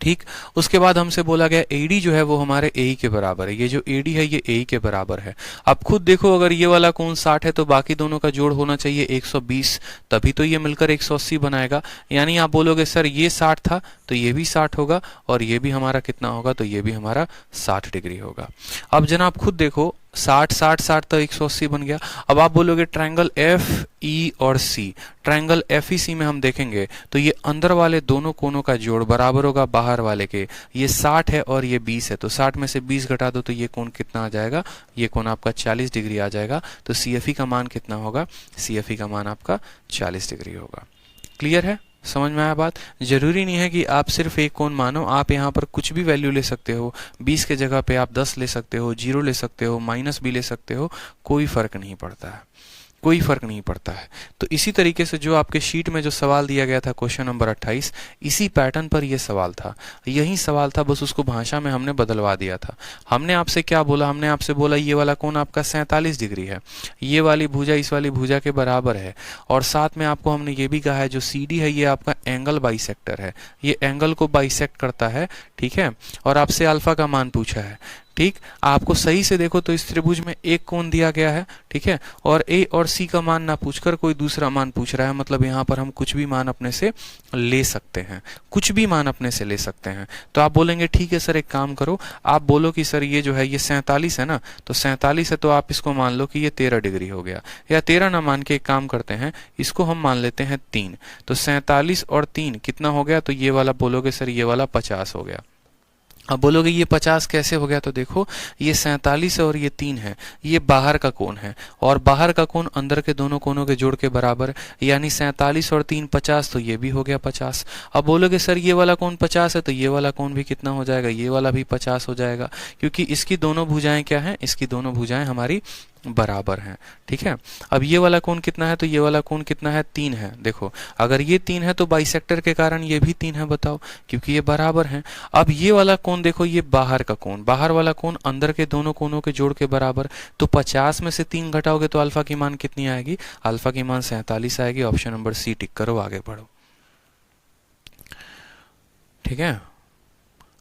ठीक। उसके बाद हमसे बोला गया AD जो है वो हमारे AE के बराबर है, ये जो AD है ये AE के बराबर है। अब खुद देखो, अगर ये वाला कोण 60 है तो बाकी दोनों का जोड़ होना चाहिए 120, तभी तो ये मिलकर 180 बनाएगा। यानी आप बोलोगे सर ये 60 था तो ये भी 60 होगा और ये भी हमारा कितना होगा, तो ये भी हमारा 60 डिग्री होगा। अब जनाब खुद देखो 60 60 60 तो 180 बन गया। अब आप बोलोगे ट्रायंगल FE और C, ट्रायंगल FEC में हम देखेंगे तो ये अंदर वाले दोनों कोनों का जोड़ बराबर होगा बाहर वाले के। ये 60 है और ये 20 है, तो 60 में से 20 घटा दो तो ये कोण कितना आ जाएगा, ये कोण आपका 40 डिग्री आ जाएगा। तो CFE का मान कितना होगा, CFE का मान आपका 40 डिग्री होगा। क्लियर है, समझ में आया बात? जरूरी नहीं है कि आप सिर्फ एक कोण मानो, आप यहाँ पर कुछ भी वैल्यू ले सकते हो। 20 के जगह पे आप 10 ले सकते हो, 0 ले सकते हो, माइनस भी ले सकते हो, कोई फर्क नहीं पड़ता है, कोई फर्क नहीं पड़ता है। तो इसी तरीके से जो आपके शीट में जो सवाल दिया गया था क्वेश्चन नंबर 28, इसी पैटर्न पर यह सवाल था, यही सवाल था, बस उसको भाषा में हमने बदलवा दिया था। हमने आपसे क्या बोला, हमने आपसे बोला ये वाला कोण आपका 47 डिग्री है, ये वाली भुजा इस वाली भुजा के बराबर है, और साथ में आपको हमने ये भी कहा है जो CD है ये आपका एंगल बाइसेक्टर है, ये एंगल को बाइसेक्ट करता है, ठीक है, और आपसे अल्फा का मान पूछा है, ठीक। आपको सही से देखो तो इस त्रिभुज में एक कोण दिया गया है, ठीक है, और A और C का मान ना पूछकर कोई दूसरा मान पूछ रहा है, मतलब यहाँ पर हम कुछ भी मान अपने से ले सकते हैं, कुछ भी मान अपने से ले सकते हैं। तो आप बोलेंगे ठीक है सर एक काम करो, आप बोलो कि सर ये जो है ये 47 है ना, तो 47 है तो आप इसको मान लो कि ये 13 डिग्री हो गया, या 13 ना मान के एक काम करते हैं, इसको हम मान लेते हैं 3। तो 47 और 3 कितना हो गया, तो ये वाला बोलोगे सर ये वाला 50 हो गया। अब बोलोगे ये 50 कैसे हो गया, तो देखो ये 47 है और ये 3 है, ये बाहर का कोण है और बाहर का कोण अंदर के दोनों कोणों के जोड़ के बराबर, यानी 47 और 3 50, तो ये भी हो गया 50। अब बोलोगे सर ये वाला कोण 50 है तो ये वाला कोण भी कितना हो जाएगा, ये वाला भी 50 हो जाएगा, क्योंकि इसकी दोनों भुजाएं क्या हैं, इसकी दोनों भुजाएं हमारी बराबर हैं, ठीक है। अब ये वाला कोण कितना है, तो ये वाला कोण कितना है, 3 है। देखो अगर ये 3 है तो बाइसेक्टर के कारण ये भी 3 है, बताओ, क्योंकि ये बराबर हैं। अब ये वाला कोण देखो, ये बाहर का कोण, बाहर वाला कोण अंदर के दोनों कोणों के जोड़ के बराबर, तो 50 में से 3 घटाओगे तो अल्फा की मान कितनी आएगी, अल्फा की मान 47 आएगी। ऑप्शन नंबर C टिक करो, आगे बढ़ो, ठीक है।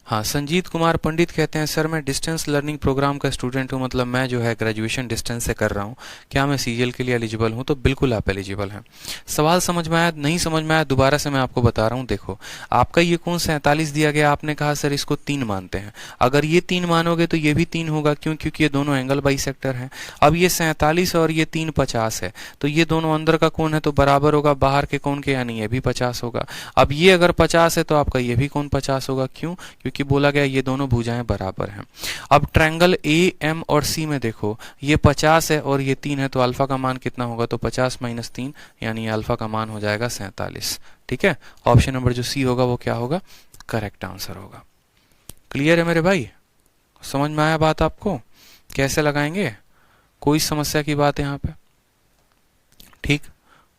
हाँ, संजीत कुमार पंडित कहते हैं सर मैं डिस्टेंस लर्निंग प्रोग्राम का स्टूडेंट हूँ, मतलब मैं जो है ग्रेजुएशन डिस्टेंस से कर रहा हूँ, क्या मैं सीजीएल के लिए एलिजिबल हूँ? तो बिल्कुल आप एलिजिबल हैं। सवाल समझ में आया, नहीं समझ में आया दोबारा से मैं आपको बता रहा हूँ। देखो आपका ये कोण 47 दिया गया, आपने कहा सर इसको 3 मानते हैं, अगर ये 3 मानोगे तो ये भी 3 होगा, क्यों, क्योंकि ये दोनों एंगल बाइसेक्टर हैं। अब ये 47 और ये 3 50 है, तो ये दोनों अंदर का कोण है तो बराबर होगा बाहर के कोण के, यानी ये भी 50 होगा। अब ये अगर 50 है तो आपका ये भी कोण 50 होगा, क्यों, क्योंकि क्योंकि बोला गया ये दोनों भुजाएं बराबर हैं। अब ट्रायंगल ए एम और सी में देखो, ये 50 है और ये 3 है, तो अल्फा का मान कितना होगा, तो 50 माइनस 3 यानी अल्फा का मान हो जाएगा 47। ठीक है, ऑप्शन नंबर जो सी होगा वो क्या होगा, करेक्ट आंसर होगा। क्लियर है मेरे भाई, समझ में आया बात आपको, कैसे लगाएंगे, कोई समस्या की बात है यहाँ पे, ठीक,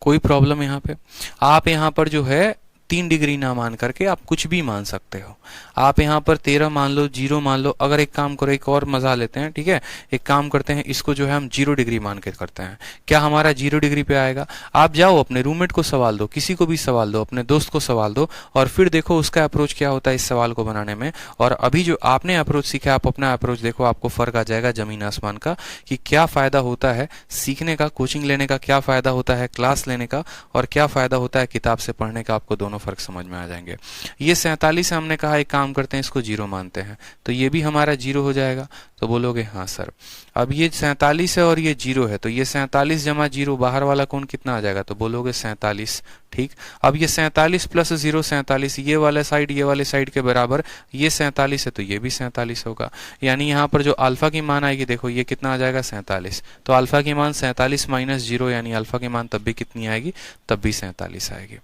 कोई प्रॉब्लम यहाँ पे। आप यहाँ पर जो है 3 डिग्री ना मान करके आप कुछ भी मान सकते हो। आप यहाँ पर 13 मान लो, 0 मान लो। अगर एक काम करो, एक और मजा लेते हैं, ठीक है, एक काम करते हैं, इसको जो है हम 0 डिग्री मान के करते हैं, क्या हमारा 0 डिग्री पे आएगा। आप जाओ अपने रूममेट को सवाल दो, किसी को भी सवाल दो, अपने दोस्त को सवाल दो, और फिर देखो उसका अप्रोच क्या होता है इस सवाल को बनाने में। और अभी जो आपने अप्रोच सीखा, आप अपना अप्रोच देखो, आपको फर्क आ जाएगा जमीन आसमान का, कि क्या फायदा होता है सीखने का, कोचिंग लेने का क्या फायदा होता है, क्लास लेने का, और क्या फायदा होता है किताब से पढ़ने का। आपको दोनों फर्क समझ में आ जाएंगे। ये 47 हमने कहा, एक काम करते हैं इसको 0 मानते हैं, तो ये भी हमारा 0 हो जाएगा। तो बोलोगे हाँ सर। अब ये 47 है और ये 0 है, तो ये 47 जमा 0, बाहर वाला कौन कितना आ जाएगा, तो बोलोगे 47। ठीक, अब ये 47 प्लस 0 47, ये वाले साइड के बराबर, ये 47 है तो ये भी 47 होगा। यानी यहाँ पर जो अल्फा की मान आएगी, देखो ये कितना आ जाएगा 47, तो अल्फा की मान 47 माइनस 0, यानी अल्फा की मान तब भी कितनी आएगी, तब भी 47 आएगी।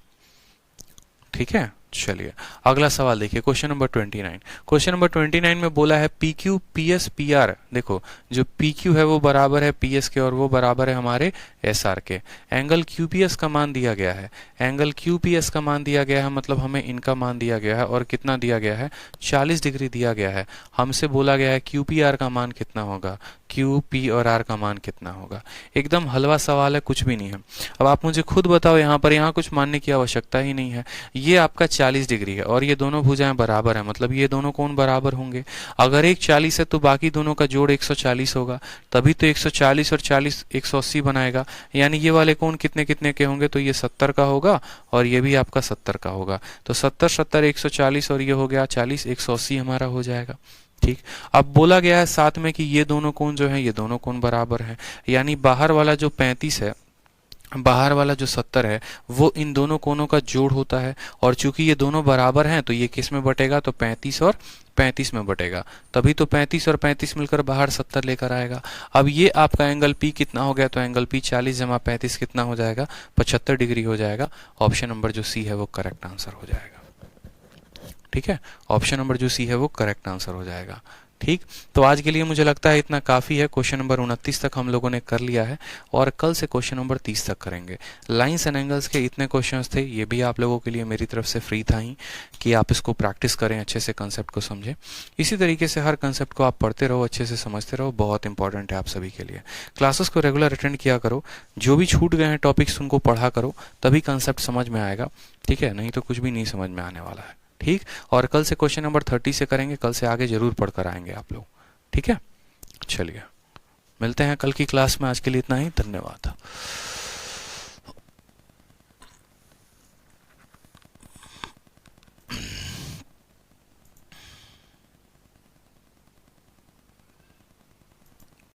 ठीक है, चलिए अगला सवाल देखिए, क्वेश्चन नंबर 29। क्वेश्चन नंबर 29 में बोला है P Q P S P R. देखो जो पी क्यू है वो बराबर है पी एस के, और वो बराबर है हमारे एस आर के। एंगल क्यू पी एस का मान दिया गया है, एंगल क्यू पी एस का मान दिया गया है, मतलब हमें इनका मान दिया गया है, और कितना दिया गया है, 40 डिग्री दिया गया है। हमसे बोला गया है क्यू पी आर का मान कितना होगा, क्यू पी और आर का मान कितना होगा। एकदम हलवा सवाल है, कुछ भी नहीं है। अब आप मुझे खुद बताओ, यहाँ कुछ मानने की आवश्यकता ही नहीं है। ये आपका 40 डिग्री है और ये दोनों भुजाएं बराबर है, मतलब ये दोनों कोण बराबर होंगे। अगर एक 40 है तो बाकी दोनों का जोड़ 140 होगा, तभी तो 140 और 40 180 बनाएगा। यानी ये वाले कोण कितने कितने के होंगे, तो ये 70 का होगा और ये भी आपका 70 का होगा। तो 70 70 140 और ये हो गया 40 180 हमारा हो जाएगा। ठीक, अब बोला गया है साथ में कि ये दोनों कोण जो है ये दोनों कोण बराबर हैं, यानी बाहर वाला जो 35 है, बाहर वाला जो 70 है, वो इन दोनों कोणों का जोड़ होता है। और चूंकि ये दोनों बराबर हैं तो ये किस में बटेगा, तो 35 और 35 में बटेगा, तभी तो 35 और 35 मिलकर बाहर 70 लेकर आएगा। अब ये आपका एंगल पी कितना हो गया, तो एंगल पी 40 जमा 35 कितना हो जाएगा, 75 डिग्री हो जाएगा। ऑप्शन नंबर जो सी है वो करेक्ट आंसर हो जाएगा। ठीक है, ऑप्शन नंबर जो सी है वो करेक्ट आंसर हो जाएगा। ठीक, तो आज के लिए मुझे लगता है इतना काफ़ी है। क्वेश्चन नंबर 29 तक हम लोगों ने कर लिया है और कल से क्वेश्चन नंबर 30 तक करेंगे। लाइंस एंड एंगल्स के इतने क्वेश्चंस थे, ये भी आप लोगों के लिए मेरी तरफ से फ्री था ही कि आप इसको प्रैक्टिस करें, अच्छे से कंसेप्ट को समझें। इसी तरीके से हर कंसेप्ट को आप पढ़ते रहो, अच्छे से समझते रहो, बहुत इंपॉर्टेंट है आप सभी के लिए। क्लासेस को रेगुलर अटेंड किया करो, जो भी छूट गए हैं टॉपिक्स उनको पढ़ा करो, तभी कंसेप्ट समझ में आएगा। ठीक है, नहीं तो कुछ भी नहीं समझ में आने वाला है। ठीक, और कल से क्वेश्चन नंबर 30 से करेंगे, कल से आगे जरूर पढ़कर आएंगे आप लोग। ठीक है, चलिए मिलते हैं कल की क्लास में। आज के लिए इतना ही, धन्यवाद।